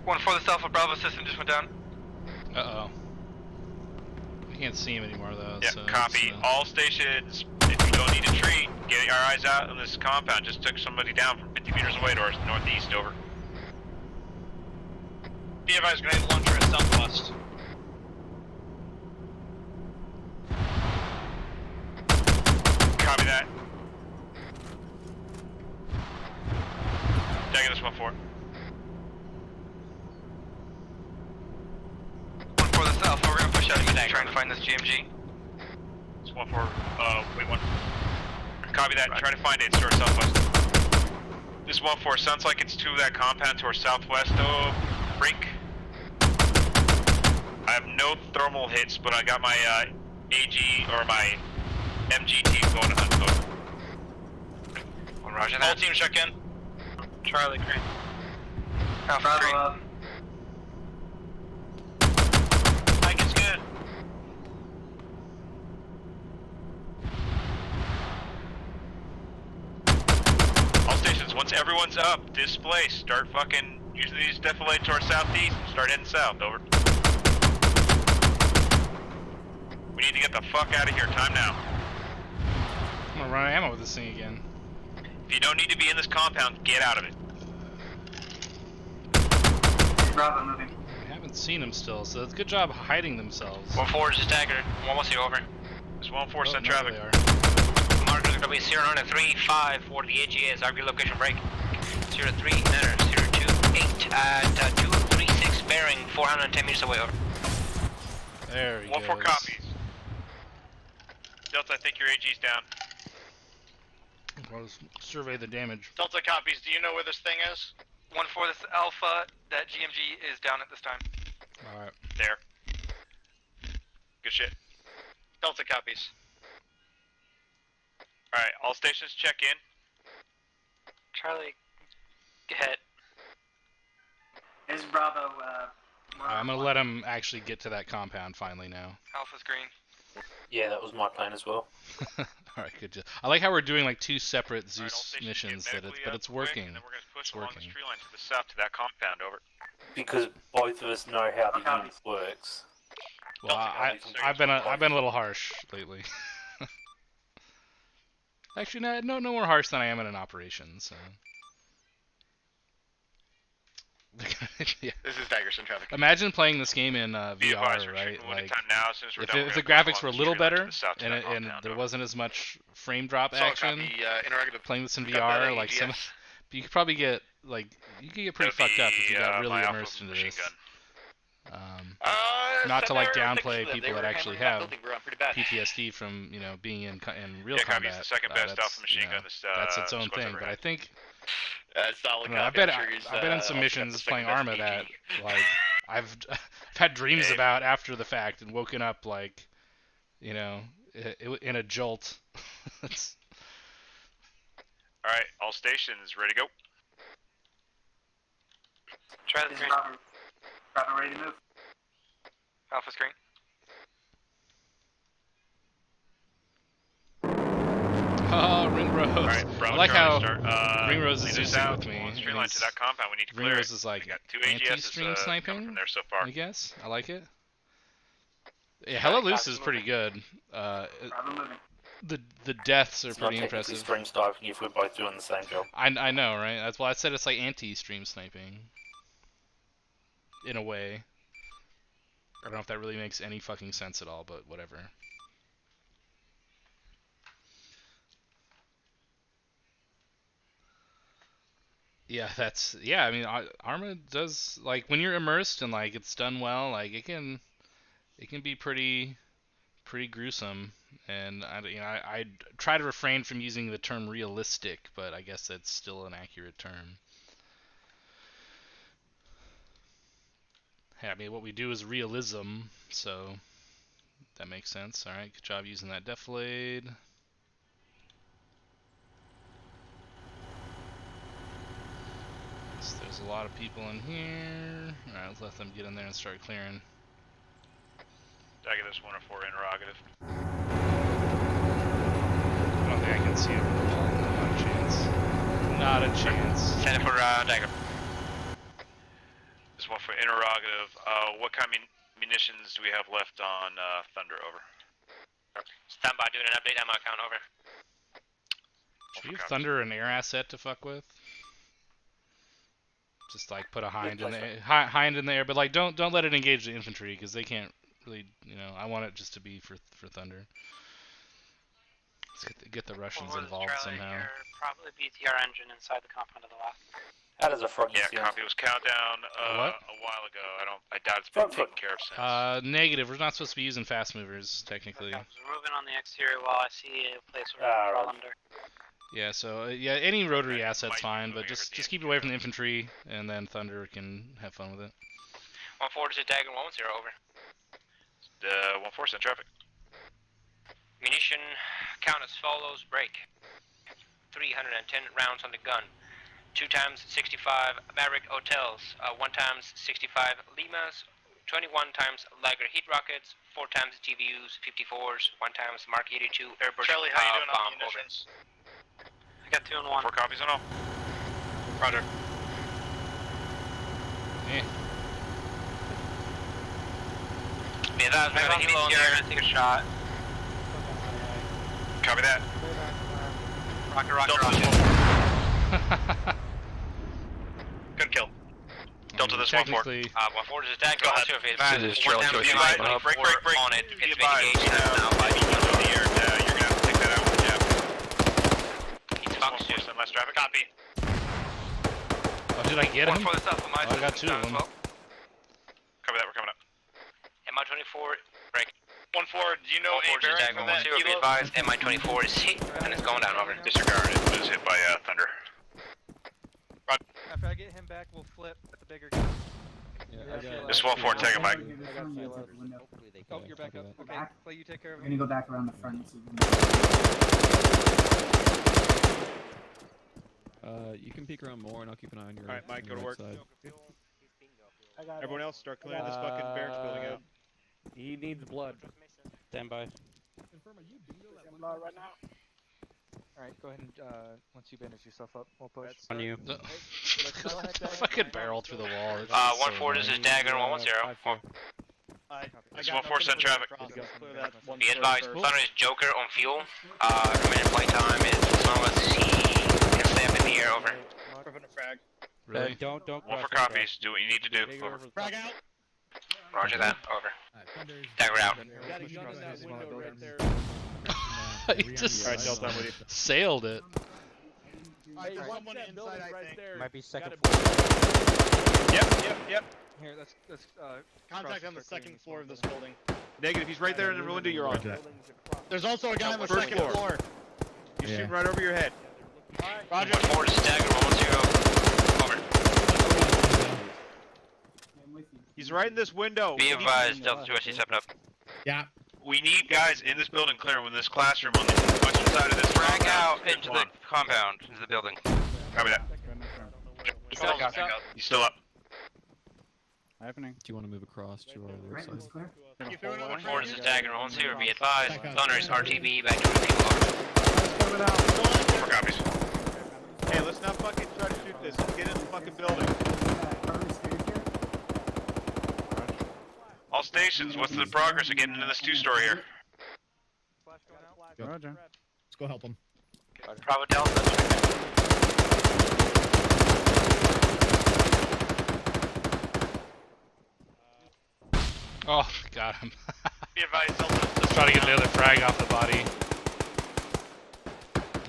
1-4, this Alpha Bravo system just went down. Uh-oh. I can't see him anymore, though. Yeah, so copy. All stations, if you don't need a treat, get our eyes out on this compound. Just took somebody down from 50 meters away to our northeast, over. Be advised, grenade launcher at southwest. Copy that. Taking this 1-4. 1-4, this Alpha, we're gonna push out immediately, trying to find this GMG. It's 1-4, wait, 1. Copy that, try to find it, it's to our southwest. This 1-4, sounds like it's to that compound to our southwest, Brink. I have no thermal hits, but I got my, AG, or my MG team going to hunt, over. Roger that. All team check in. Charlie green. Alpha green. Mike is good. All stations, once everyone's up, display, start fucking using these defilade to our southeast and start heading south, over. We need to get the fuck out of here, time now. I'm gonna run out of ammo with this thing again. If you don't need to be in this compound, get out of it. Bravo moving. I haven't seen them still, so it's a good job hiding themselves. 1-4 is staggered. 1-1 over. There's 1-4 send no, traffic. they are. Markers are going to be 093-5 for the AGA's RV location break. 03 Netter, 028 at 236 bearing 410 meters away over. There he 1-4 goes. copies. Delta, I think your AG's down. I'll just survey the damage. Delta copies, do you know where this thing is? 1-4, this Alpha, that GMG is down at this time. Alright. There. Good shit. Delta copies. Alright, all stations check in. Charlie, hit. This is Bravo, I'm gonna let him actually get to that compound finally now. Alpha's green. Yeah, that was my plan as well. Alright, good job. I like how we're doing like two separate All Zeus stations missions, get but medically it's quick, working. And then we're going to push It's along working. this tree line to the south to that compound, over. Because both of us know how the unit works. Well, I've been a little harsh lately. Actually, no more harsh than I am in an operation. So. Yeah. This is Daggerson traffic. Imagine playing this game in VR, right? Like, now, as soon as we're done, if the graphics were a little better and there wasn't as much frame drop action, playing this in VR, like you could probably get you could get pretty fucked up if you got really immersed into this. Not to like downplay people that actually have PTSD from being in real combat. The second best alpha machine gun. That's its own thing, but I think. I've been in some missions playing Arma that I've had dreams about after the fact and woken up in a jolt. Alright, all stations ready to go. Charlie green. Bravo ready to move. Alpha screen. Oh, Ringrose. Alright, Bravo, I like Charlie, how start. Ringrose lead is us using out with me. on the stream and line to that compound. We need to clear Ringrose it. is like We got 2 AGSs anti-stream coming sniping, from there so far. I guess. I like it. Yeah, Hello Loose is pretty good. The deaths are It's pretty not technically impressive. stream sniping if we're both doing the same job. I know, right? That's why I said it's like anti-stream sniping. In a way. I don't know if that really makes any fucking sense at all, but whatever. Yeah, I mean, Arma does, like, when you're immersed and, like, it's done well, like, it can be pretty gruesome. And, I try to refrain from using the term realistic, but I guess that's still an accurate term. I mean, what we do is realism, so that makes sense. Alright, good job using that deflade. So there's a lot of people in here. Alright, let's let them get in there and start clearing. Dagger this 104 interrogative. I don't think I can see it. Not a chance. Not a chance. Send it for Dagger. This one for interrogative. What kind of munitions do we have left on Thunder? Over. Stand by doing an update ammo count. Over. Should we give Thunder an air asset to fuck with? Just like put a hind in the hind in there, but like don't let it engage the infantry because they can't really, I want it just to be for Thunder. Let's get the Russians involved somehow. Probably BTR engine inside the compound to the left. How does a frog? Yeah, copy. It was countdown What? a while ago. I doubt it's been taken care of since. Negative. We're not supposed to be using fast movers technically. Okay, so moving on the exterior wall. I see a place where I can crawl under. Yeah, so yeah, any rotary asset's fine, but just keep it away from the infantry, and then Thunder can have fun with it. 1-4 to Dagger 1-0. Over. 1-4 send traffic. Munition count as follows. Break. 310 rounds on the gun. 2 times 65 Maverick Hotels. 1 times 65 Limas. 21 times Liger heat rockets. 4 times GVUs 54s. 1 times Mark 82 airburst Charlie, how you doing bomb. on munitions? I got 2 and 1. 4 copies on all. Roger. Yeah. Be advised, we got a helo in there. Gonna take a shot. Copy that. Rocket, rocket. Good kill. Delta this 1-4. 1-4 is attack. Go ahead. Be advised, 1 times Break on it. Be It's advised. now by the air. You're gonna have to take that out with Jeff. He's Fox 2. Send less traffic. Copy. Oh, did I get him? 1-4 this up. Oh, I got 2 of them. Copy that. We're coming up. MI-24, break. 1-4, do you know a Dagger barracks on that 1-0, be advised, MI-24 is hit and it's going down. Over. Disregard. It was hit by Thunder. After I get him back, we'll flip at the bigger guy. This 1-4, take it back. Oh, you're back up. Okay, Clay, you take care of We're him. gonna go back around the front. You can peek around more, and I'll keep an eye on your. Alright, Mike, go to right work. side. Everyone else, start clearing this fucking barracks building out. He needs blood. Stand by. Right now. Alright, go ahead and once you bandage yourself up, we'll push. On you. Fucking barrel through the wall. 1-4, this is Dagger 1-0. This 1-4, send traffic. Be advised, Thunder is Joker on fuel. Recommended flight time is as long as he can stay up in the air. Over. Really? Don't 1-4 copies. Do what you need to do. Over. Frag out. Roger that. Over. Dagger out. He just Alright, Delta, I'm with you. sailed it. Alright, there's someone inside, I think. Might be second Yep. Here, let's Contact on the second floor of this building. Negative, he's right there in the window you're on. There's also a guy on the First second floor. floor. He's shooting right over your head. Roger. 1-4, this is Dagger 1-0. Over. He's right in this window. Be advised, Delta 2 SC stepping up. Yeah. We need guys in this building clear with this classroom on the western side of this. Frag out into the compound, into the building. Copy that. He's still up. He's still up. Happening. Do you want to move across to our Right, side? looks clear. One forward is a dagger on 2, be advised. Back out. Thunder's RTB back to the Coming out. Four copies. Hey, let's not fucking try to shoot this. Let's get in the fucking building. All stations, what's the progress of getting into this 2-story here? Roger. Let's go help them. Bravo Delta. Oh, got him. Be advised, Delta. Let's try to get the other frag off the body.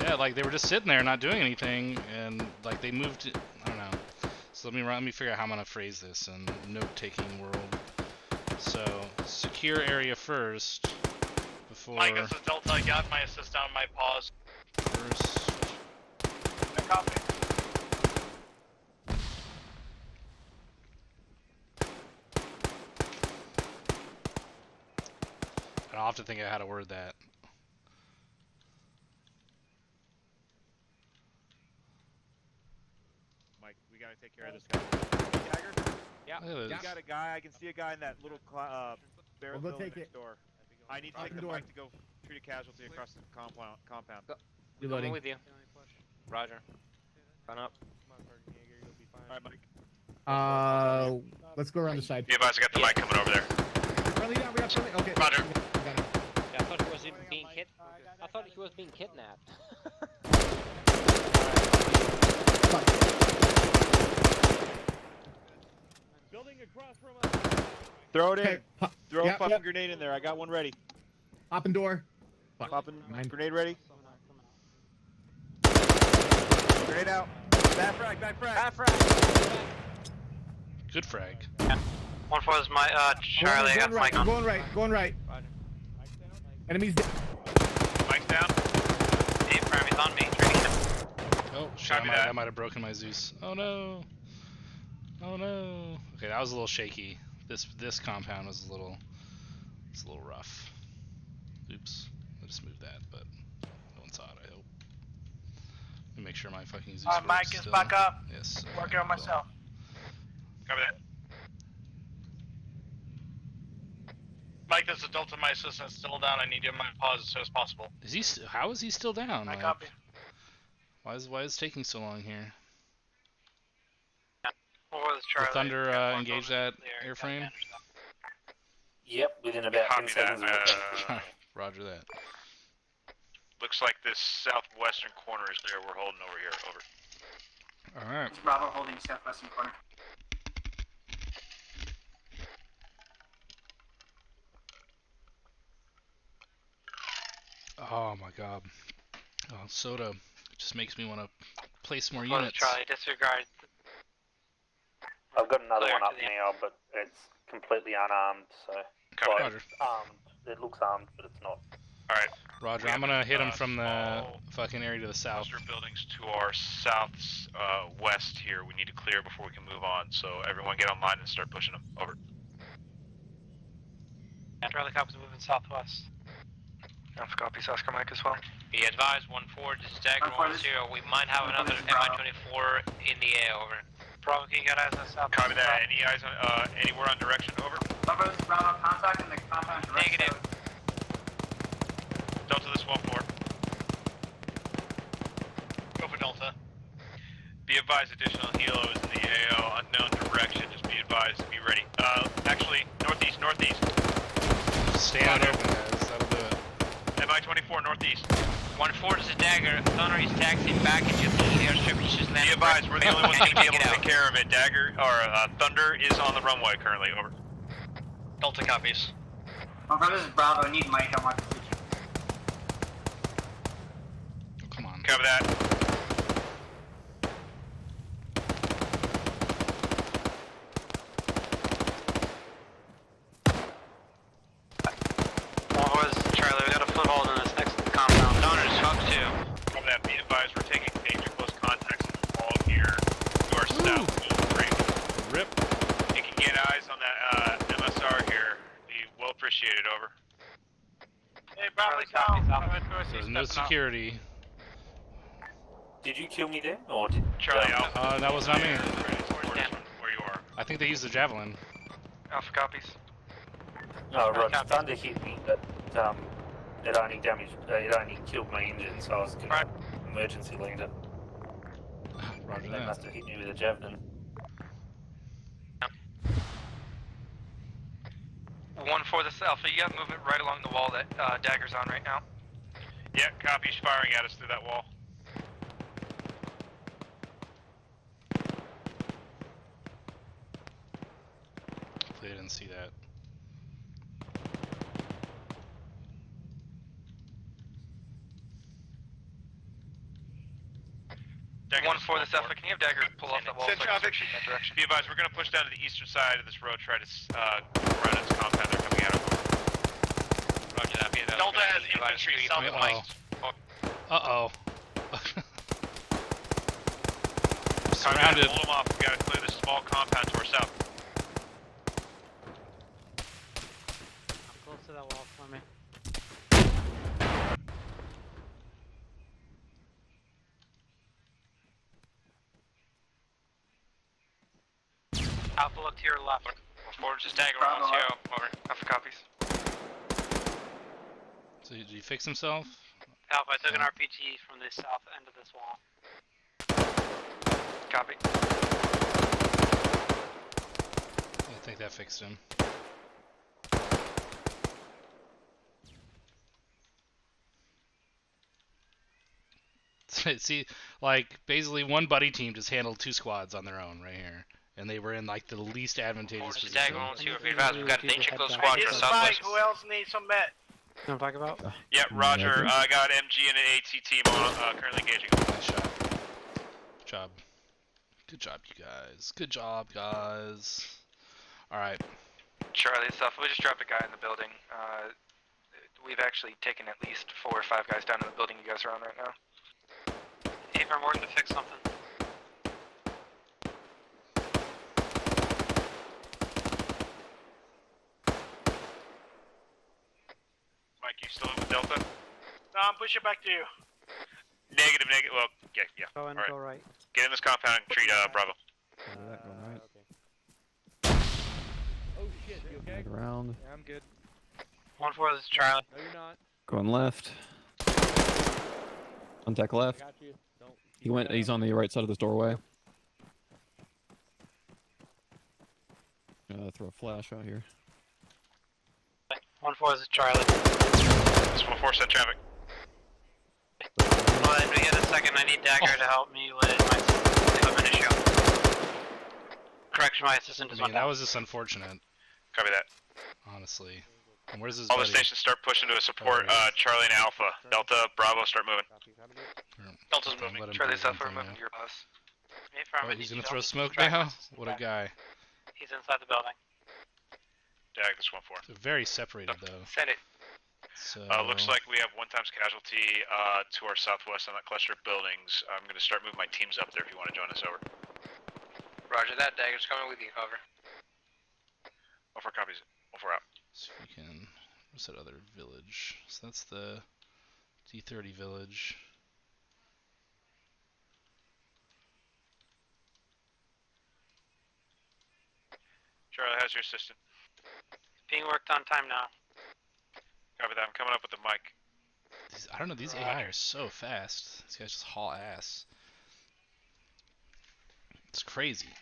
Yeah, like they were just sitting there not doing anything, and like they moved. I don't know. So let me figure out how I'm gonna phrase this in note-taking world. So secure area first before. Mike, this is Delta. I got my assist down my pause. First. I copy. I'll have to think of how to word that. Mike, we gotta take care of this guy. Dagger? Yeah. You got a guy. I can see a guy in that little barrel We'll go building take next it. door. I need to take the Mike to go treat a casualty across the compound. Reloading. I'm with you. Roger. Run up. Alright, Mike. Let's go around the side. Be advised, I got the mic coming over there. Friendly down, we got friendly. Okay. Roger. We got him. Yeah, I thought he was being I thought he was being kidnapped. Building across from us. Throw it in. Okay. Throw Yep, a fucking yep. grenade in there. I got one ready. Open door. Popping Mine. grenade ready. Grenade out. Back frag. Bad frag. Good frag. 1-4 is my, Charlie, I got Going right. Mike on. Going right. Going right. Enemies down. Mike's down. Dave Prime's on me, training him. Oh, shit, Copy that. I might have broken my Zeus. Oh no. Oh no. Okay, that was a little shaky. This compound was a little rough. Oops. I just moved that, but no one saw it, I hope. Let me make sure my fucking Zeus works Mike is still. back up. Yes. Working on myself. Copy that. Mike, this is Delta. My assistant's still down. I need you in my pause as soon as possible. Is he? How is he still down? I Like, copy. why is it taking so long here? Charlie. Did Thunder engage that airframe? Yep, within about 10 Copy seconds. that. Roger that. Looks like this southwestern corner is clear. We're holding over here. Over. All right. Bravo holding southwestern corner. Oh my god. Oh, soda just makes me want to place more Close, units. Charlie, disregard. I've got another Clear one to up the- now, but it's completely unarmed, so. Copy. Well, Roger. it's armed. It looks armed, but it's not. Alright. Roger, We I'm have gonna a, hit him from the small fucking area to the south. cluster buildings to our west here. We need to clear before we can move on. So everyone get online and start pushing them. Over. Charlie copies moving southwest. Alpha copies, Oscar Mike as well. Be advised, 1-4, this is Dagger 1-4, this- 1-0. We might have another Mi-24 in the air, over. Bravo, you got eyes on south. Copy that. Any eyes on anywhere on direction? Over. Bravo, Bravo, contact in the compound direct. Negative. Delta, this 1-4. Go for Delta. Be advised, additional helos in the AO, unknown direction. Just be advised to be ready. Actually, northeast. Stand open, guys. That'll do it. Mi-24 northeast. 1-4, this is Dagger. Thunder is taxiing back into the airstrip. He's just Be landed. advised, we're the only ones going to be able to Take it take care of it. Dagger or Thunder is on the runway currently. Over. Delta copies. This is Bravo, I need Mike on my position. Oh, come on. Cover that. Charlie, we got a foothold in this next compound. Thunder's hook 2. Cover that. Be advised, we're taking major close contacts in the wall here to our south. Rip. If you can get eyes on that MSR here, be well appreciated. Over. Hey, Bravo, down. There's no security. Did you kill me then, or did Charlie, Alpha. That was not me. Where you are. I think they used the javelin. Alpha copies. No, Roger. Thunder hit me, but it only killed my engine, so I was gonna emergency land it. Roger They that. must have hit me with a javelin. 1-4, this is Alpha. You got movement right along the wall that Dagger's on right now. Yeah, copy. He's firing at us through that wall. Hopefully I didn't see that. Dagger, 1-4, this Alpha. Can you have Dagger pull off that wall? Send traffic. That direction. Be advised, we're going to push down to the eastern side of this road, try to go around its compound. They're coming out of it. Roger that. Be advised. Delta has infantry south of Mike. Uh-oh. Surrounded. Hold them off. We got to clear this small compound to our south. Close to that wall for me. Alpha, look to your left. Forward, just Dagger on CO. Over. Alpha copies. So did he fix himself? Alpha, I took an RPG from the south end of this wall. Copy. I think that fixed him. See, like, basically one buddy team just handled 2 squads on their own right here. And they were in, like, the least advantageous position. Dagger on CO. Be advised, we've got an 8 check those squads to the southwest. Who else needs some met? You want to talk about? Yeah, Roger. I got MG and an AT team on, currently engaging. Nice shot. Good job. Good job, you guys. Good job, guys. Alright. Charlie, stuff. We just dropped a guy in the building. We've actually taken at least 4 or 5 guys down in the building you guys are on right now. Ava, I'm working to fix something. Mike, you still in with Delta? No, I'm pushing back to you. Negative. Well, yeah. Go in, All right. go right. Get in this compound and treat Bravo. Oh shit, you okay? Around. Yeah, I'm good. 1-4, this is Charlie. No, you're not. Going left. Contact left. Got you. Don't. He's on the right side of this doorway. Throw a flash out here. 1-4, this is Charlie. This 1-4, set traffic. Well, if we get a second, I need Dagger to help me with my equipment issue. Correction, my assistant is I mean, that was just unfortunate. Copy that. Honestly. And where's his All the buddy? stations start pushing to support Charlie and Alpha. Delta, Bravo, start moving. Delta's moving. Charlie's Alpha, we're moving to your bus. Oh, he's gonna throw smoke now? What a guy. He's inside the building. Dag, this 1-4. They're very separated, though. Send it. So... looks like we have 1 times casualty to our southwest on that cluster of buildings. I'm going to start moving my teams up there if you want to join us, over. Roger that. Dagger's coming with you, over. 1-4 copies. 1-4 out. So we can... What's that other village? So that's the D30 village. Charlie, how's your assistant? Being worked on time now. Copy that. I'm coming up with the mic. I don't know, these AI are so fast. These guys just haul ass. It's crazy.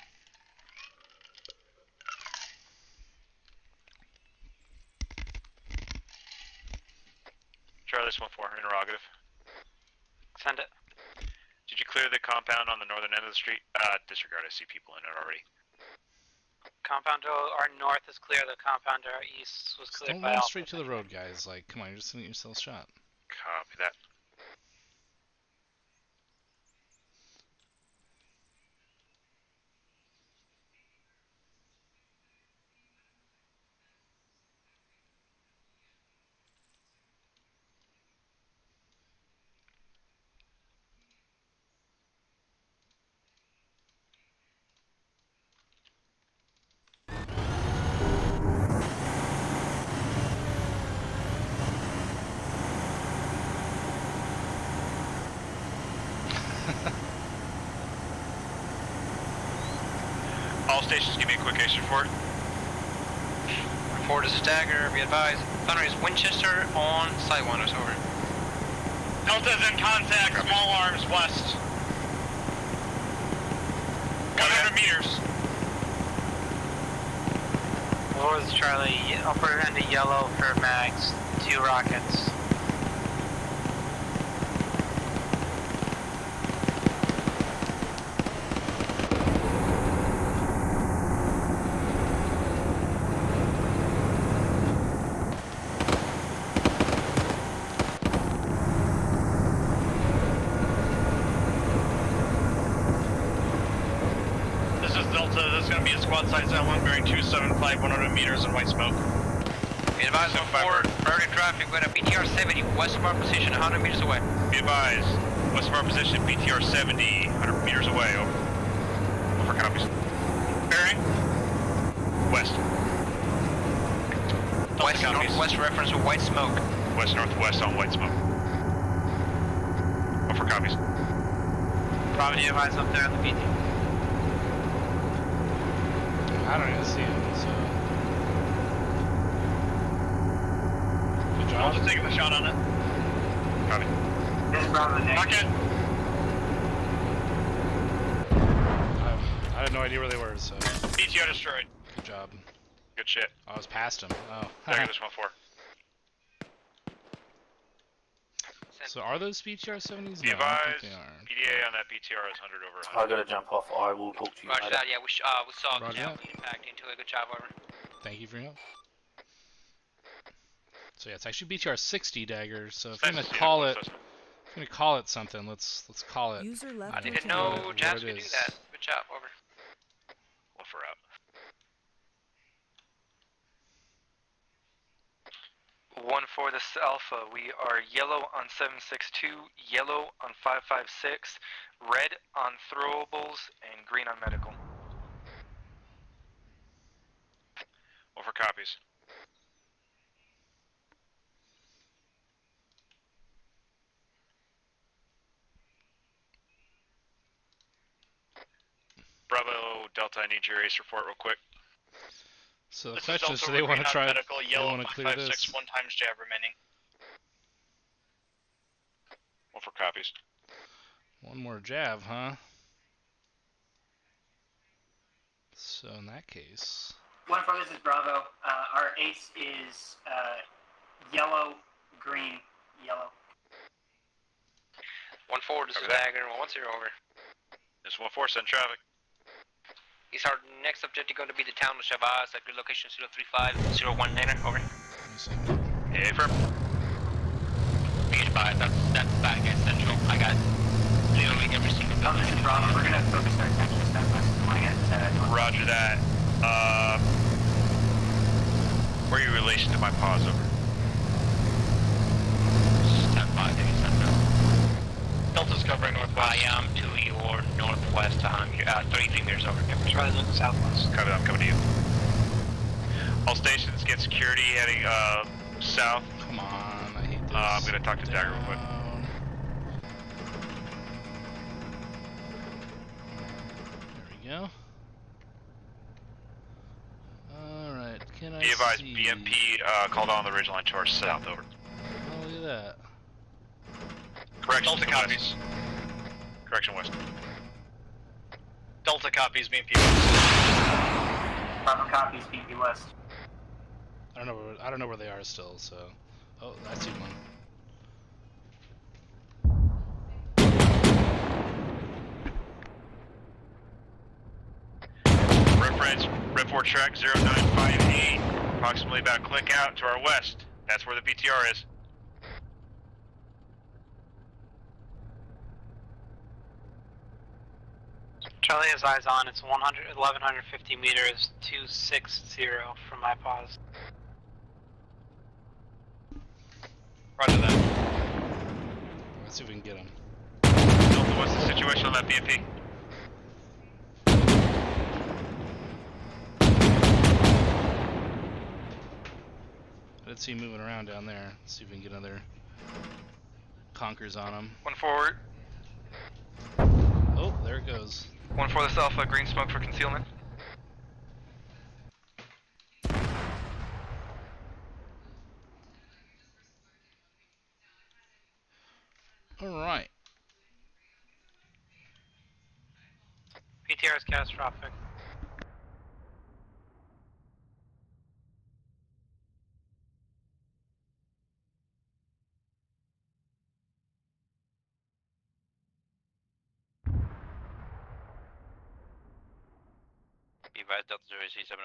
Charlie, this 1-4, interrogative. Send it. Did you clear the compound on the northern end of the street? Disregard, I see people in it already. Compound to our north is clear. The compound to our east was cleared Don't by run Alpha. straight to the road, guys. Like, come on, you're just gonna get yourself shot. Copy that. All stations, give me a quick action for it. 1-4, this is Dagger, be advised. Thunder is Winchester on Sidewinders, over. Delta's in contact, small arms west. 100 meters. Lord's Charlie, I'll put it into yellow for mags. 2 rockets. This is Delta, this is going to be a squad size L1 bearing 275, 100 meters in white smoke. Be advised, 1-4, priority traffic, we're at BTR 70, west of our position, 100 meters away. Be advised, west of our position, BTR 70, 100 meters away, over. Over, copies. Bearing? West. West northwest reference with white smoke. West northwest on white smoke. Over, copies. Probably advised up there on the BT. I don't even see him, so. Good job. I'll just take the shot on it. Copy. This is Bravo Nick. Rocket. I had no idea where they were, so. BTR destroyed. Good job. Good shit. I was past him. Oh. Dagger, this 1-4. So are those BTR 70s? Be No, I don't advised, think they are. PDA on that BTR is 100 over 100. I gotta jump off. I will talk to you Roger later. that, yeah, we saw Roger the that. impact into a good job, over. Thank you for your help. So yeah, it's actually BTR 60 Dagger. So if Nice you're to gonna see call that, it, Cessna. if you're gonna call it something, let's call it. User left I your didn't channel. know what Jazz it could do is. that. Good job, over. Woofer out. 1-4, this is Alpha. We are yellow on 762, yellow on 556, red on throwables, and green on medical. Over, copies. Bravo, Delta, I need your ace report real quick. So the This question is, Delta, do they we're want to green on try? medical, Do they yellow want to clear 556, this? 1 times jab remaining. Over, copies. One more jab, huh? So in that case, 1-4, this is Bravo. Our ace is yellow, green, yellow. 1-4, this is Copy that. Dagger, 1-0, over. This 1-4, send traffic. Is our next objective going to be the town of Shabazz at grid location 035-019, over? Yeah, firm. Be advised, that's back at Central. I got literally every single Delta, this is Bravo. We're gonna focus our attention southwest. Roger that. Where are you in relation to my pause, over? Stand by, Central. Delta's covering northwest. I am to your northwest, 33 meters over. Try to look southwest. Copy, I'm coming to you. All stations, get security heading south. come on, I hate this. I'm gonna talk to Dagger real quick. There we go. Alright, can I Be advised, see? BMP called on the ridgeline to our south, over. Oh, look at that. Correction, Delta to copies. west. Correction, west. Delta copies, BMP. Bravo copies, BP West. I don't know where they are still. So, oh, I see one. Reference, Red 4 track 0958, approximately about click out to our west. That's where the BTR is. Charlie has eyes on. It's 1150 meters, 260 from my pause. Roger that. Let's see if we can get him. Delta, what's the situation on that BMP? I did see him moving around down there. Let's see if we can get another conkers on him. 1-4, Oh, there it goes. 1-4, this Alpha, green smoke for concealment. Alright. PTR is catastrophic. Be advised, Delta 0C70.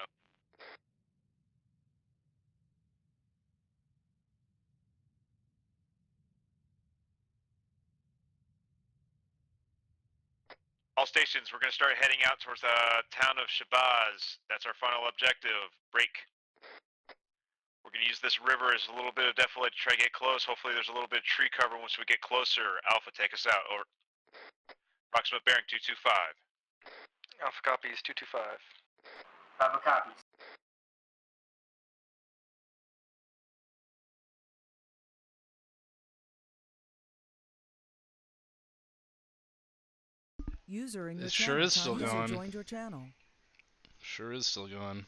All stations, we're going to start heading out towards the town of Shabazz. That's our final objective. Break. We're going to use this river as a little bit of defilade to try to get close. Hopefully there's a little bit of tree cover once we get closer. Alpha, take us out. Over. Approximate bearing 225. Alpha copies 225. Alpha copies. User in your It sure channel. is still User going. joined your channel. Sure is still going.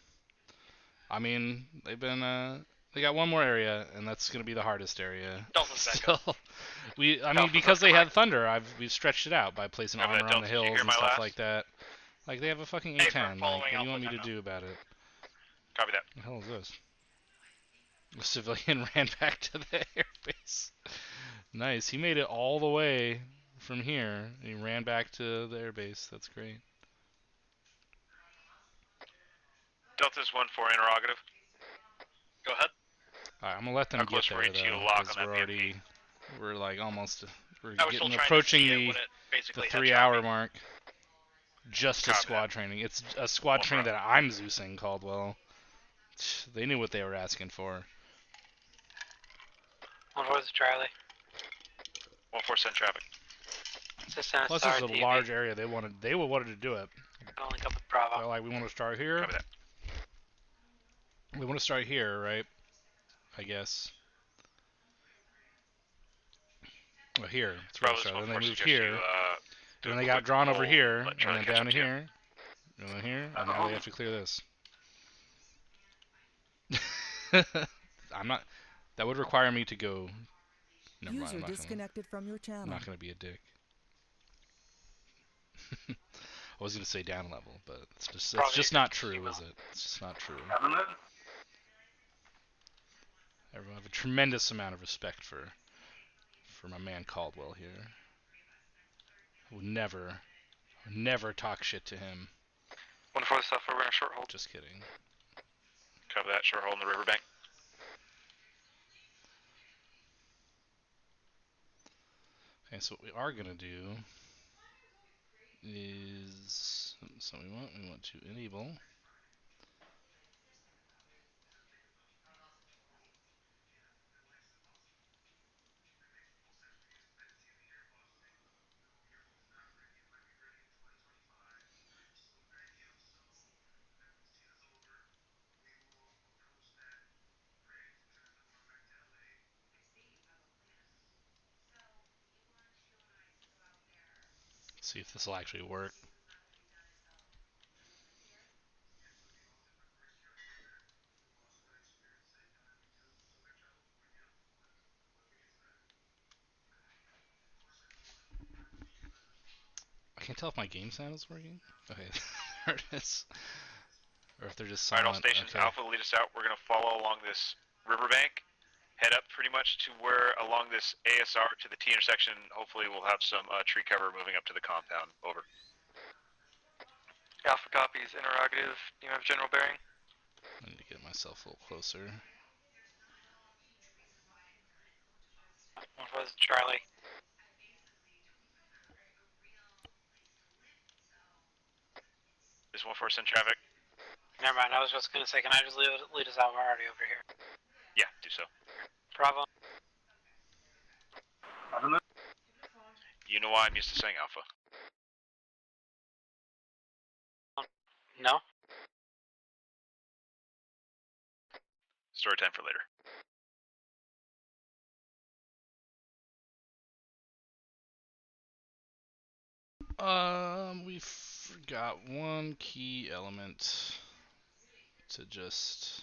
I mean, they've been they got one more area, and that's gonna be the hardest area. So, I mean, because they have thunder, we've stretched it out by placing armor on the hills and stuff like that. Like they have a fucking A10. Like, what do you want me to do about it? Copy that. What the hell is this? A civilian ran back to the airbase. Nice. He made it all the way from here. And he ran back to the airbase. That's great. Delta's 1-4 interrogative. Go ahead. Alright, I'm gonna let them How close get were there you to though, lock because on that we're BMP? already, we're like almost, we're I was still getting trying to approaching see it the when it basically 3-hour mark. Just a Copy squad that. training. It's a squad training that I'm Zeusing, Caldwell. They knew what they were asking for. 1-4 is Charlie. 1-4 send traffic. Plus, it's a large area. They wanted to do it. I'll link up with Bravo. They're like, we want to start here. Copy that. We want to start here, right? I guess. Well, here. That's where they started. Then they moved here. And then they got drawn over here, and then down to here. And then here, and now they have to clear this. I'm not. That would require me to go. Never mind. User disconnected from your channel. I'm not gonna be a dick. I was gonna say down level, but it's just not true, is it? It's just not true. Everyone have a tremendous amount of respect for my man Caldwell here. I would never talk shit to him. 1-4 stuff, we're in a short hold. Just kidding. Cover that short hole in the riverbank. Okay, so what we are gonna do is we want to enable. See if this will actually work. I can't tell if my game sound is working. Okay, there it is. Or if they're just silent. Alright, all stations, okay. Alpha, lead us out. We're going to follow along this riverbank. Head up pretty much to where along this ASR to the T intersection. Hopefully we'll have some tree cover moving up to the compound. Over. Alpha copies interrogative. Do you have general bearing? I need to get myself a little closer. 1-4 is Charlie. This 1-4 send traffic. Never mind, I was just gonna say, can I just lead us out? We're already over here. Yeah, do so. Bravo. You know why I'm used to saying Alpha. No? Story time for later. We forgot one key element to just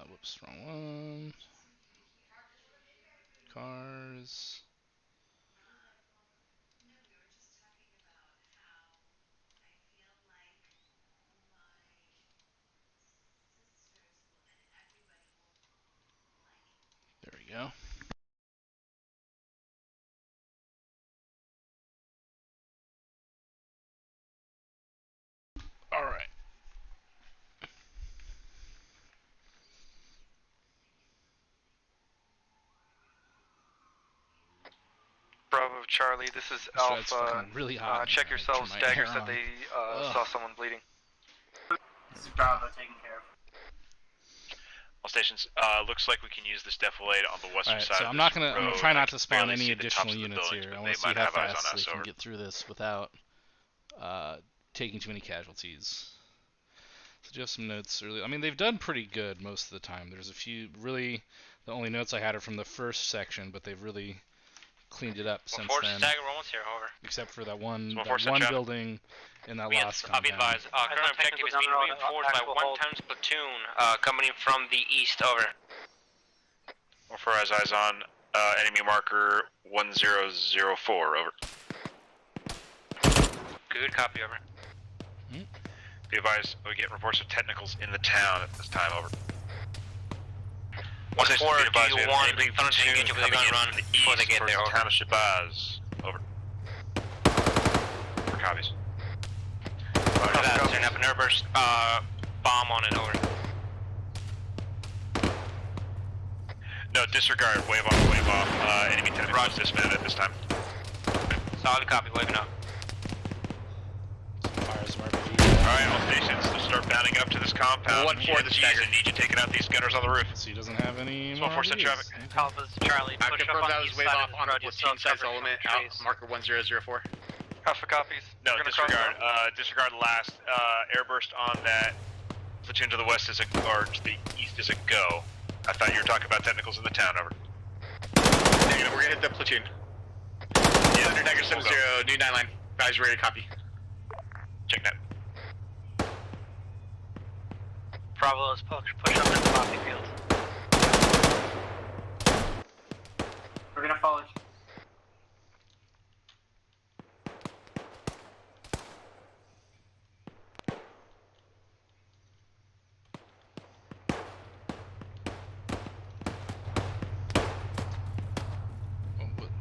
whoops, wrong one. cars. There we go. All right. Bravo Charlie, this is Alpha. Really hot. Check yourselves. Dagger said they saw someone bleeding. This is Bravo taking care of. All stations, looks like we can use this defilade on the western side. So I'm gonna try not to spawn any additional units here. I want to see how fast we can get through this without taking too many casualties. So do you have some notes early? I mean, they've done pretty good most of the time. There's a few really. The only notes I had are from the first section, but they've really cleaned it up since then. Dagger almost here, over. Except for that one building in that We last I'll be advised. Current objective is being reinforced by 1 times platoon coming in from the east, over. Or for eyes on enemy marker 1004, over. Good copy, over. Be advised, we get reports of technicals in the town at this time, over. 1-4, do you want the thunder to engage with the gun run before they get there, over? Township eyes, over. For copies. Roger that, turn up an airburst bomb on it, over. No, disregard, wave on, wave off. Enemy technicals dismounted at this time. Solid copy, waving up. Alright, all stations, let's start bounding up to this compound. 1-4, this dagger. I need you taking out these gunners on the roof. So he doesn't have any. 1-4, send traffic. Alpha's Charlie, I push up confirmed on that the was east wave side off of the on road, the still 14 size covered element, from trees. marker 1004. Alpha copies. No, disregard. Disregard last. Airburst on that platoon to the west is a, or to the east is a go. I thought you were talking about technicals in the town, over. Negative, we're gonna hit the platoon. Yeah, under Dagger 70, new 9 line. Guys, ready to copy. Check that. Bravo, let's push up in the poppy field. We're gonna follow you.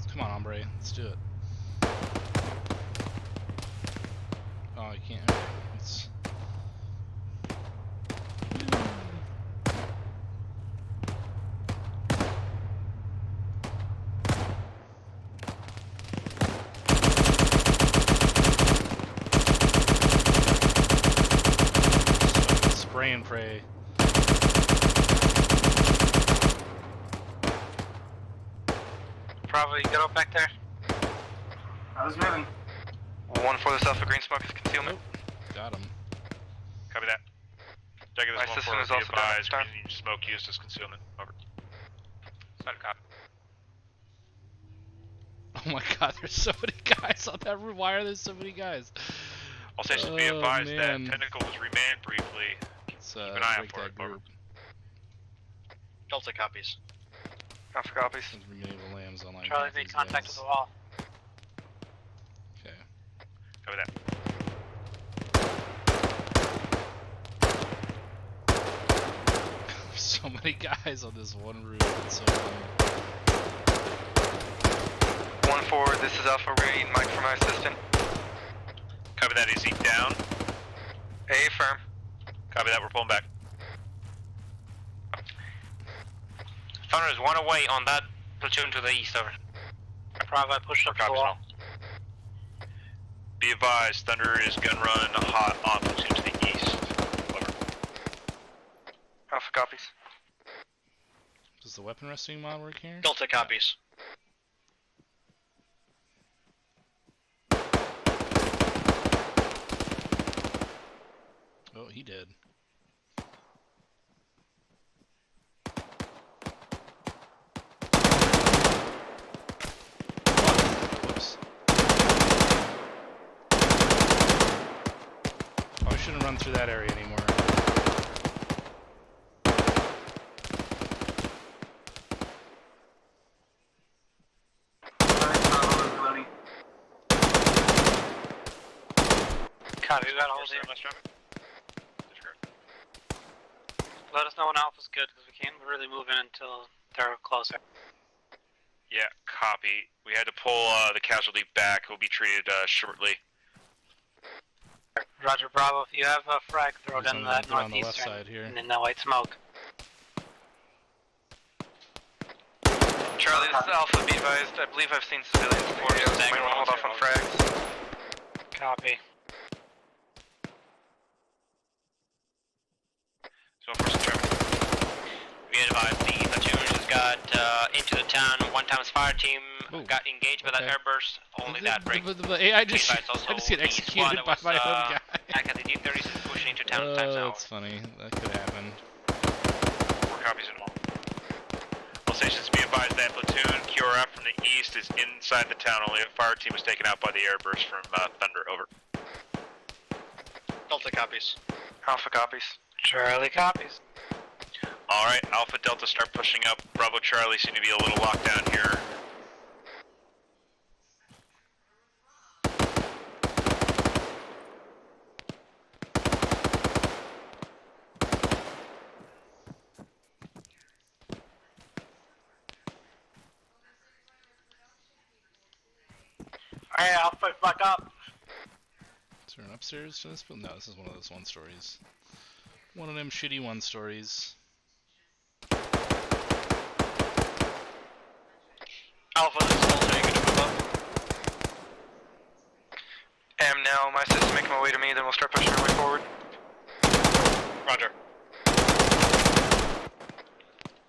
Come on, hombre. Let's do it. Oh, I can't. It's... Spray and pray. Bravo, you get up back there? I was moving. 1-4, this Alpha Green Smoke is concealment. Got him. Copy that. Dagger, My this system 1-4, is be also down at this advised, time. smoke used as concealment, over. Solid copy. Oh my god, there's so many guys on that roof. Why are there so many guys? All stations be advised that technical was remanned briefly. Keep an eye out for it, over. Delta copies. Alpha copies. Lambs on Charlie, make contact with the wall. Okay. Copy that. There's so many guys on this one roof. It's so funny. 1-4, this is Alpha Green, Mike for my assistant. Copy that, easy down. A firm. Copy that, we're pulling back. Thunder is 1 away on that platoon to the east, over. Bravo, push up to the wall. Be advised, Thunder is gun run hot on platoon to the east. Over. Alpha copies. Does the weapon resting mod work here? Delta copies. Oh, he did. Whoops. Probably shouldn't run through that area anymore. Copy, we got a hold here. Let us know when Alpha's good, because we can't really move in until they're closer. Yeah, copy. We had to pull the casualty back. He'll be treated shortly. Roger, Bravo. If you have a frag, throw it in that on the left northeastern side here. and in that white smoke. Charlie, this is Alpha. Be advised. I believe I've seen civilians before. Just might want to hold off on frags. Copy. So for some traffic. Be advised, the platoon just got into the town. One time's fire team got engaged by that airburst. Only that break. The AI just get executed by my own guy. Back at the D-30s pushing into town times Oh, hour. that's funny. That could happen. 4 copies in all. All stations be advised that platoon QRF from the east is inside the town. Only a fire team was taken out by the airburst from Thunder. Over. Delta copies. Alpha copies. Charlie copies. Alright, Alpha Delta start pushing up. Bravo Charlie seem to be a little locked down here. Alright, Alpha, back up. Is there an upstairs to this building? No, this is one of those one stories. One of them shitty one stories. Alpha, this is Delta. You good to move up? Am now. My system making my way to me. Then we'll start pushing our way forward. Roger.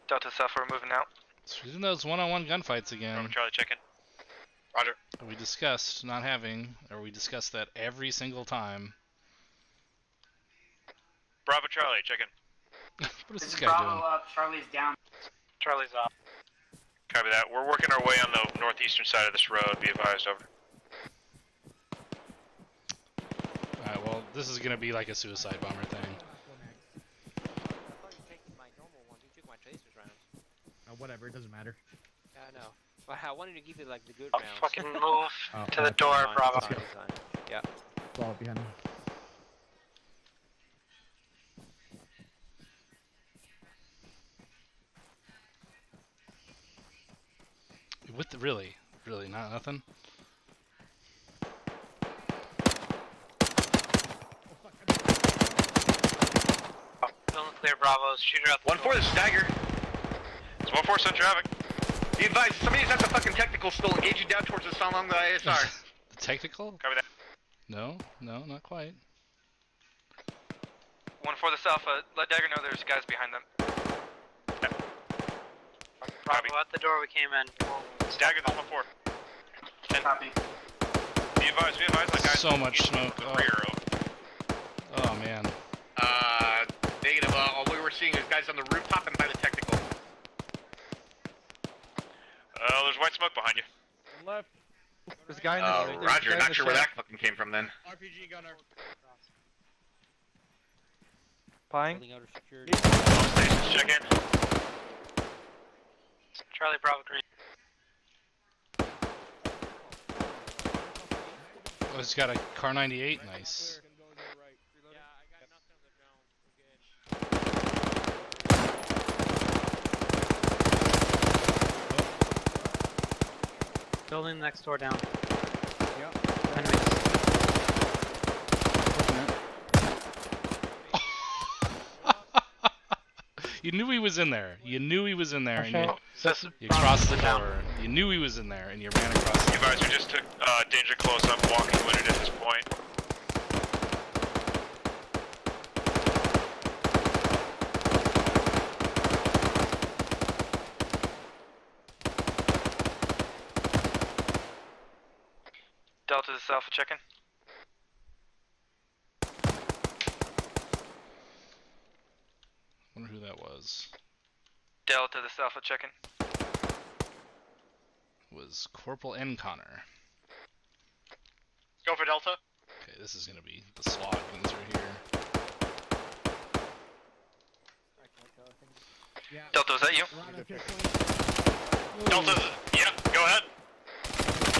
Delta South, we're moving out. So we're in those one-on-one gunfights again. Bravo Charlie, check in. Roger. We discussed not having, or we discussed that every single time. Bravo Charlie, check in. What is This this is guy Bravo doing? up, Charlie's down. Charlie's off. Copy that. We're working our way on the northeastern side of this road. Be advised, over. Alright, well, this is gonna be like a suicide bomber thing. Whatever, it doesn't matter. Yeah, I know. Well, I wanted to give you like the good rounds. Fucking move to the door, Bravo. Yeah. Fall behind me. With the, really, not nothing. Feeling clear, Bravo. Shooter out the 1-4, this is Dagger. It's 1-4, send traffic. Be advised, somebody's at the fucking technical still engaging down towards us along the ISR. The technical? Copy that. No, not quite. 1-4, this Alpha. Let Dagger know there's guys behind them. Bravo, at the door we came in. Dagger, this 1-4. Copy. Be advised, like guys. So much smoke. Oh man. Negative. All we were seeing is guys on the rooftop and by the technical. There's white smoke behind you. Left. There's a guy in the Roger, not sure where that fucking came from then. RPG gunner. Pine. All stations, check in. Charlie, Bravo, green. Oh, he's got a Car 98. Nice. Building next door down. Yep. You knew he was in there. You knew he was in there, and you crossed the door. You knew he was in there, and you ran across. You guys, we just took danger close up, walking wounded at this point. Delta, this is Alpha, checking. Wonder who that was. Delta, this is Alpha, checking. Was Corporal N. Connor. Go for Delta. Okay, this is gonna be the SWAT ones right here. Delta, was that you? Delta, yeah, go ahead.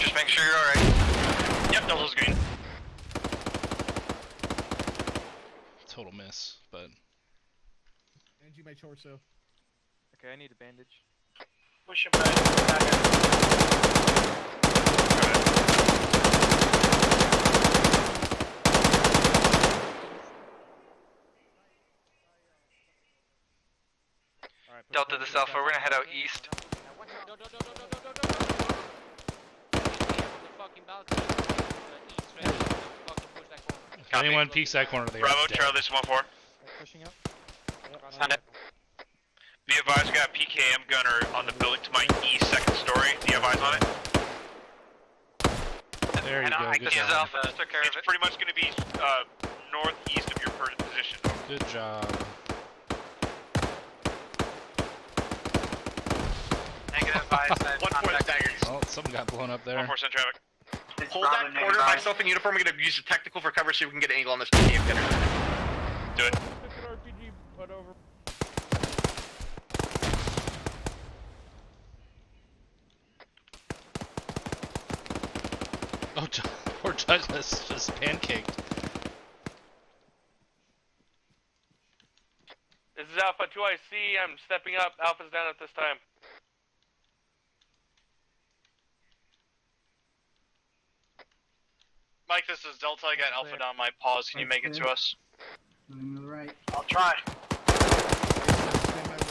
Just making sure you're alright. Yep, Delta's green. total miss, but. Angie, my torso. Okay, I need a bandage. Push him back. Delta this Alpha, we're gonna head out east. If anyone peeks that corner, they Bravo, are dead. Charlie, this is 1-4. Pushing up. Send it. Be advised, we got a PKM gunner on the building to my east, second story. Do you have eyes on it? There you go. Good job. Alpha, took care of It's it. pretty much going to be northeast of your current position. Good job. Negative advice. 1-4 is daggers. Oh, something got blown up there. 1-4 send traffic. Hold that corner. Myself in uniform. I'm going to use the technical for cover so we can get an angle on this PKM gunner. Do it. RPG, put over. Oh, poor Douglas just pancaked. This is Alpha 2IC. I'm stepping up. Alpha's down at this time. Mike, this is Delta. I got Alpha down my paws. Can you make it to us? Right. I'll try.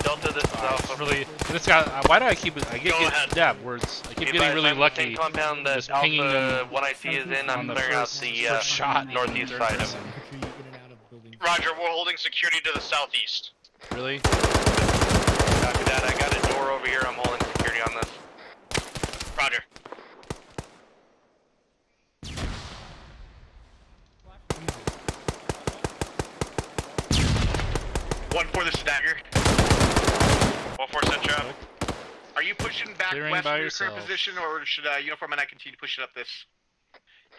Delta, this is Alpha. Really, this guy. Why do I keep? I get yeah, words. I keep Be getting advised, really I'm lucky. compound that Just pinging Alpha them 1IC is in. on I'm the clearing out first the shot northeast in side of person. Roger, we're holding security to the southeast. Really? Copy that. I got a door over here. I'm holding security on this. Roger. This is Dagger. 1-4 send traffic. Are you pushing back Clearing west by from your current yourself. position, or should Uniform and I continue pushing up this?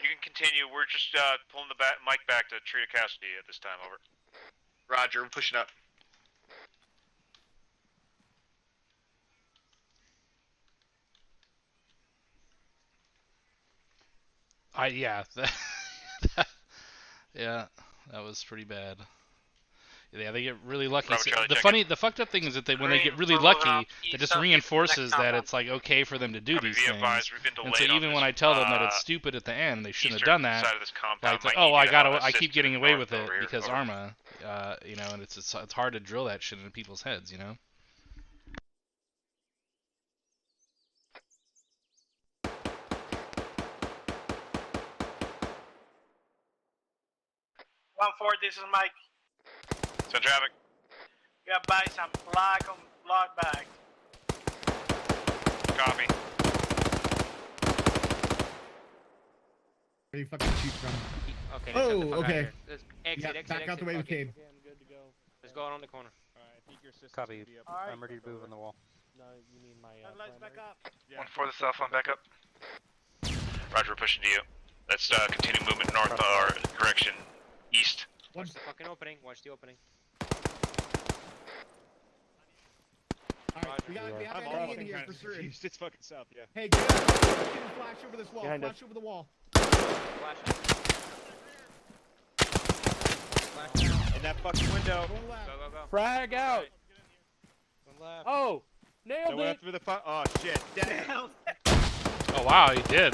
You can continue. We're just pulling the mic back to Trita Cassidy at this time. Over. Roger, we're pushing up. Yeah, yeah, that was pretty bad. Yeah, they get really lucky. Bravo, So, Charlie, the fucked up thing is that when they get really lucky, that just reinforces that it's like okay for them to do these things. And so even when I tell them that it's stupid at the end, they shouldn't have done that. Like, it's like, oh, I keep getting away with it because Arma, you know, and it's hard to drill that shit into people's heads, you know. 1-4, this is Mike. Send traffic. We got by some flag on block back. Copy. Where you fucking shoot from? Okay. Oh, okay. Exit. Back out the way we came. Okay, I'm good to go. Let's go on the corner. Alright, I think your system's Copy. gonna be up. I'm ready to move on the wall. No, you need my. Let's back up. Yeah. 1-4 the cell phone back up. Roger, we're pushing to you. Let's continue movement north, or correction, east. Watch the fucking opening. Watch the opening. Alright, we have I'm enemy all in here kind for of certain. confused. It's fucking south, yeah. Hey, get out. Flash over this wall. Behind Flash us. over the wall. In that fucking window. Go left. Go. Frag out. One left. Oh, nailed No one it. after the oh shit. Damn. Oh wow, he did.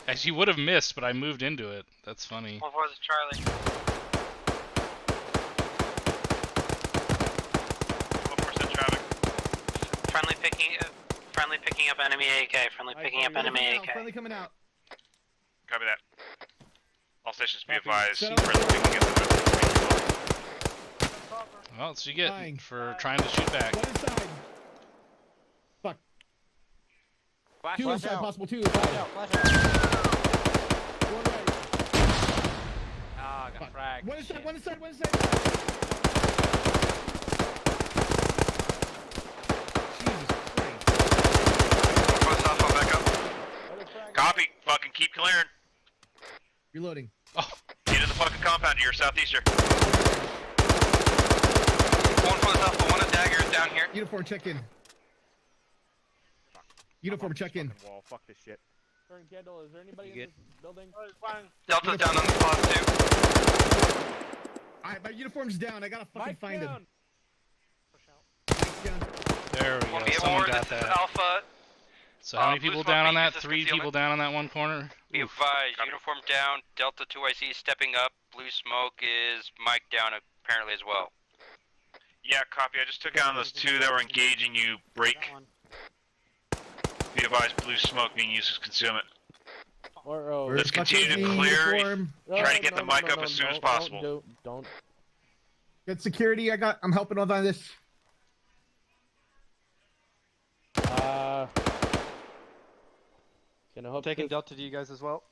Actually, would have missed, but I moved into it. That's funny. 1-4 this is Charlie. 1-4 send traffic. Friendly picking up enemy AK. Friendly picking up enemy AK. Friendly coming out. Copy that. All stations be Copy. advised. Set up. Friendly picking up the Well, that's what you get Dying. for trying to shoot back. One inside. Fuck. Flash Two out. inside, possible. Two inside. Flash out. One right. Ah, got Fuck. fragged. One inside. Shit. One inside. One inside. Jesus Christ. 1-4 cell phone back up. Copy. Fucking keep clearing. Reloading. Oh, Into the fucking compound to your southeaster. 1-4 this Alpha, one of Dagger is down here. Uniform check in. Uniform check in. Wall. Fuck this shit. Turn Kendall, is there anybody You in good? this building? Oh, it's fine. Delta's down on the spot too. Alright, my uniform's down. I gotta fucking find him. There we go. Someone got that. Alpha. So how many people down on that? 3 people down on that one corner? Be advised, uniform down, Delta 2IC stepping up, blue smoke is Mike down apparently as well. Yeah, copy. I just took down those 2 that were engaging you. Break. Be advised, blue smoke being used as concealment. Let's continue to clear. Try to get the mic up as soon as possible. Don't. Good security. I'm helping on this. Can I hope taking Delta to you guys as well?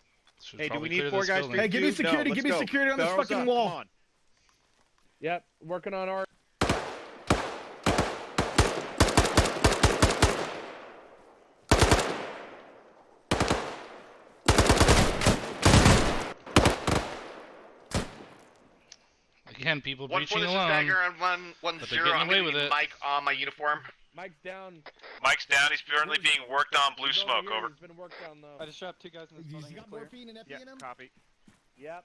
Hey, do we need 4 guys? Hey, give me security. Give me security on this fucking wall. Come on. Yep, working on our. Again, people One breaching for this alone. dagger and one but zero. they're I'm getting gonna away with need it. Mike on my uniform. Mike's down. Mike's down. He's currently being worked on. Blue smoke. Over. He's been worked on though. I just shot 2 guys in this building. You got Clear. morphine and epi in him? Copy. Yep.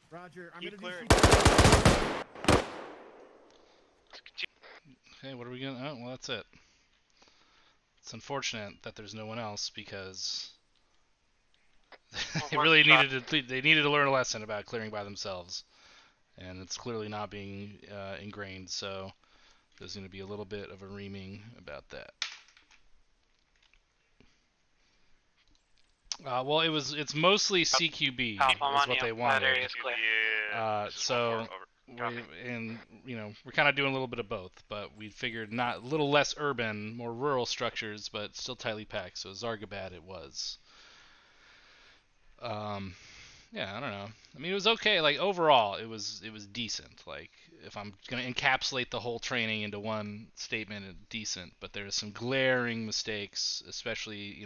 Roger. I'm Keep gonna clearing. Okay, what are we gonna? Oh, well, that's it. It's unfortunate that there's no one else because they really needed to. They needed to learn a lesson about clearing by themselves, and it's clearly not being ingrained. So there's going to be a little bit of a reaming about that. Well, it's mostly CQB is what they wanted. That area's clear. So. And we're kind of doing a little bit of both, but we figured not a little less urban, more rural structures, but still tightly packed. So Zargabad it was. Yeah, I don't know. I mean, it was okay. Like overall, it was decent. Like if I'm gonna encapsulate the whole training into one statement, decent. But there's some glaring mistakes, especially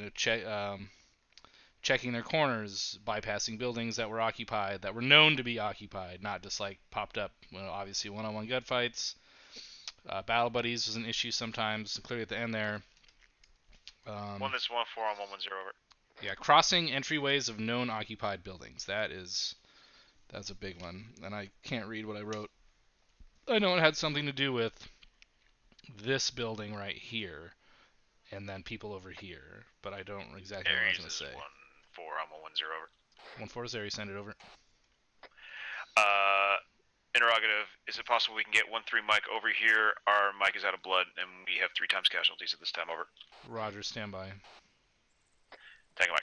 checking their corners, bypassing buildings that were occupied, that were known to be occupied, not just like popped up. Obviously, one-on-one gunfights. Battle buddies was an issue sometimes, clearly at the end there. One that's 1-4 on 110 over. Yeah, crossing entryways of known occupied buildings. That's a big one, and I can't read what I wrote. I know it had something to do with this building right here, and then people over here, but I don't exactly know what I was going to say. 1-4 on 110 over. 1-4 is Aries, send it over. Interrogative, is it possible we can get 1-3 Mike over here? Our Mike is out of blood, and we have 3 times casualties at this time, over. Roger, stand by. Tango Mike.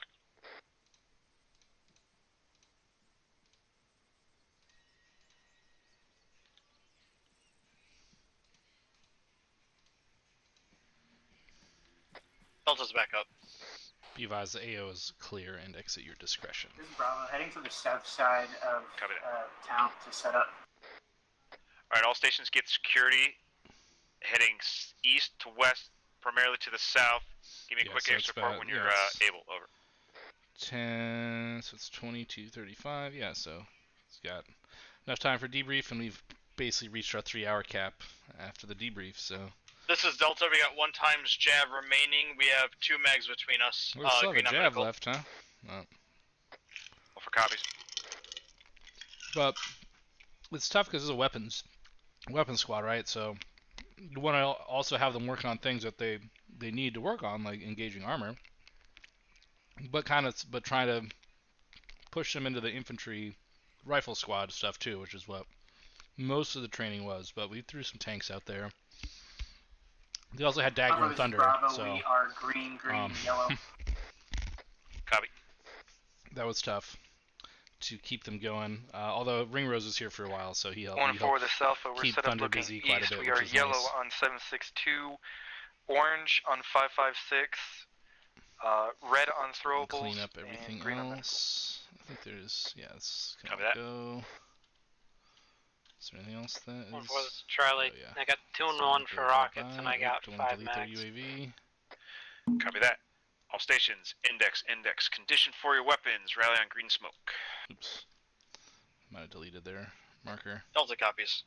Delta's back up. Be advised, the AO is clear and exit your discretion. This is Bravo, heading to the south side of town to set up. Alright, all stations get security. Heading east to west, primarily to the south. Give me a quick extra report when you're able. Over. 10, so it's 22:35. Yeah, so it's got enough time for debrief, and we've basically reached our 3-hour cap after the debrief. So this is Delta. We got 1 times Jav remaining. We have 2 mags between us. We still have a Jav left, huh? Oh. Well, for copies. But it's tough because it's a weapons squad, right? So you want to also have them work on things that they need to work on, like engaging armor, but trying to push them into the infantry rifle squad stuff too, which is what most of the training was. But we threw some tanks out there. They also had Dagger and Thunder. Bravo, so we are green, yellow. Copy. That was tough to keep them going. Although Ringrose was here for a while, so he helped. 1-4 this Alpha. We're keep set up Thunder looking busy quite east. a bit, We are which is yellow nice. on 762, orange on 556, red on throwables, Clean up everything and green on else. I think there's it's Copy gonna that. go. Is there anything else that is? 1-4 this is Charlie. Oh, yeah. I got 2 and 1 for rockets, and I got 5 delete mags. their UAV. Copy that. All stations, index. Condition for your weapons. Rally on green smoke. Oops. Might have deleted their marker. Delta copies.